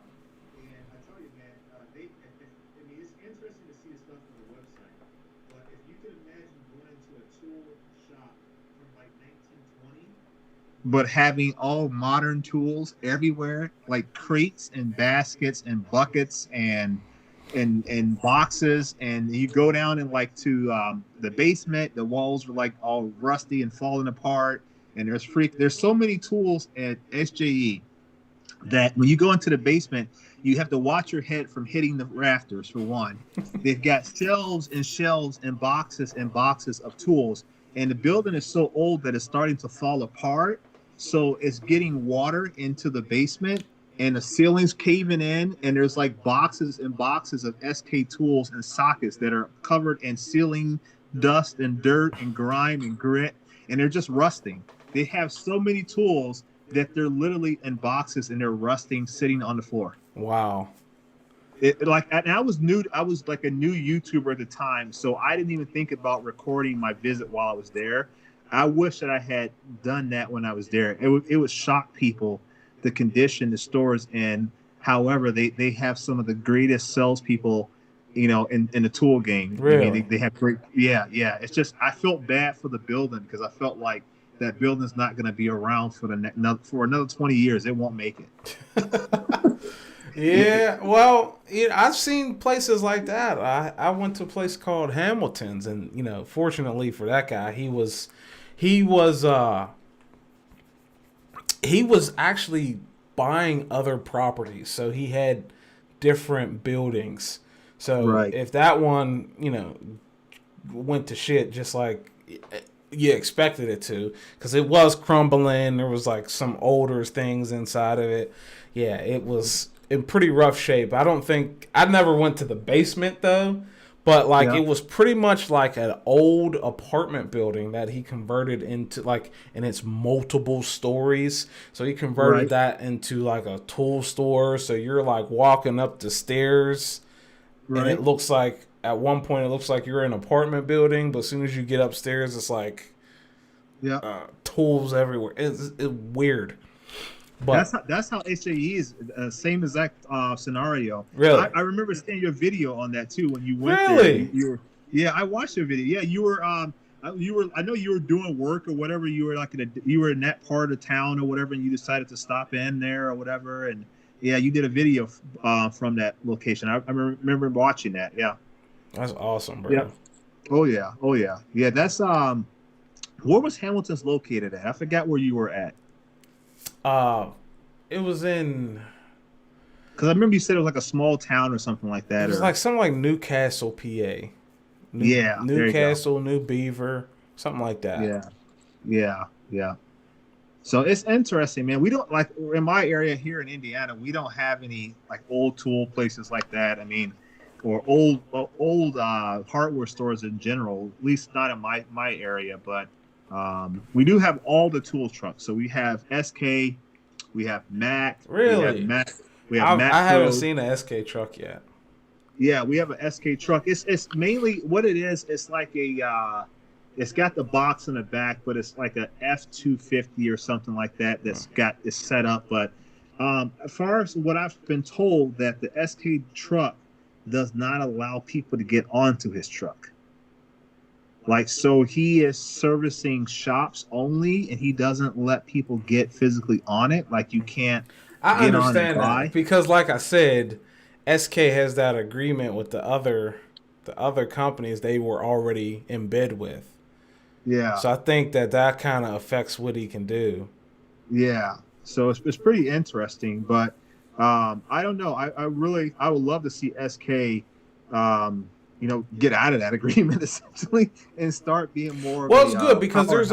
[SPEAKER 4] tell you, man, I mean, it's interesting to see the stuff on the website, but if you could imagine going into a tool shop from like 1920, but having all modern tools everywhere, like crates and baskets and buckets and boxes, and you go down and like to the basement, the walls were like all rusty and falling apart, and there's so many tools at SJE that when you go into the basement, you have to watch your head from hitting the rafters, for one. They've got shelves and shelves and boxes of tools, and the building is so old that it's starting to fall apart, so it's getting water into the basement, and the ceiling's caving in, and there's like boxes and boxes of SK tools and sockets that are covered in ceiling dust and dirt and grime and grit, and they're just rusting. They have so many tools that they're literally in boxes and they're rusting, sitting on the floor.
[SPEAKER 3] Wow.
[SPEAKER 4] And I was like a new YouTuber at the time, so I didn't even think about recording my visit while I was there. I wish that I had done that when I was there. It would shock people, the condition the stores in. However, they have some of the greatest salespeople, in the tool game.
[SPEAKER 3] Really?
[SPEAKER 4] I mean, they have great. Yeah. It's just I felt bad for the building because I felt like that building's not going to be around for another 20 years. It won't make it.
[SPEAKER 3] Yeah, well, I've seen places like that. I went to a place called Hamilton's, and fortunately for that guy, he was actually buying other properties, so he had different buildings. So
[SPEAKER 4] Right.
[SPEAKER 3] if that one, went to shit just like you expected it to, because it was crumbling. There was like some older things inside of it. Yeah, it was in pretty rough shape. I never went to the basement though, but like it was pretty much like an old apartment building that he converted into like, and it's multiple stories. So he converted that into like a tool store. So you're like walking up the stairs, and it looks like, at one point, it looks like you're in an apartment building, but as soon as you get upstairs, it's like tools everywhere. It's weird. But
[SPEAKER 4] that's how HAE is. Same exact scenario.
[SPEAKER 3] Really?
[SPEAKER 4] I remember seeing your video on that too when you went
[SPEAKER 3] there.
[SPEAKER 4] You were, I watched your video. Yeah, you were. I know you were doing work or whatever. You were like you were in that part of town or whatever, and you decided to stop in there or whatever. And yeah, you did a video from that location. I remember watching that. Yeah.
[SPEAKER 3] That's awesome, bro.
[SPEAKER 4] Yeah. Oh yeah. Yeah, that's where was Hamilton's located at? I forgot where you were at.
[SPEAKER 3] It was in,
[SPEAKER 4] because I remember you said it was like a small town or something like that.
[SPEAKER 3] It was like something like Newcastle, PA. Newcastle, New Beaver, something like that.
[SPEAKER 4] Yeah. So it's interesting, man. We don't, like, in my area here in Indiana, we don't have any like old tool places like that. I mean, or old hardware stores in general, at least not in my area. But we do have all the tool trucks. So we have SK, we have Mac.
[SPEAKER 3] Really?
[SPEAKER 4] We have Matco.
[SPEAKER 3] I haven't seen an SK truck yet.
[SPEAKER 4] Yeah, we have an SK truck. It's mainly what it is. It's like it's got the box in the back, but it's like a F250 or something like that. It's set up. But as far as what I've been told, that the SK truck does not allow people to get onto his truck. Like, so he is servicing shops only, and he doesn't let people get physically on it. Like, you can't.
[SPEAKER 3] I understand that, because, like I said, SK has that agreement with the other companies they were already in bed with.
[SPEAKER 4] Yeah.
[SPEAKER 3] So I think that kind of affects what he can do.
[SPEAKER 4] Yeah. So it's pretty interesting, but I don't know. I would love to see SK, get out of that agreement essentially and start being more.
[SPEAKER 3] Well, it's good because there's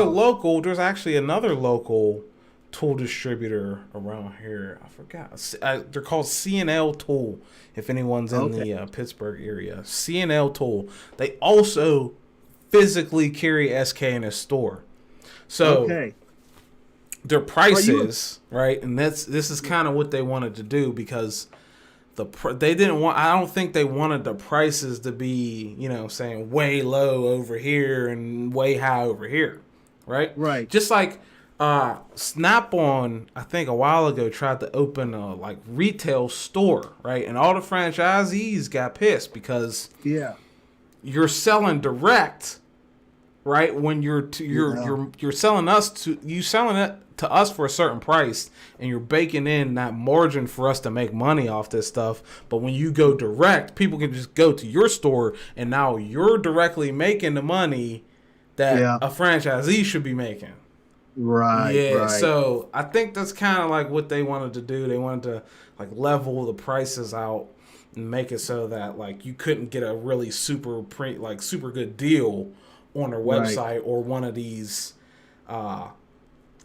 [SPEAKER 3] actually another local tool distributor around here. I forgot. They're called C&L Tool. If anyone's in the Pittsburgh area, C&L Tool. They also physically carry SK in a store. So their prices, right? And this is kind of what they wanted to do, because they didn't want. I don't think they wanted the prices to be, saying way low over here and way high over here, right?
[SPEAKER 4] Right.
[SPEAKER 3] Just like Snap-on, I think a while ago, tried to open a like retail store, right? And all the franchisees got pissed because you're selling direct, right? When you're selling it to us for a certain price, and you're baking in that margin for us to make money off this stuff. But when you go direct, people can just go to your store, and now you're directly making the money that a franchisee should be making.
[SPEAKER 4] Right.
[SPEAKER 3] Yeah.
[SPEAKER 4] Right.
[SPEAKER 3] So I think that's kind of like what they wanted to do. They wanted to like level the prices out and make it so that like you couldn't get a really super good deal on their website or one of these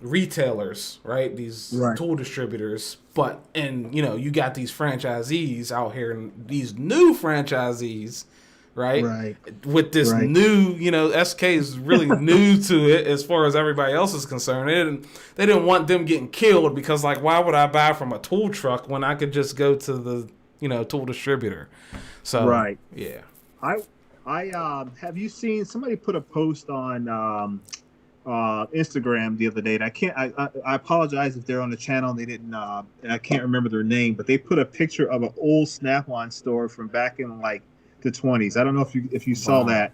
[SPEAKER 3] retailers, right? These tool distributors. But you got these franchisees out here, and these new franchisees, right? With this new, SK is really new to it as far as everybody else is concerned. They didn't want them getting killed, because like, why would I buy from a tool truck when I could just go to the tool distributor? So yeah.
[SPEAKER 4] I have you seen somebody put a post on Instagram the other day, and I apologize if they're on the channel and they didn't I can't remember their name, but they put a picture of an old Snap-on store from back in like the 20s. I don't know if you saw that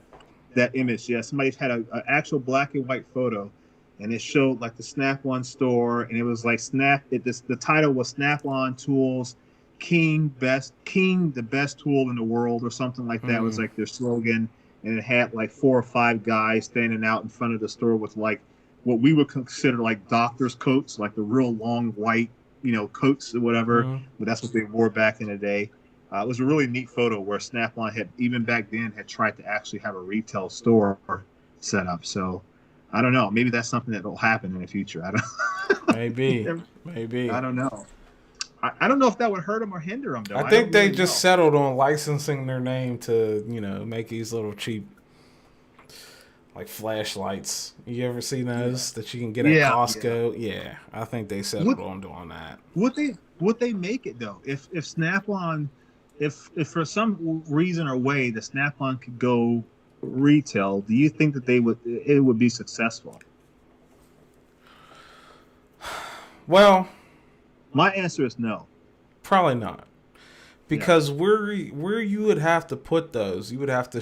[SPEAKER 4] image. Yeah, somebody had an actual black and white photo, and it showed like the Snap-on store, and it was like the title was Snap-on Tools King, the best tool in the world, or something like that. Was like their slogan. And it had like 4 or 5 guys standing out in front of the store with like what we would consider like doctor's coats, like the real long white, coats or whatever. But that's what they wore back in the day. It was a really neat photo where Snap-on had, even back then, had tried to actually have a retail store set up. So I don't know. Maybe that's something that will happen in the future. I don't.
[SPEAKER 3] Maybe.
[SPEAKER 4] I don't know. I don't know if that would hurt them or hinder them, though.
[SPEAKER 3] I think they just settled on licensing their name to, make these little cheap, like, flashlights. You ever seen those that you can get at Costco? Yeah, I think they settled on doing that.
[SPEAKER 4] Would they make it, though? If Snap-on, if for some reason or way the Snap-on could go retail, do you think that it would be successful?
[SPEAKER 3] Well,
[SPEAKER 4] my answer is no.
[SPEAKER 3] Probably not. Because where you would have to put those, you would have to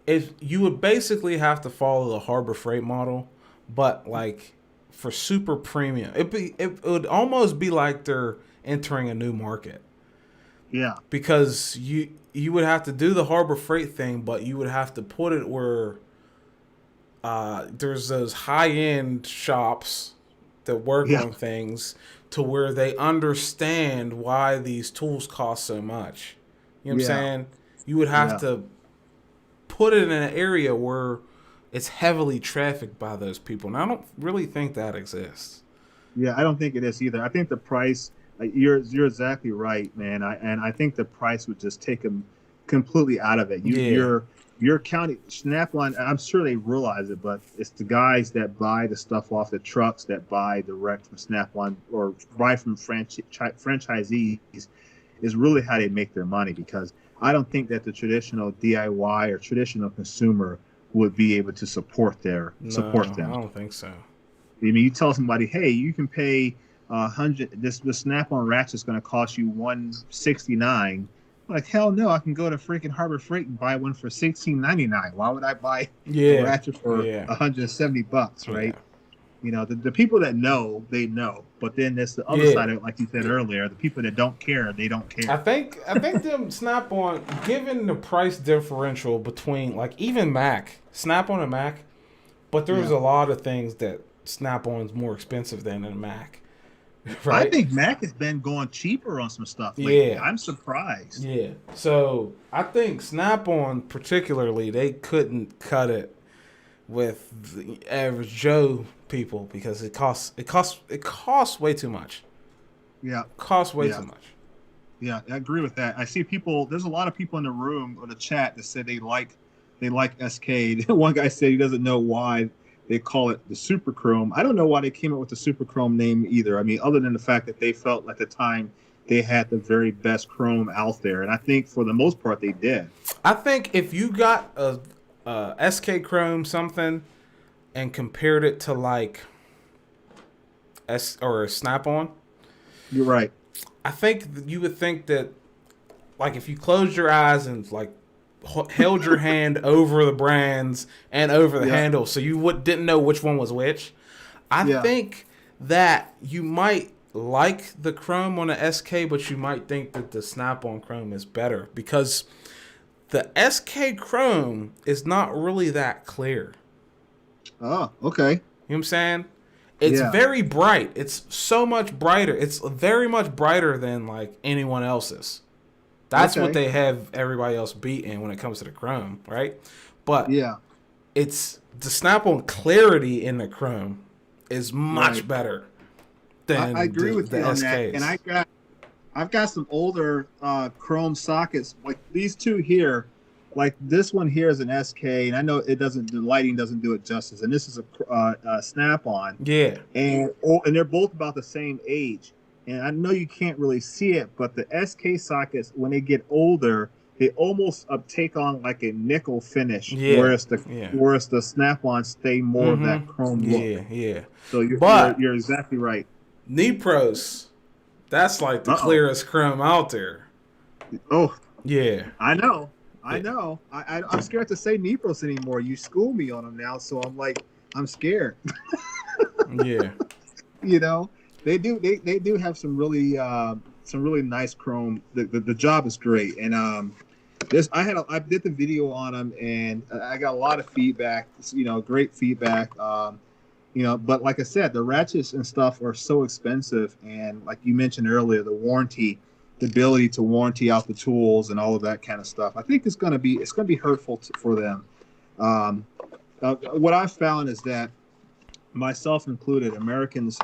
[SPEAKER 3] if you would basically have to follow the Harbor Freight model, but like for super premium, it would almost be like they're entering a new market.
[SPEAKER 4] Yeah. Because
[SPEAKER 3] you would have to do the Harbor Freight thing, but you would have to put it where there's those high-end shops that work on things to where they understand why these tools cost so much. You know what I'm saying? You would have to put it in an area where it's heavily trafficked by those people. And I don't really think that exists.
[SPEAKER 4] Yeah, I don't think it is either. I think the price, you're exactly right, man. I think the price would just take them completely out of it. You're counting Snap-on. I'm sure they realize it, but it's the guys that buy the stuff off the trucks that buy direct from Snap-on or buy from franchisees is really how they make their money, because I don't think that the traditional DIY or traditional consumer would be able to support them.
[SPEAKER 3] I don't think so.
[SPEAKER 4] I mean, you tell somebody, hey, you can pay $100. The Snap-on Ratchet is going to cost you $169. Like, hell no, I can go to freaking Harbor Freight and buy one for $16.99. Why would I buy a Ratchet for $170, right? Yeah. The people that know, they know. But then there's the other side of it, like you said earlier, the people that don't care, they don't care.
[SPEAKER 3] I think them Snap-on, given the price differential between, like, even Mac, Snap-on and Mac, but there's a lot of things that Snap-on's more expensive than a Mac. Right?
[SPEAKER 4] I think Mac has been going cheaper on some stuff lately. Yeah. I'm surprised.
[SPEAKER 3] Yeah. So I think Snap-on particularly, they couldn't cut it with the average Joe people because it costs way too much.
[SPEAKER 4] Yeah.
[SPEAKER 3] Costs way too much.
[SPEAKER 4] Yeah, I agree with that. I see people, there's a lot of people in the room or the chat that said they like SK. One guy said he doesn't know why they call it the Super Chrome. I don't know why they came up with the Super Chrome name either. I mean, other than the fact that they felt at the time they had the very best Chrome out there. And I think for the most part they did.
[SPEAKER 3] I think if you got a SK Chrome something and compared it to like or Snap-on.
[SPEAKER 4] You're right.
[SPEAKER 3] I think you would think that like if you closed your eyes and like held your hand over the brands and over the handle so you didn't know which one was which. I think that you might like the Chrome on the SK, but you might think that the Snap-on Chrome is better because the SK Chrome is not really that clear.
[SPEAKER 4] Oh, okay.
[SPEAKER 3] You know what I'm saying? It's very bright. It's so much brighter. It's very much brighter than like anyone else's. That's what they have everybody else beating when it comes to the Chrome, right? But it's the Snap-on clarity in the Chrome is much better than
[SPEAKER 4] I agree with you on
[SPEAKER 3] SKs.
[SPEAKER 4] that. And I've got some older Chrome sockets like these two here. Like this one here is an SK, and I know the lighting doesn't do it justice. And this is a Snap-on. Yeah. And they're both about the same age. And I know you can't really see it, but the SK sockets, when they get older, they almost take on like a nickel finish, whereas the Snap-on stay more of that chrome look. Yeah. So you're exactly right.
[SPEAKER 3] Nipros, that's like the clearest chrome out there.
[SPEAKER 4] Oh,
[SPEAKER 3] yeah.
[SPEAKER 4] I know. I'm scared to say Nipros anymore. You school me on them now, so I'm scared.
[SPEAKER 3] Yeah.
[SPEAKER 4] They do have some really nice chrome. The job is great, and I did the video on them, and I got a lot of feedback. Great feedback. But like I said, the ratchets and stuff are so expensive, and like you mentioned earlier, the warranty the ability to warranty out the tools and all of that kind of stuff. I think it's going to be hurtful for them. What I've found is that, myself included, Americans,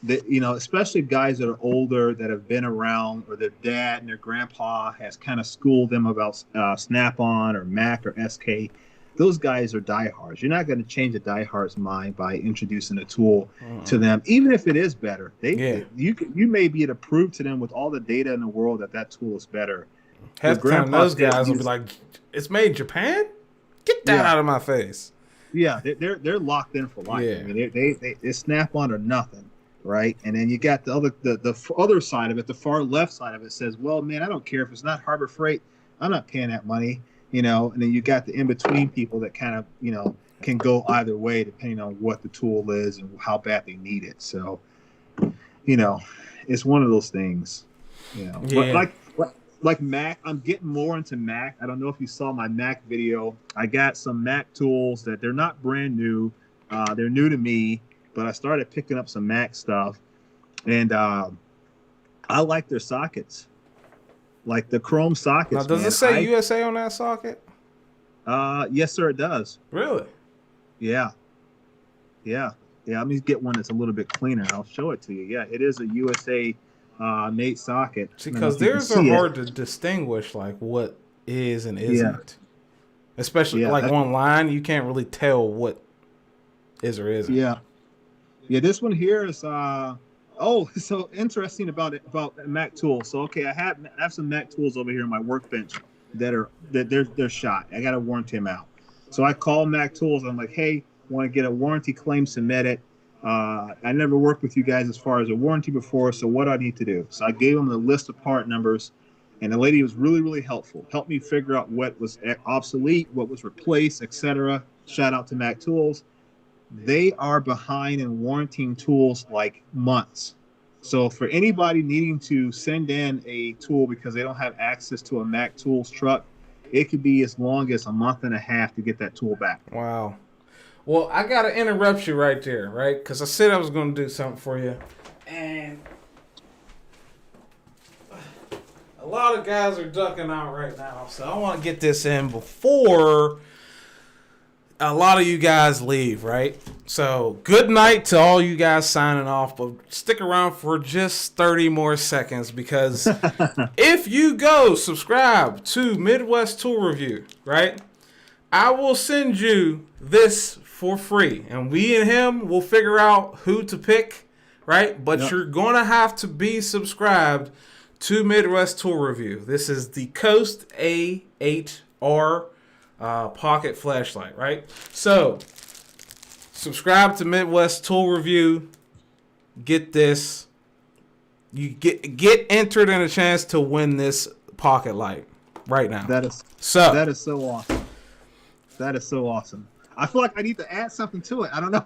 [SPEAKER 4] that, you know, especially guys that are older, that have been around, or their dad and their grandpa has kind of schooled them about Snap-on or Mac or SK. Those guys are diehards. You're not going to change a diehard's mind by introducing a tool to them, even if it is better. You may be able to prove to them with all the data in the world that tool is better.
[SPEAKER 3] Half the time, those guys will be like, "It's made in Japan? Get that out of my face."
[SPEAKER 4] Yeah, they're locked in for life.
[SPEAKER 3] Yeah.
[SPEAKER 4] I mean, they snap on or nothing, right? And then you got the other side of it, the far left side of it says, "Well, man, I don't care if it's not Harbor Freight. I'm not paying that money." You know, and then you got the in-between people that kind of, you know, can go either way depending on what the tool is and how bad they need it. So, you know, it's one of those things, you know.
[SPEAKER 3] Yeah.
[SPEAKER 4] But like Mac, I'm getting more into Mac. I don't know if you saw my Mac video. I got some Mac tools that they're not brand new. They're new to me, but I started picking up some Mac stuff. And I like their sockets. Like the chrome sockets.
[SPEAKER 3] Now, does it say USA on that socket?
[SPEAKER 4] Yes, sir, it does.
[SPEAKER 3] Really?
[SPEAKER 4] Yeah. Let me get one that's a little bit cleaner. I'll show it to you. Yeah, it is a USA made socket.
[SPEAKER 3] Because theirs are hard to distinguish, like what is and isn't. Especially like online, you can't really tell what is or isn't.
[SPEAKER 4] Yeah. This one here is so interesting about Mac tools. So okay, I have some Mac tools over here on my workbench that they're shot. I got to warranty them out. So I call Mac Tools. I'm like, hey, want to get a warranty claim submitted. I never worked with you guys as far as a warranty before, so what do I need to do? So I gave them the list of part numbers, and the lady was really, really helpful. Helped me figure out what was obsolete, what was replaced, etc. Shout out to Mac Tools. They are behind in warranting tools like months. So for anybody needing to send in a tool because they don't have access to a Mac Tools truck, it could be as long as a month and a half to get that tool back.
[SPEAKER 3] Wow. Well, I got to interrupt you right there, right? Because I said I was going to do something for you. And a lot of guys are ducking out right now. So I want to get this in before a lot of you guys leave, right? So good night to all you guys signing off, but stick around for just 30 more seconds because if you go subscribe to Midwest Tool Review, right, I will send you this for free, and we and him will figure out who to pick, right? But you're going to have to be subscribed to Midwest Tool Review. This is the Coast A8R pocket flashlight, right? So subscribe to Midwest Tool Review. Get this. You get entered in a chance to win this pocket light right now.
[SPEAKER 4] That is so awesome. That is so awesome. I feel like I need to add something to it. I don't know.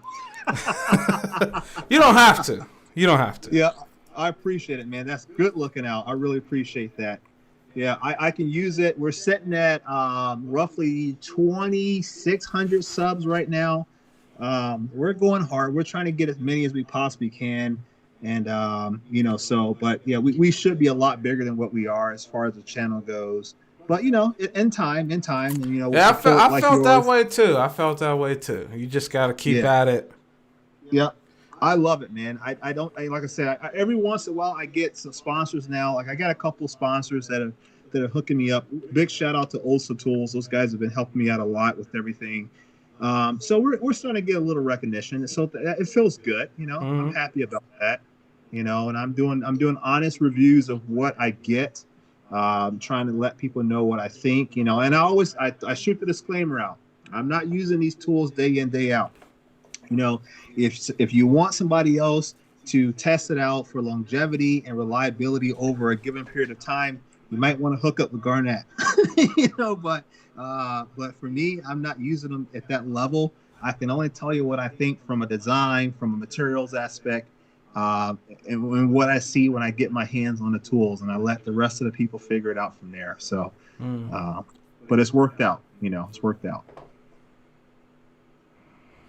[SPEAKER 3] You don't have to. You don't have to.
[SPEAKER 4] Yeah, I appreciate it, man. That's good looking out. I really appreciate that. Yeah, I can use it. We're sitting at roughly 2,600 subs right now. We're going hard. We're trying to get as many as we possibly can. And, but yeah, we should be a lot bigger than what we are as far as the channel goes. But, in time, and,
[SPEAKER 3] yeah, I felt that way too. I felt that way too. You just got to keep at it.
[SPEAKER 4] Yeah. I love it, man. Like I said, every once in a while I get some sponsors now. Like I got a couple sponsors that are hooking me up. Big shout out to Ulsa Tools. Those guys have been helping me out a lot with everything. So we're starting to get a little recognition. So it feels good. I'm happy about that. And I'm doing honest reviews of what I get. Trying to let people know what I think. And I shoot the disclaimer out. I'm not using these tools day in, day out. If you want somebody else to test it out for longevity and reliability over a given period of time, you might want to hook up with Garnett. But for me, I'm not using them at that level. I can only tell you what I think from a design, from a materials aspect, and what I see when I get my hands on the tools, and I let the rest of the people figure it out from there. So, but it's worked out. It's worked out.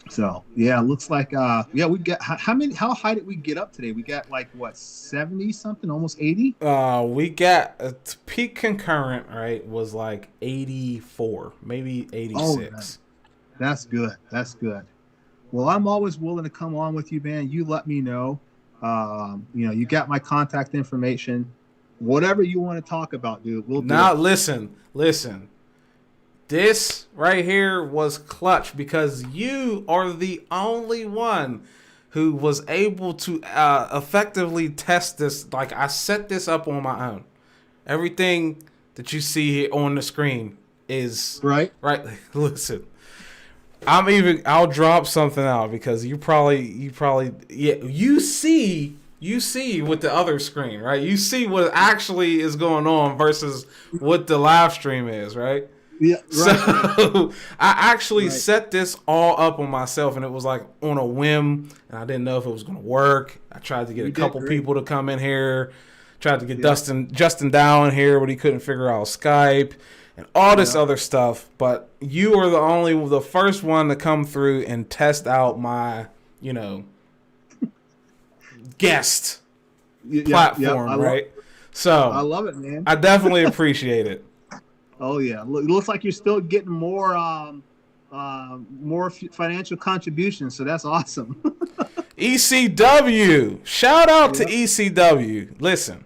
[SPEAKER 4] So yeah, looks like we got how high did we get up today? We got like what 70 something, almost 80.
[SPEAKER 3] We got peak concurrent, right, was like 84, maybe
[SPEAKER 4] Oh,
[SPEAKER 3] 86.
[SPEAKER 4] that's good. That's good. Well, I'm always willing to come on with you, man. You let me know. You got my contact information. Whatever you want to talk about, dude, we'll do
[SPEAKER 3] Now,
[SPEAKER 4] it.
[SPEAKER 3] listen. This right here was clutch because you are the only one who was able to effectively test this. Like, I set this up on my own. Everything that you see here on the screen is
[SPEAKER 4] Right.
[SPEAKER 3] Listen, I'll drop something out because you see with the other screen, right? You see what actually is going on versus what the live stream is, right?
[SPEAKER 4] Yeah. Right.
[SPEAKER 3] So I actually set this all up on myself, and it was like on a whim, and I didn't know if it was going to work. I tried to get a couple people to come in here, tried to get Justin down here, but he couldn't figure out Skype and all this other stuff. But you are the first one to come through and test out my, guest platform, right? So
[SPEAKER 4] I love it, man.
[SPEAKER 3] I definitely appreciate it.
[SPEAKER 4] Oh yeah, it looks like you're still getting more financial contributions, so that's awesome.
[SPEAKER 3] ECW, shout out to ECW. Listen,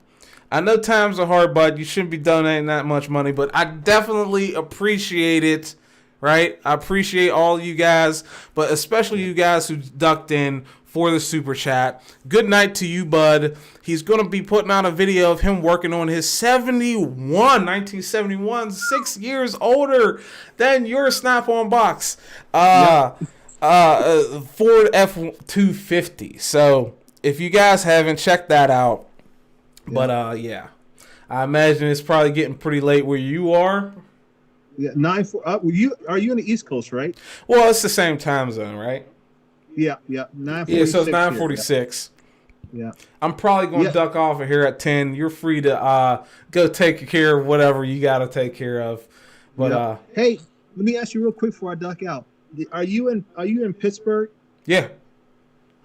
[SPEAKER 3] I know times are hard, bud. You shouldn't be donating that much money, but I definitely appreciate it. Right, I appreciate all you guys, but especially you guys who ducked in for the super chat. Good night to you, bud. He's going to be putting out a video of him working on his 1971, 6 years older than your Snap-on box. Ford F-250. So if you guys haven't, checked that out. But I imagine it's probably getting pretty late where you are.
[SPEAKER 4] Yeah, 9-4. Are you on the East Coast, right?
[SPEAKER 3] Well, it's the same time zone, right?
[SPEAKER 4] Yeah. 9:46.
[SPEAKER 3] Yeah, so it's 9:46.
[SPEAKER 4] Yeah.
[SPEAKER 3] I'm probably going to duck off of here at 10. You're free to go take care of whatever you got to take care of. But
[SPEAKER 4] hey, let me ask you real quick before I duck out. Are you in Pittsburgh?
[SPEAKER 3] Yeah.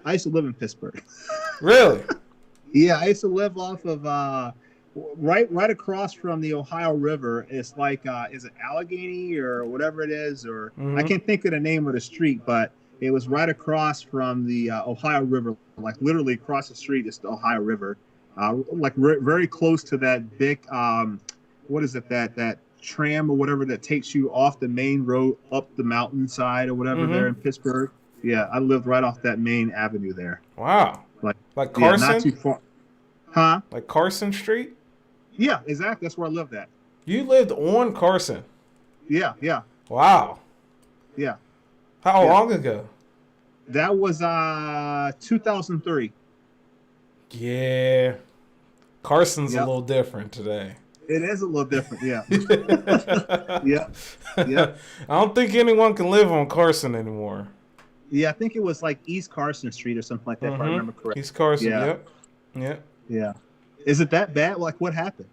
[SPEAKER 4] I used to live in Pittsburgh.
[SPEAKER 3] Really?
[SPEAKER 4] Yeah, I used to live off of right across from the Ohio River. It's like is it Allegheny or whatever it is, or I can't think of the name of the street, but it was right across from the Ohio River, like literally across the street is the Ohio River, very close to that big, what is it, that tram or whatever that takes you off the main road up the mountainside or whatever there in Pittsburgh. Yeah, I lived right off that main avenue there.
[SPEAKER 3] Wow. Like Carson?
[SPEAKER 4] Yeah, not too far. Huh?
[SPEAKER 3] Like Carson Street?
[SPEAKER 4] Yeah, exactly. That's where I lived at.
[SPEAKER 3] You lived on Carson?
[SPEAKER 4] Yeah.
[SPEAKER 3] Wow.
[SPEAKER 4] Yeah.
[SPEAKER 3] How long ago?
[SPEAKER 4] That was 2003.
[SPEAKER 3] Yeah. Carson's a little different today.
[SPEAKER 4] It is a little different, yeah. Yeah.
[SPEAKER 3] I don't think anyone can live on Carson anymore.
[SPEAKER 4] Yeah, I think it was like East Carson Street or something like that, if I remember correctly.
[SPEAKER 3] East Carson, yep.
[SPEAKER 4] Yeah. Is it that bad? Like, what happened?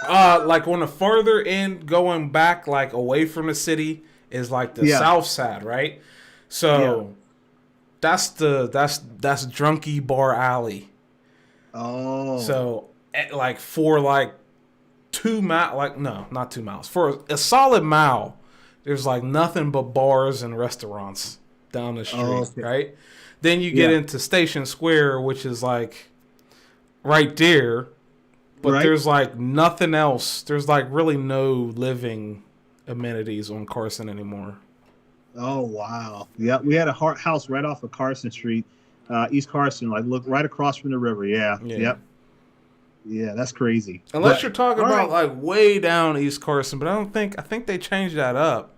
[SPEAKER 3] Like on the further end, going back, like away from the city, is like the south side, right? So that's Drunky Bar Alley.
[SPEAKER 4] Oh.
[SPEAKER 3] So like for like 2 miles, like no, not 2 miles, for a solid mile, there's like nothing but bars and restaurants down the street, right? Then you get into Station Square, which is like right there, but there's like nothing else. There's like really no living amenities on Carson anymore.
[SPEAKER 4] Oh wow! Yeah, we had a house right off of Carson Street, East Carson. Like, look right across from the river. Yeah. Yep. Yeah, that's crazy.
[SPEAKER 3] Unless you're talking about like way down East Carson, but I think they changed that up.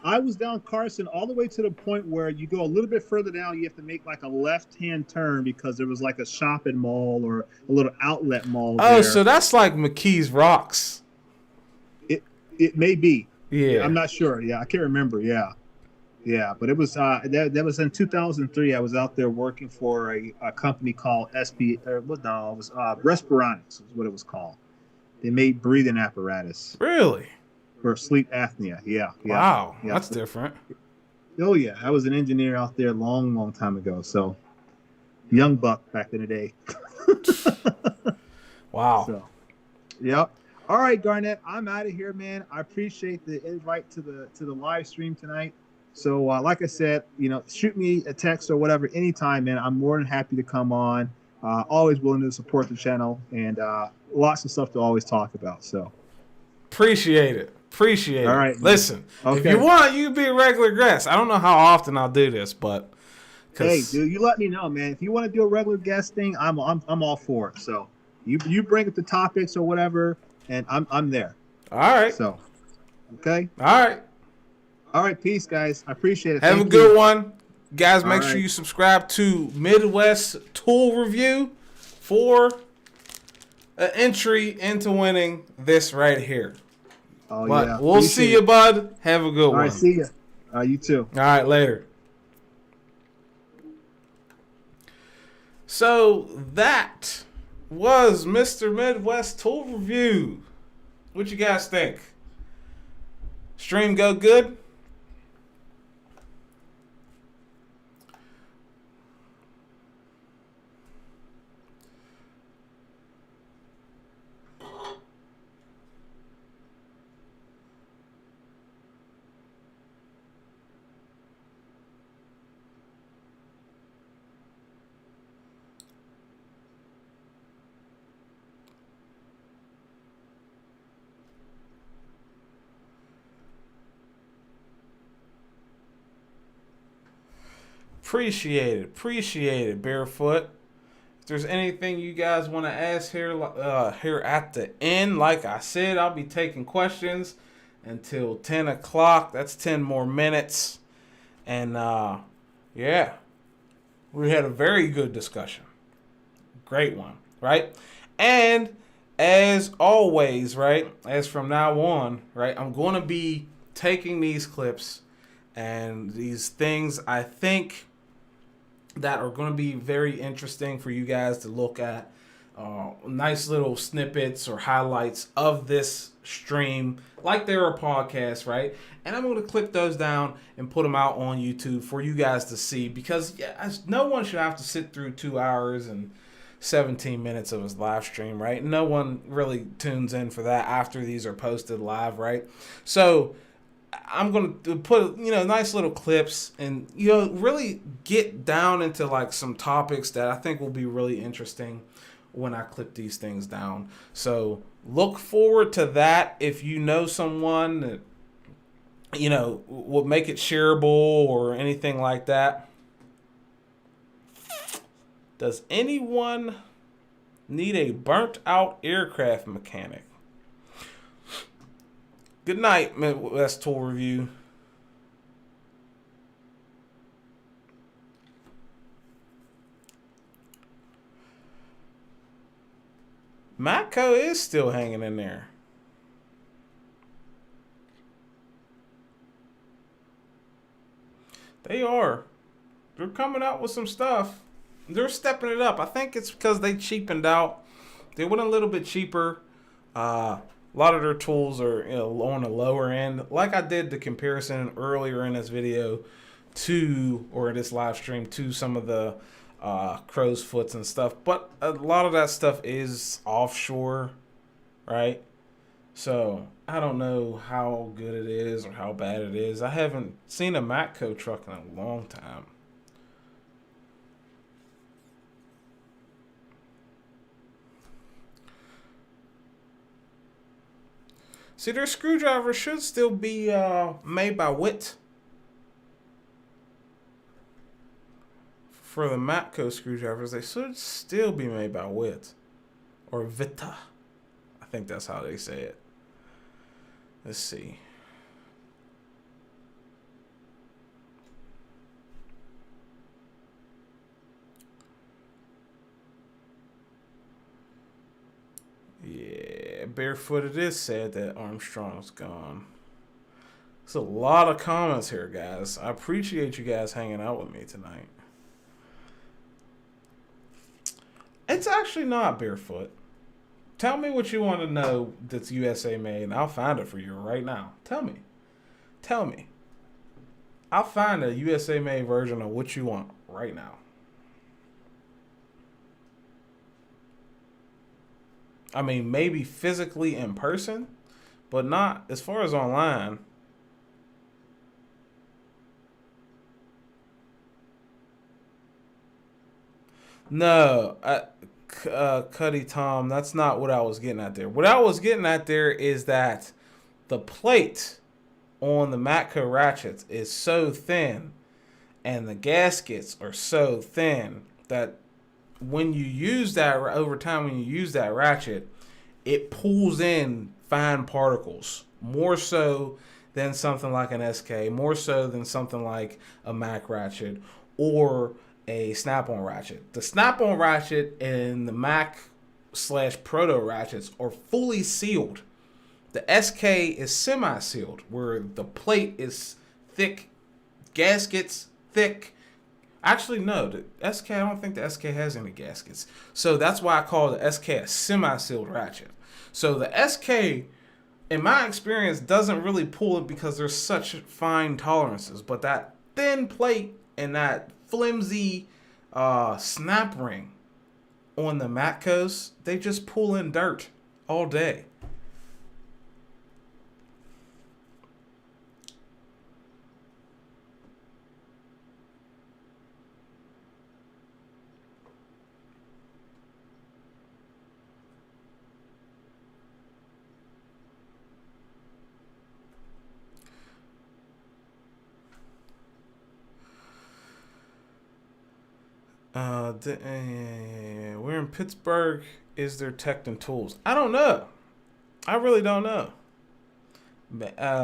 [SPEAKER 4] I was down Carson all the way to the point where you go a little bit further down, you have to make like a left-hand turn because there was like a shopping mall or a little outlet mall.
[SPEAKER 3] Oh, so that's like McKee's Rocks.
[SPEAKER 4] It may be.
[SPEAKER 3] Yeah.
[SPEAKER 4] I'm not sure. Yeah, I can't remember. Yeah. But it was that was in 2003. I was out there working for a company called Respironics is what it was called. They made breathing apparatus.
[SPEAKER 3] Really?
[SPEAKER 4] For sleep apnea. Yeah.
[SPEAKER 3] Wow, that's different.
[SPEAKER 4] Oh yeah, I was an engineer out there a long, long time ago. So young buck back in the day.
[SPEAKER 3] Wow.
[SPEAKER 4] So, yep. All right, Garnett, I'm out of here, man. I appreciate the invite to the live stream tonight. So, like I said, shoot me a text or whatever anytime, man. I'm more than happy to come on. Always willing to support the channel and lots of stuff to always talk about. So,
[SPEAKER 3] Appreciate it. Appreciate
[SPEAKER 4] all
[SPEAKER 3] it.
[SPEAKER 4] right, man.
[SPEAKER 3] Listen, if you want, you can be a regular guest. I don't know how often I'll do this, but
[SPEAKER 4] hey, dude, you let me know, man. If you want to do a regular guest thing, I'm all for it. So, you bring up the topics or whatever, and I'm there.
[SPEAKER 3] All right.
[SPEAKER 4] So, okay.
[SPEAKER 3] All
[SPEAKER 4] right. Peace, guys. I appreciate it.
[SPEAKER 3] Have
[SPEAKER 4] Thank
[SPEAKER 3] a good
[SPEAKER 4] you.
[SPEAKER 3] one. Guys, make
[SPEAKER 4] All
[SPEAKER 3] sure
[SPEAKER 4] right.
[SPEAKER 3] you subscribe to Midwest Tool Review for an entry into winning this right here.
[SPEAKER 4] Oh,
[SPEAKER 3] But
[SPEAKER 4] yeah.
[SPEAKER 3] we'll
[SPEAKER 4] Appreciate
[SPEAKER 3] see you,
[SPEAKER 4] it.
[SPEAKER 3] bud. Have a good
[SPEAKER 4] All
[SPEAKER 3] one.
[SPEAKER 4] right. See ya. You too.
[SPEAKER 3] All right, later. So that was Mr. Midwest Tool Review. What you guys think? Stream go good? Appreciate it, Barefoot. If there's anything you guys want to ask here at the end, like I said, I'll be taking questions until 10 o'clock. That's 10 more minutes. And yeah, we had a very good discussion. Great one, right? And as always, right, as from now on, right, I'm going to be taking these clips and these things I think that are going to be very interesting for you guys to look at. Nice little snippets or highlights of this stream, like they're a podcast, right? And I'm going to clip those down and put them out on YouTube for you guys to see, because no one should have to sit through 2 hours and 17 minutes of his live stream, right? No one really tunes in for that after these are posted live, right? So I'm going to put, nice little clips and, really get down into like some topics that I think will be really interesting when I clip these things down. So look forward to that. If you know someone that, would make it shareable or anything like that. Does anyone need a burnt out aircraft mechanic? Good night, Midwest Tool Review. Matco is still hanging in there. They are. They're coming out with some stuff. They're stepping it up. I think it's because they cheapened out. They went a little bit cheaper. A lot of their tools are on the lower end. Like I did the comparison earlier in this video or this live stream to some of the crow's foots and stuff. But a lot of that stuff is offshore, right? So I don't know how good it is or how bad it is. I haven't seen a Matco truck in a long time. See, their screwdriver should still be made by Witt. For the Matco screwdrivers, they should still be made by Witt. Or Vita. I think that's how they say it. Let's see. Yeah, Barefoot, it is sad that Armstrong's gone. There's a lot of comments here, guys. I appreciate you guys hanging out with me tonight. It's actually not Barefoot. Tell me what you want to know that's USA made, and I'll find it for you right now. Tell me. Tell me. I'll find a USA made version of what you want right now. I mean, maybe physically in person, but not as far as online. No, Cuddy Tom, that's not what I was getting at there. What I was getting at there is that the plate on the Matco ratchets is so thin and the gaskets are so thin that when you use that over time, when you use that ratchet, it pulls in fine particles more so than something like an SK, more so than something like a Mac ratchet or a snap-on ratchet. The snap-on ratchet and the Mac / Proto ratchets are fully sealed. The SK is semi-sealed, where the plate is thick, gaskets thick. Actually, no, the SK, I don't think the SK has any gaskets. So that's why I call the SK a semi-sealed ratchet. So the SK, in my experience, doesn't really pull it because there's such fine tolerances. But that thin plate and that flimsy snap ring on the Matcos, they just pull in dirt all day. Where in Pittsburgh is there Tekton Tools? I don't know. I really don't know.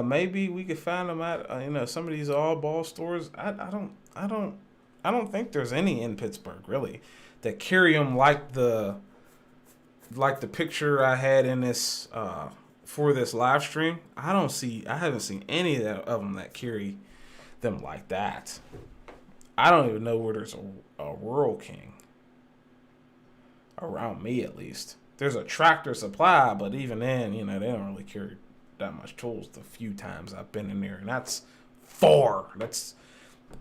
[SPEAKER 3] Maybe we could find them at some of these all ball stores. I don't think there's any in Pittsburgh really that carry them like the picture I had in this for this live stream. I haven't seen any of them that carry them like that. I don't even know where there's a Rural King. Around me, at least. There's a Tractor Supply, but even then, they don't really carry that much tools the few times I've been in there. And that's far. That's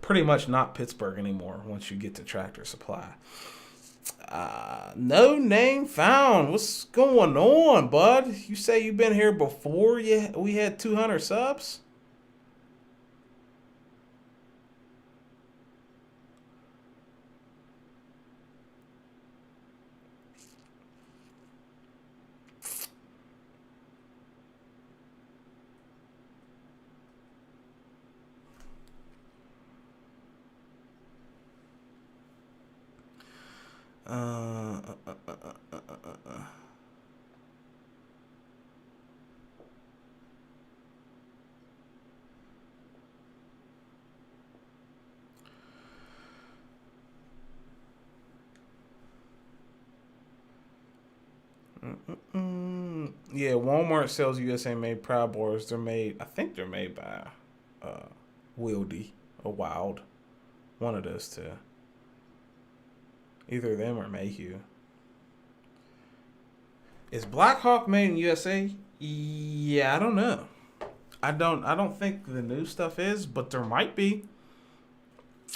[SPEAKER 3] pretty much not Pittsburgh anymore once you get to Tractor Supply. No name found. What's going on, bud? You say you've been here before we had 200 subs? Yeah, Walmart sells USA made Proud Boys. I think they're made by Wieldy or Wild. One of those two. Either them or Mayhew. Is Black Hawk made in USA? Yeah, I don't know. I don't think the new stuff is, but there might be.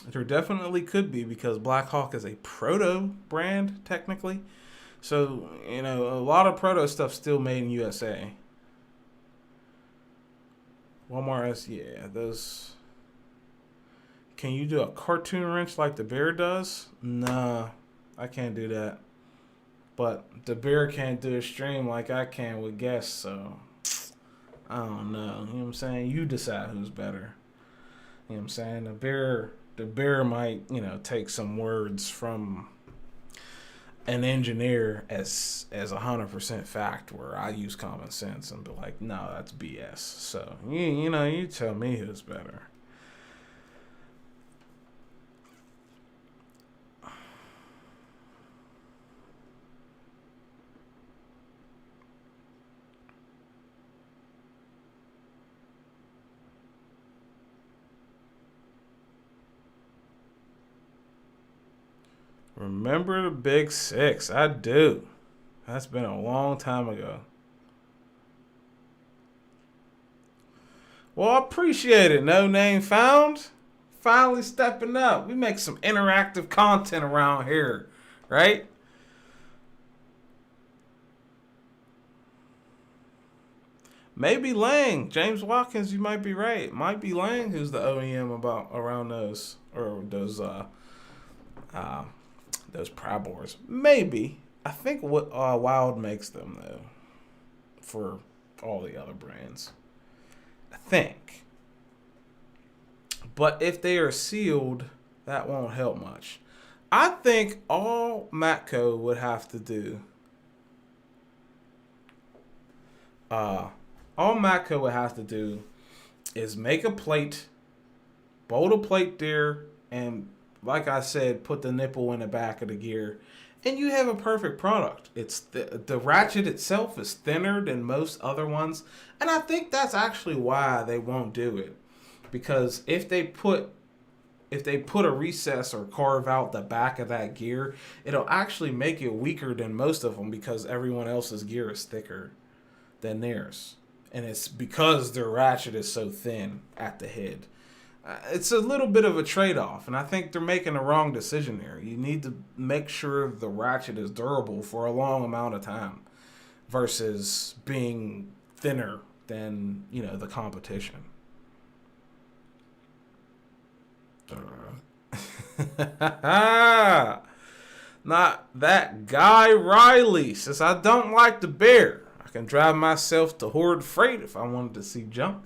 [SPEAKER 3] There definitely could be because Black Hawk is a proto brand technically. So, a lot of proto stuff still made in USA. Walmart, those. Can you do a cartoon wrench like the Bear does? Nah, I can't do that. But the Bear can't do a stream like I can with guests, so I don't know. You know what I'm saying? You decide who's better. You know what I'm saying? The Bear might, take some words from an engineer as 100% fact, where I use common sense and be like, no, that's BS. So you tell me who's better. Remember the Big Six? I do. That's been a long time ago. Well, I appreciate it. No name found. finally stepping up. We make some interactive content around here, right? Maybe Lang, James Watkins, you might be right. It might be Lang who's the OEM around those pry bores. Maybe. I think what Wild makes them though, for all the other brands. I think. But if they are sealed, that won't help much. I think all Matco would have to do. All Matco would have to do is make a plate, bolt a plate there, and like I said, put the nipple in the back of the gear, and you have a perfect product. It's the ratchet itself is thinner than most other ones, and I think that's actually why they won't do it, because if they put a recess or carve out the back of that gear, it'll actually make it weaker than most of them because everyone else's gear is thicker than theirs. And it's because their ratchet is so thin at the head. It's a little bit of a trade-off, and I think they're making the wrong decision there. You need to make sure the ratchet is durable for a long amount of time versus being thinner than, the competition. Not that Guy Riley says, I don't like the bear. I can drive myself to Horde Freight if I wanted to see junk.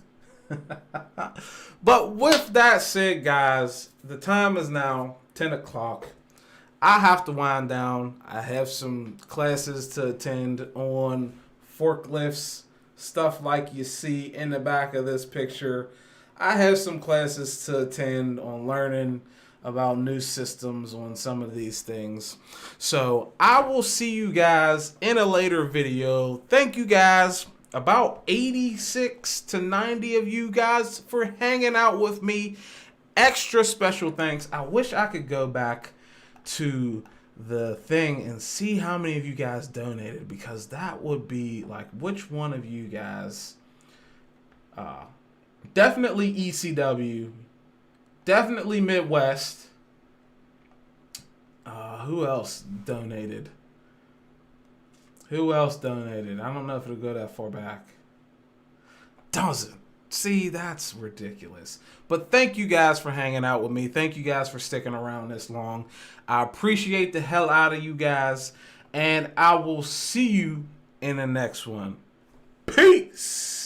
[SPEAKER 3] But with that said, guys, the time is now 10 o'clock. I have to wind down. I have some classes to attend on forklifts, stuff like you see in the back of this picture. I have some classes to attend on learning about new systems on some of these things. So I will see you guys in a later video. Thank you guys, about 86 to 90 of you guys, for hanging out with me. Extra special thanks. I wish I could go back to the thing and see how many of you guys donated, because that would be like, which one of you guys, definitely ECW, definitely Midwest. Who else donated? I don't know if it'll go that far back. Doesn't. See, that's ridiculous. But thank you guys for hanging out with me. Thank you guys for sticking around this long. I appreciate the hell out of you guys. And I will see you in the next one. Peace.